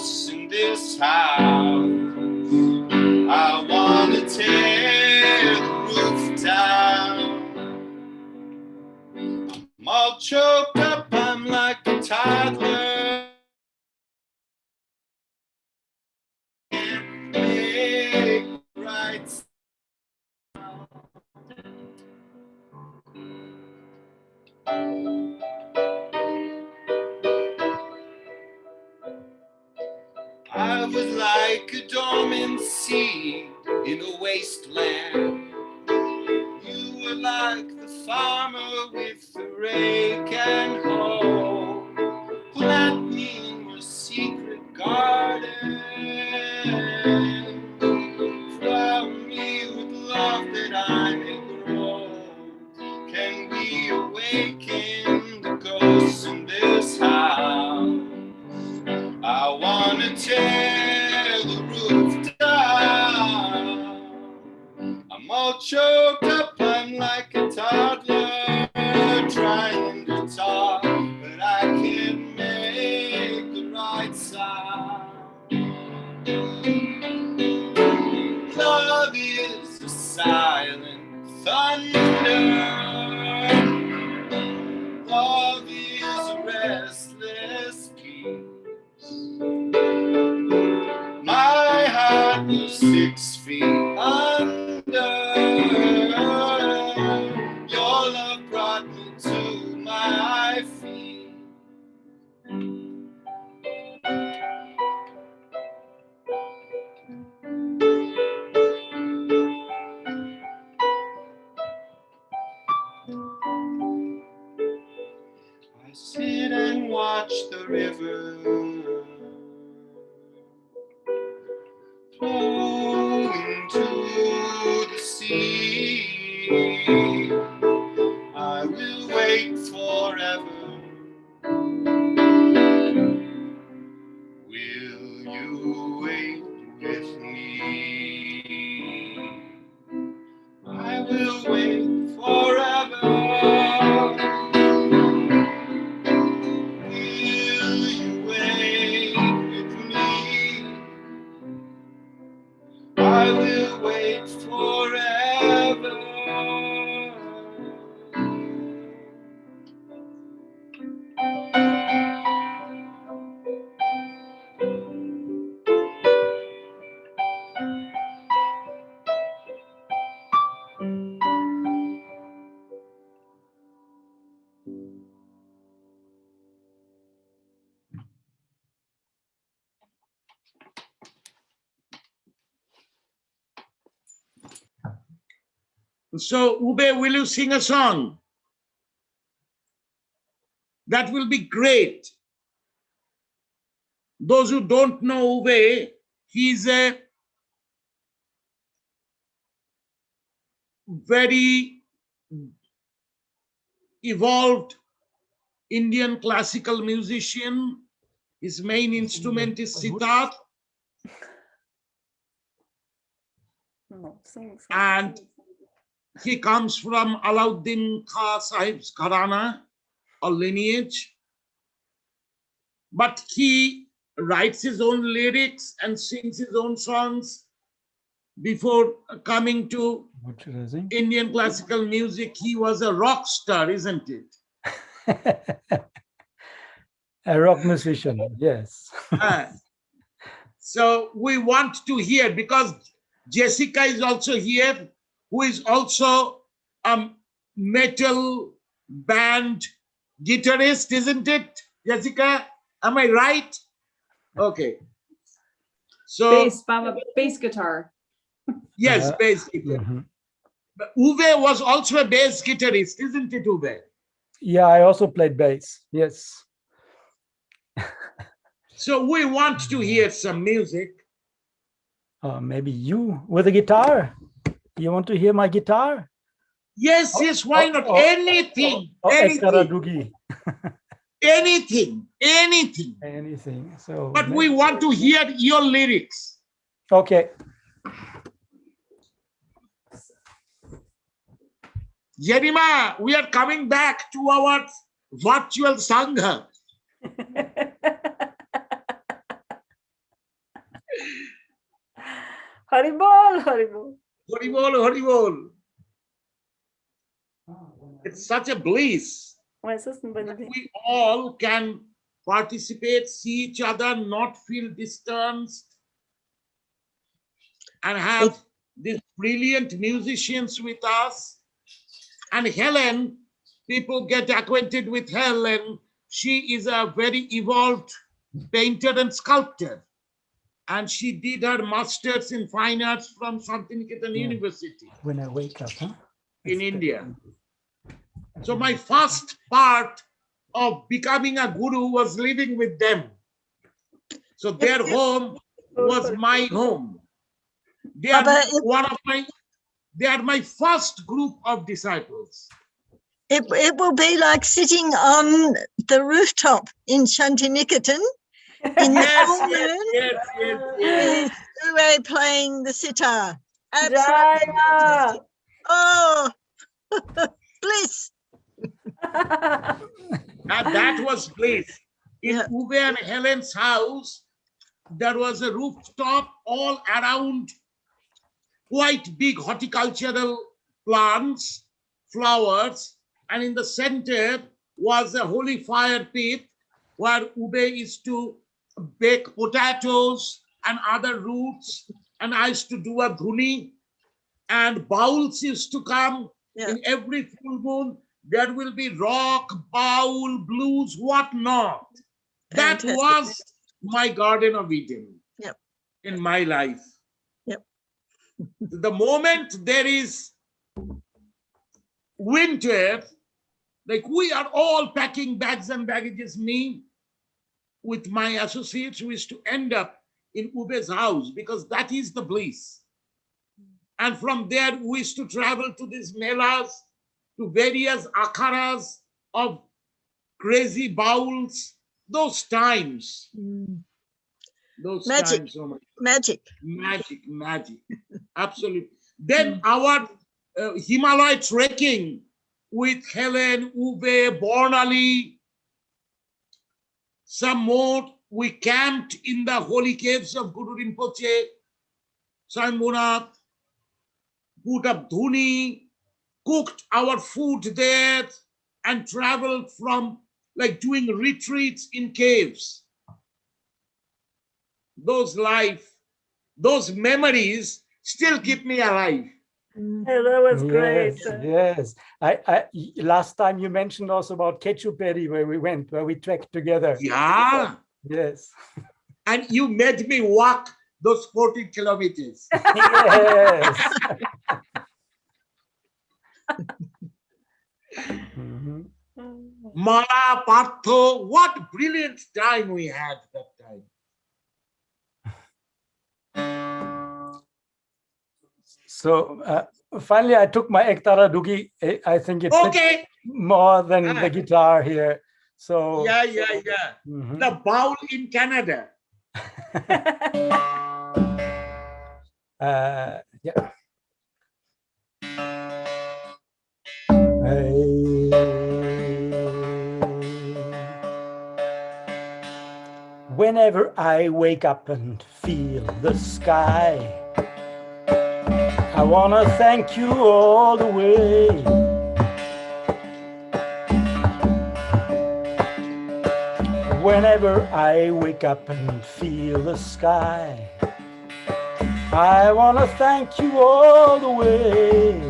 ghosts in this house. I wanna tear the roof down. I'm all choked up, I'm like a toddler. Can't make right sound. I was like a dormant seed in a wasteland. You were like the farmer with the rake and hoe. Plant me in your secret garden. Flower me with love that I may grow. Can we awaken the ghosts in this house? I wanna tear the roof down. I'm all choked up, I'm like a toddler trying to talk, but I can't make the right sound. Love is a silent thunder. Love is a restless peace. My heart was 6 feet under. Your love brought me to my feet. I sit and watch the river flow into the sea. I will wait forever. Will you wait with me? I will wait forever. Will you wait with me? I will wait forever. So, Uwe, will you sing a song? That will be great. Those who don't know Uwe, he's a very evolved Indian classical musician. His main instrument is sitar. And he comes from Alauddin Khan Sahib's Gharana or lineage. But he writes his own lyrics and sings his own songs. Before coming to Indian classical music, he was a rock star, isn't it? A rock musician, yes. So we want to hear, because Jessica is also here, who is also a metal band guitarist, isn't it, Jessica? Am I right? Okay. So bass guitar. Yes, bass guitar. But Uwe was also a bass guitarist, isn't it, Uwe? Yeah, I also played bass, yes. So we want to hear some music. Maybe you with a guitar. You want to hear my guitar? Yes, yes, why not? Anything, anything. Anything. Anything. So, but we want to hear your lyrics. Okay. Jerima, we are coming back to our virtual Sangha. Haribol, Haribol. Haribol, Haribol. It's such a bliss. We all can participate, see each other, not feel distanced, and have these brilliant musicians with us. And Helen, people get acquainted with Helen. She is a very evolved painter and sculptor. And she did her master's in fine arts from Shantiniketan University. When I wake up, huh? In India. So my first part of becoming a guru was living with them. So their home was my home. They are they are my first group of disciples. It will be like sitting on the rooftop in Shantiniketan in the full moon with Uwe playing the sitar. Absolutely. Oh, bliss. And that was bliss. In Uwe and Helen's house, there was a rooftop all around, quite big horticultural plants, flowers, and in the center was a holy fire pit where Uwe used to bake potatoes and other roots, and I used to do a dhuni, and bowls used to come. In every full moon. There will be rock, bowl, blues, whatnot. That was my Garden of Eden in my life. The moment there is winter, like we are all packing bags and baggages, me with my associates, we used to end up in Ube's house because that is the bliss. And from there, we used to travel to these melas, to various akharas of crazy bowls. Those times. Those magic. times. Oh my God. Magic. Magic. Absolutely. Then our Himalaya trekking with Helen, Uwe, Bornali, some more. We camped in the holy caves of Guru Rinpoche, Sambhunath, put up dhuni, cooked our food there, and traveled from like doing retreats in caves. Those memories still keep me alive. Yeah, that was great. Yes. I last time you mentioned also about Ketchuperi where we went, where we trekked together. Yeah. Yes. And you made me walk those 14 kilometers. Yes. Mala, Partho, what brilliant time we had that time. So finally, I took my Ektara Dugi. I think it fits more than the guitar here. So yeah. The bowl in Canada. Yeah. Whenever I wake up and feel the sky, I wanna thank you all the way. Whenever I wake up and feel the sky, I wanna thank you all the way.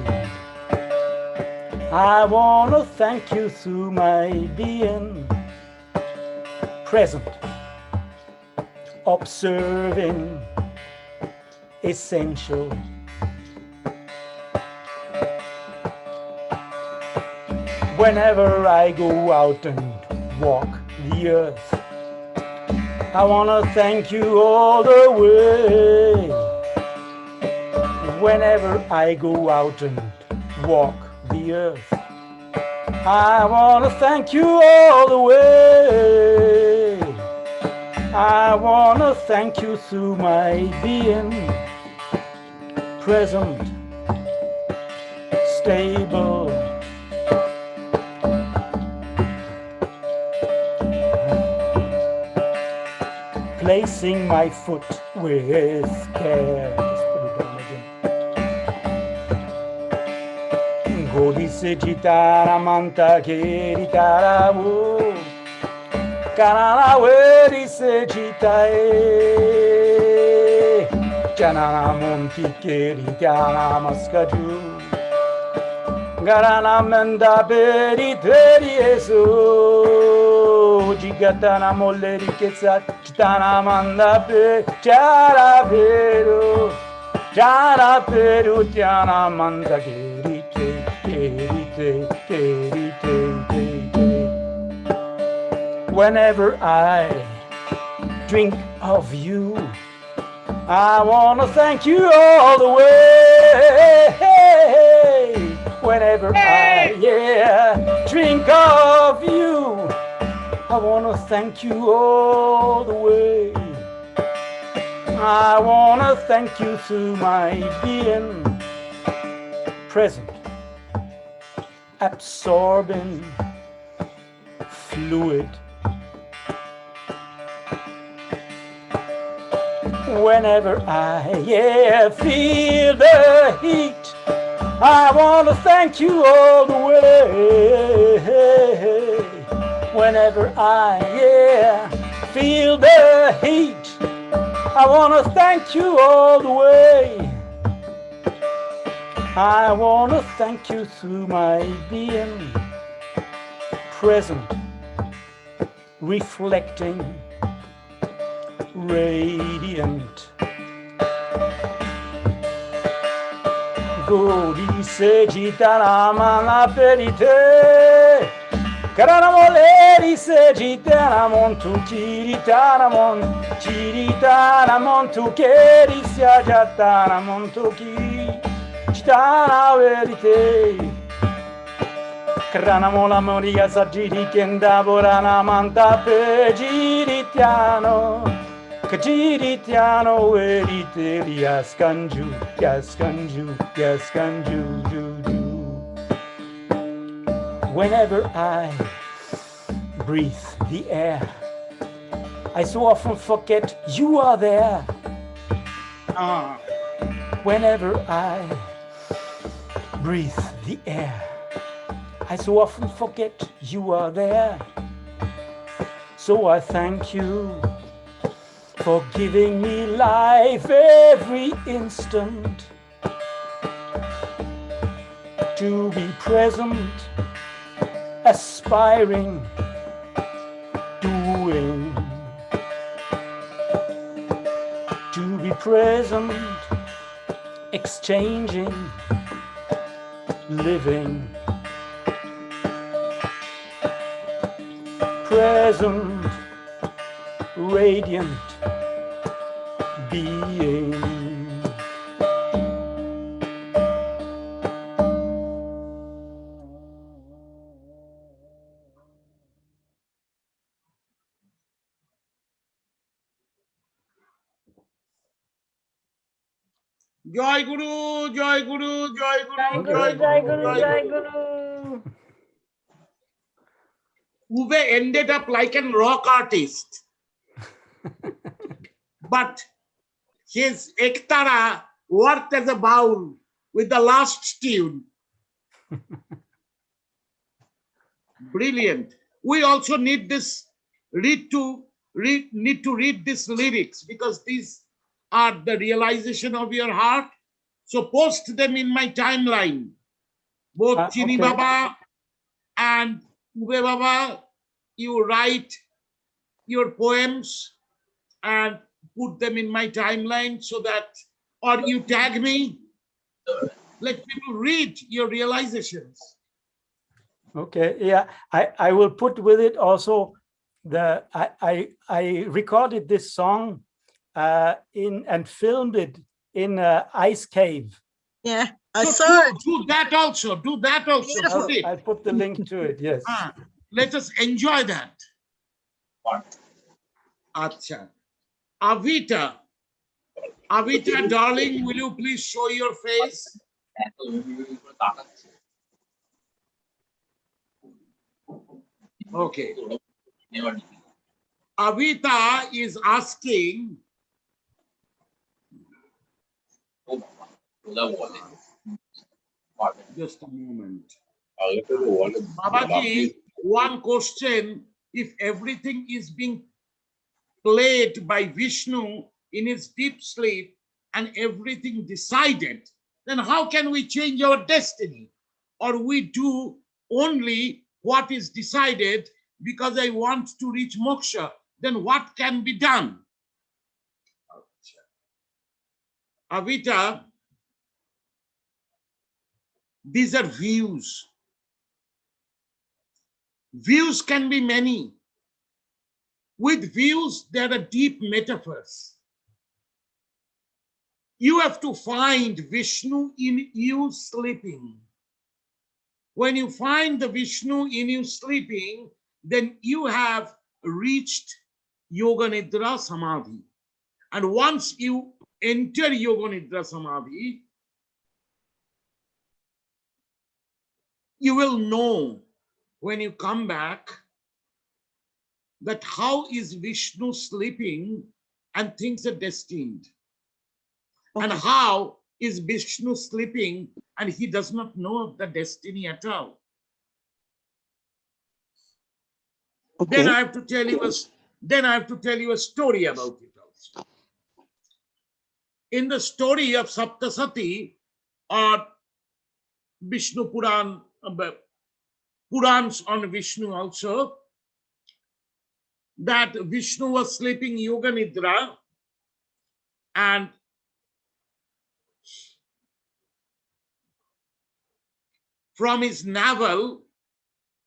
I wanna thank you through my being present, observing, essential. Whenever I go out and walk the earth, I wanna thank you all the way. Whenever I go out and walk the earth, I wanna thank you all the way. I wanna thank you through my being present, stable, placing my foot with care. disse gitara manta keritara wo. Kanana we disse gitae. Janana monti keritana maskaju. Garana menda beri teri eso. Gigatana molle ricchezza. Gitana manda pe. Jara peru. Jara peru. Jana manda kerite. Kerite. Kerite. Whenever I drink of you, I want to thank you all the way. Whenever I drink of you, I want to thank you all the way. I want to thank you through my being present, absorbing, fluid. Whenever I feel the heat, I want to thank you all the way. Whenever I feel the heat, I want to thank you all the way. I want to thank you through my being present, reflecting, radiant. Godice gitana mana perite. Karana moleri se gitana montu chiritana montu keri sia jatana montu ki gitana verite. Karana mola moria sa giri kenda borana manta pe giritiano. Kajiritiano verite yaskanju, yaskanju, yaskanju, ju, ju. Whenever I breathe the air, I so often forget you are there. Whenever I breathe the air, I so often forget you are there. So I thank you for giving me life every instant, to be present, aspiring, doing, to be present, exchanging, living, present, radiant, being. Jai Guru, Jai Guru, Jai Guru, Jai Guru, Jai Jai Guru, Guru, Jai Jai Guru. Guru. Uwe ended up like a rock artist. But his ektara worked as a bowl with the last tune. Brilliant. We also need this need to read these lyrics, because these are the realization of your heart. So post them in my timeline. Both Chini okay. Baba and Uwe Baba, you write your poems and put them in my timeline so that, or you tag me, let people read your realizations. Okay, yeah, I will put with it also the I recorded this song and filmed it in an ice cave. Yeah, I So saw it. do that also. Do that also. Beautiful. Put it. I'll put the link to it. Yes. Let us enjoy that. Acha. Avita, darling, will you please show your face? Okay. Avita is asking, Just a moment. Babaji, one question, if everything is being played by Vishnu in his deep sleep and everything decided, then how can we change our destiny? Or we do only what is decided because I want to reach moksha, then what can be done? Avita, these are views. Views can be many. With views, there are deep metaphors. You have to find Vishnu in you sleeping. When you find the Vishnu in you sleeping, then you have reached Yoga Nidra Samadhi. And once you enter Yoga Nidra Samadhi, you will know when you come back that how is Vishnu sleeping and things are destined. And how is Vishnu sleeping and he does not know of the destiny at all. Then I have to tell you a story about it also. In the story of Saptasati or Vishnu Puran, Purans on Vishnu also, that Vishnu was sleeping Yoga Nidra and from his navel,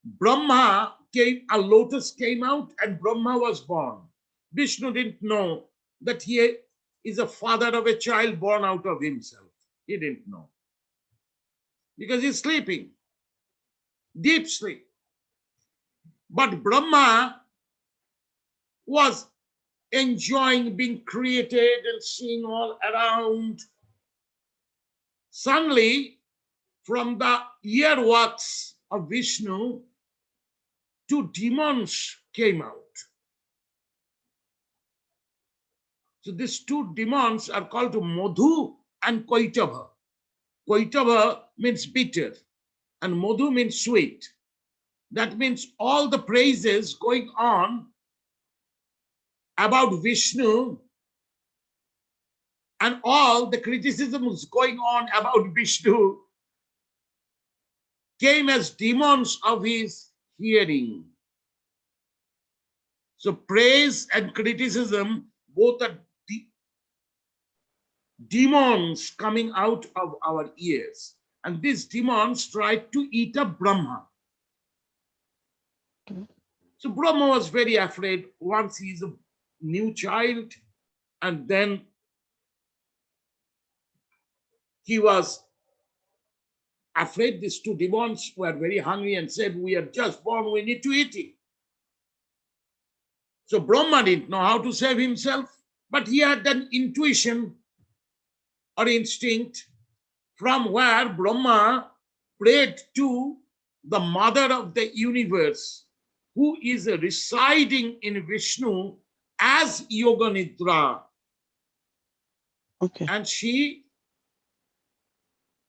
Brahma came, a lotus came out and Brahma was born. Vishnu didn't know that he is a father of a child born out of himself. He didn't know. Because he's sleeping, deep sleep. But Brahma was enjoying being created and seeing all around. Suddenly, from the earwax of Vishnu, two demons came out. So these two demons are called Madhu and Kaitava. Kaitava means bitter and Madhu means sweet. That means all the praises going on about Vishnu and all the criticisms going on about Vishnu came as demons of his hearing. So praise and criticism, both are demons coming out of our ears. And these demons tried to eat up Brahma. So Brahma was very afraid once he's a new child, and then he was afraid these two demons were very hungry and said, we are just born, we need to eat it. So Brahma didn't know how to save himself, but he had an intuition or instinct from where Brahma prayed to the mother of the universe, who is residing in Vishnu as Yoga Nidra. And she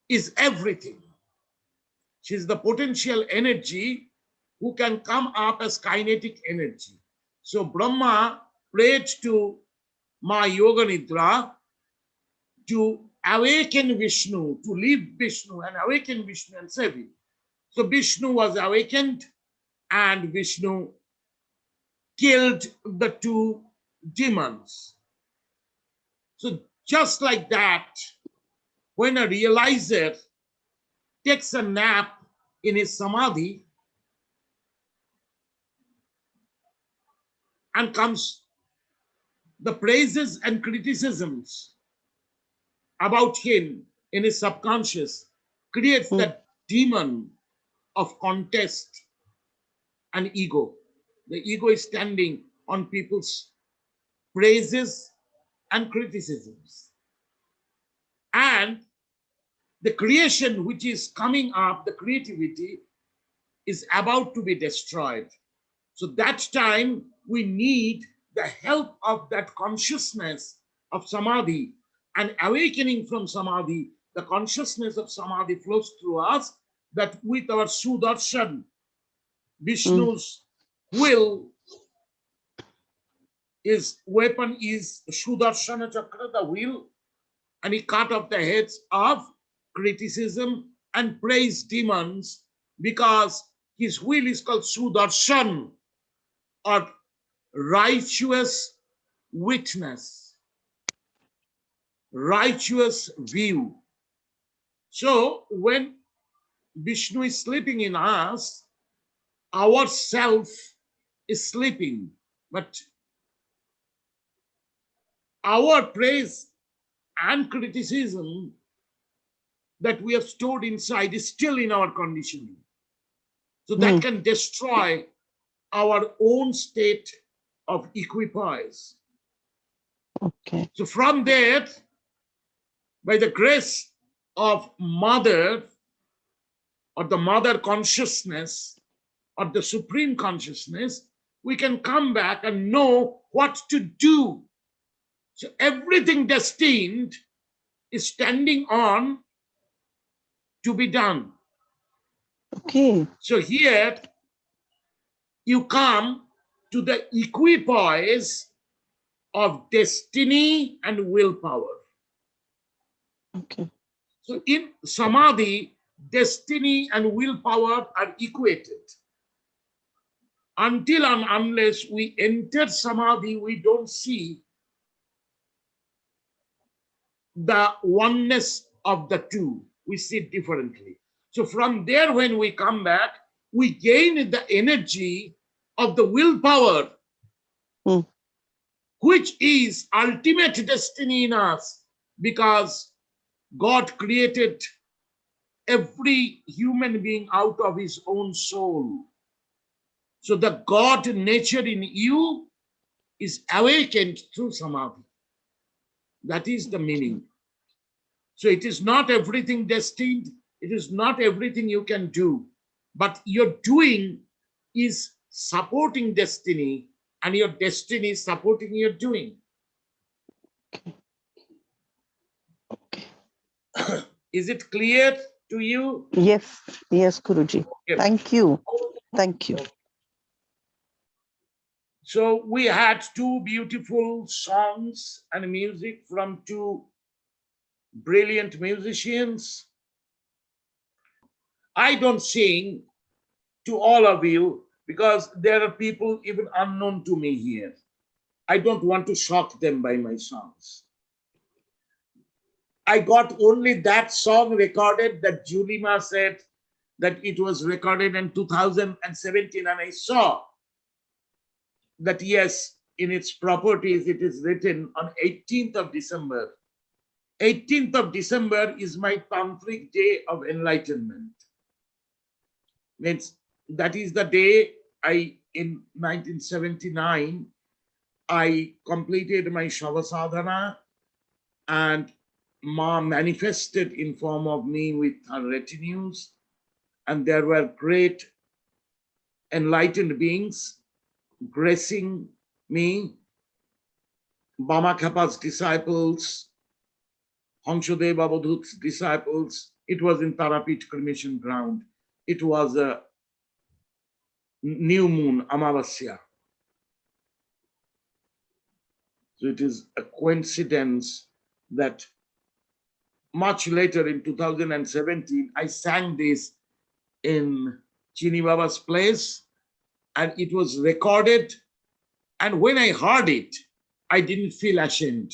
is everything. She's the potential energy who can come up as kinetic energy. So Brahma prayed to Ma Yoga Nidra to awaken Vishnu, to leave Vishnu and awaken Vishnu and save him. So Vishnu was awakened and Vishnu killed the two demons. So just like that, when a realizer takes a nap in his samadhi and comes, the praises and criticisms about him in his subconscious creates that demon of contest and ego. The ego is standing on people's praises and criticisms. And the creation which is coming up, the creativity, is about to be destroyed. So that time we need the help of that consciousness of samadhi and awakening from samadhi, the consciousness of samadhi flows through us, that with our Sudarshan, Vishnu's will, his weapon is Sudarshana Chakra, the will, and he cut off the heads of criticism and praise demons, because his will is called Sudarshan, or righteous witness, righteous view. So when Vishnu is sleeping in us, our self is sleeping, but our praise and criticism that we have stored inside is still in our conditioning. So that can destroy our own state of equipoise. Okay. So from there, by the grace of Mother, or the Mother consciousness, or the Supreme Consciousness, we can come back and know what to do. So everything destined is standing on to be done. Okay. So here you come to the equipoise of destiny and willpower. Okay. So in samadhi, destiny and willpower are equated. Until and unless we enter samadhi, we don't see the oneness of the two. We see it differently. So from there, when we come back, we gain the energy of the willpower, which is ultimate destiny in us, because God created every human being out of his own soul. So the God nature in you is awakened through samadhi. That is the meaning. So it is not everything destined. It is not everything you can do. But your doing is supporting destiny, and your destiny is supporting your doing. Is it clear to you? Yes, yes, Guruji. Yes. Thank you. Thank you. So we had two beautiful songs and music from two brilliant musicians. I don't sing to all of you because there are people even unknown to me here. I don't want to shock them by my songs. I got only that song recorded that Julima said that it was recorded in 2017, and I saw that yes, in its properties, it is written on 18th of December. 18th of December is my tantric day of enlightenment. Means that is the day in 1979, I completed my Shava Sadhana, and Ma manifested in form of me with her retinues, and there were great enlightened beings gracing me, Bama Khapa's disciples, Hanshodev Avadhut's disciples. It was in Tarapit cremation ground. It was a new moon, Amavasya. So it is a coincidence that much later in 2017, I sang this in Chini Baba's place, and it was recorded. And when I heard it, I didn't feel ashamed.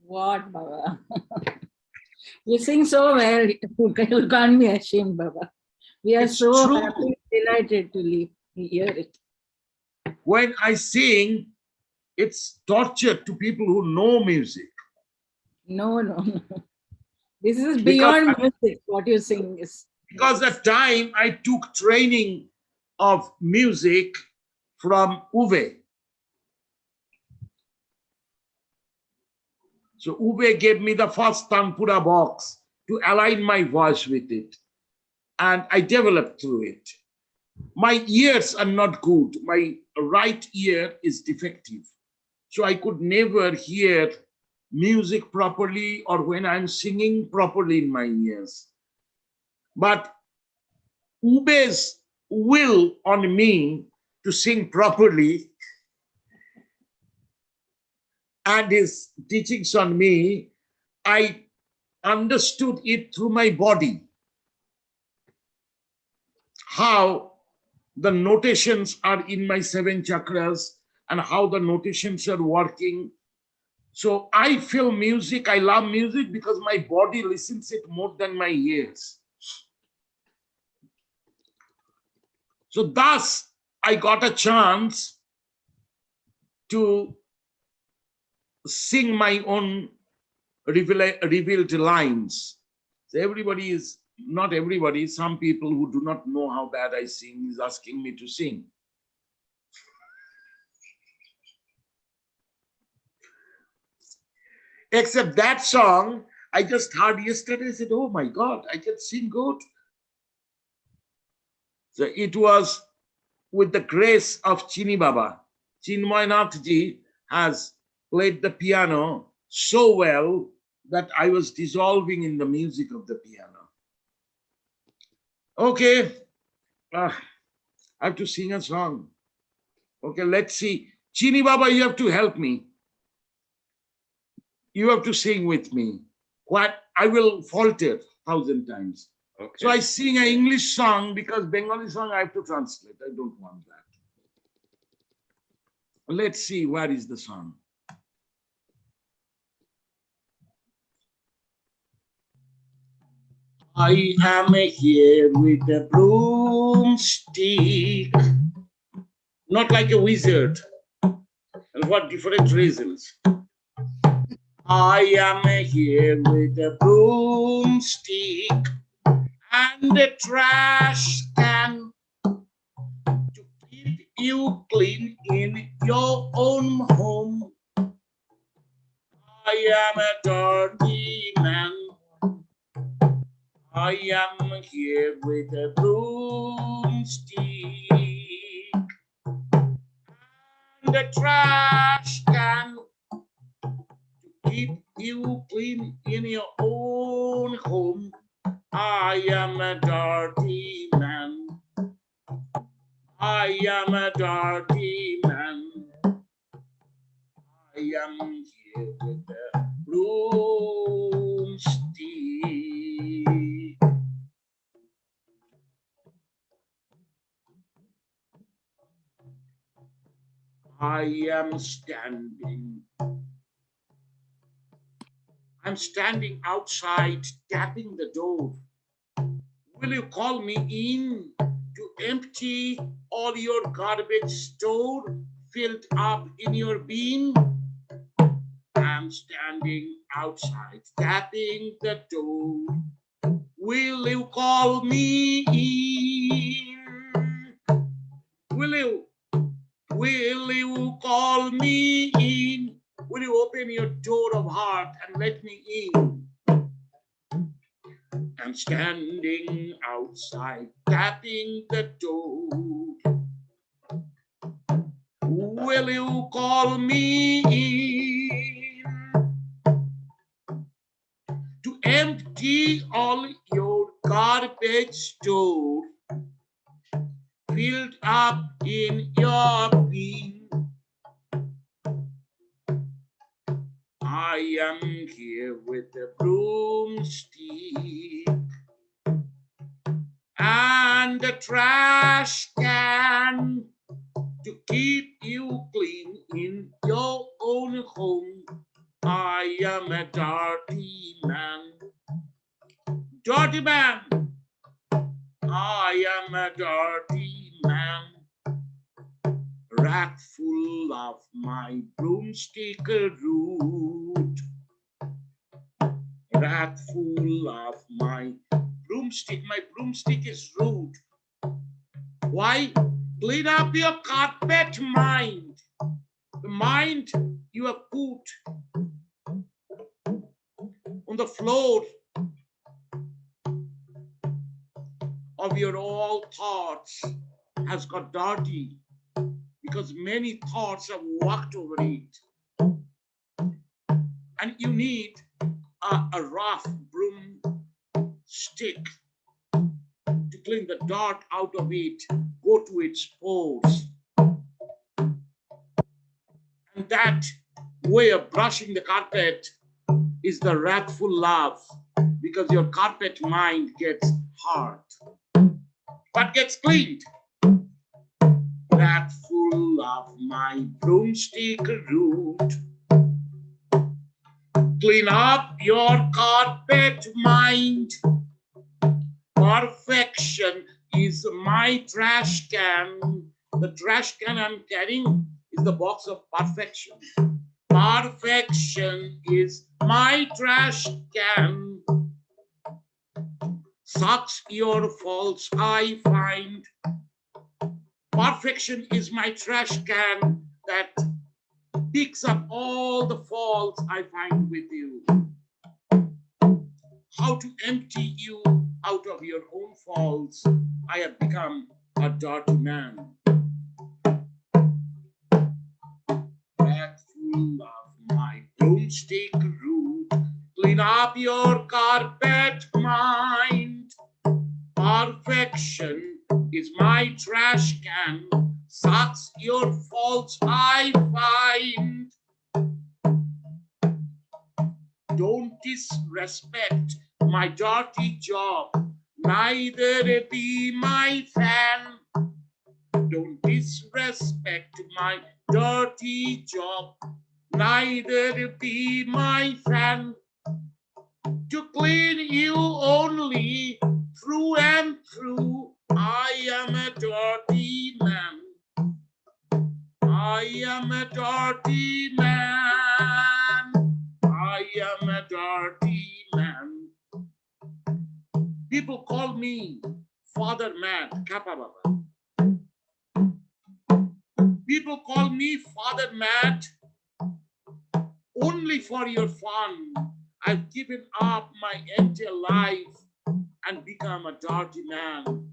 What, Baba? You sing so well, you can't be ashamed, Baba. We are It's so true. happy, delighted to hear it. When I sing, it's torture to people who know music. No. This is beyond music, what you sing is. Because at time I took training of music from Uwe. So Uwe gave me the first Tanpura box to align my voice with it. And I developed through it. My ears are not good. My right ear is defective. So I could never hear music properly or when I'm singing properly in my ears. But Uwe's will on me to sing properly and his teachings on me, I understood it through my body. How the notations are in my 7 chakras and how the notations are working. So I feel music, I love music because my body listens it more than my ears. So thus I got a chance to sing my own revealed lines. So everybody is, not everybody, some people who do not know how bad I sing is asking me to sing. Except that song I just heard yesterday, I said, oh my God, I can sing good. So it was with the grace of Chini Baba. Chinmoynath ji has played the piano so well that I was dissolving in the music of the piano. Okay, I have to sing a song. Okay, let's see. Chini Baba, you have to help me. You have to sing with me. What I will falter 1,000 times. Okay. So I sing an English song because Bengali song I have to translate. I don't want that. Let's see, where is the song? I am here with a broomstick, not like a wizard. And what different reasons? I am here with a broomstick and a trash can to keep you clean in your own home. I am a dirty man. I am here with a broomstick and a trash can to keep you clean in your own home. I am a dirty man. I am a dirty man. I am here with a broomstick. I am standing. I'm standing outside, tapping the door. Will you call me in to empty all your garbage store filled up in your bin? I'm standing outside, tapping the door. Will you call me in? Will you call me in? Will you open your door of heart and let me in? I'm standing outside, tapping the door. Will you call me in to empty all your garbage store filled up in your bin? I am here with a broomstick and a trash can to keep you clean in your own home. I am a dirty man. Dirty man. I am a dirty man. Rack full of my broomstick root. Rack full of my broomstick. My broomstick is root. Why? Clean up your carpet mind. The mind you have put on the floor of your all thoughts has got dirty because many thoughts have walked over it. and you need a rough broom stick to clean the dirt out of it, go to its pores. And that way of brushing the carpet is the wrathful love, because your carpet mind gets hard, but gets cleaned. Wrathful love, my broomstick root. Clean up your carpet mind. Perfection is my trash can. The trash can I'm carrying is the box of perfection. Perfection is my trash can. Sucks your faults I find. Perfection is my trash can that picks up all the faults I find with you. How to empty you out of your own faults. I have become a dirty man. Wrathful love, my broomstick root. Clean up your carpet mind. Perfection is my trash can. Sucks your faults I find. Don't disrespect my dirty job, neither be my fan. Don't disrespect my dirty job, neither be my fan. To clean you only through and through, I am a dirty man. I am a dirty man. I am a dirty man. People call me Father Mad, Kappa Baba. People call me Father Mad only for your fun. I've given up my entire life and become a dirty man,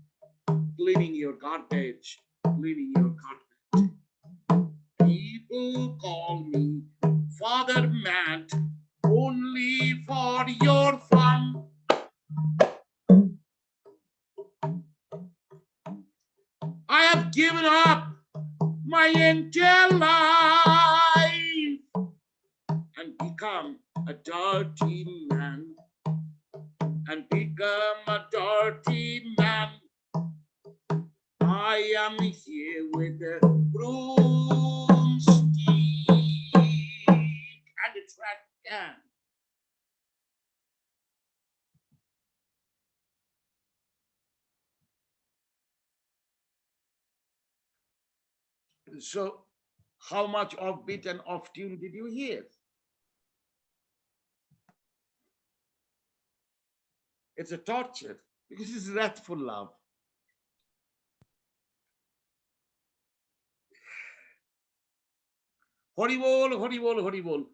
cleaning your garbage, cleaning your carpet. People call me Father Matt only for your fun. I have given up my entire life and become a dirty man. And become a dirty man. I am here with a broomstick and a trash can. So, how much offbeat and off tune did you hear? It's a torture because it's wrathful love. Hari bol, hari bol, hari bol.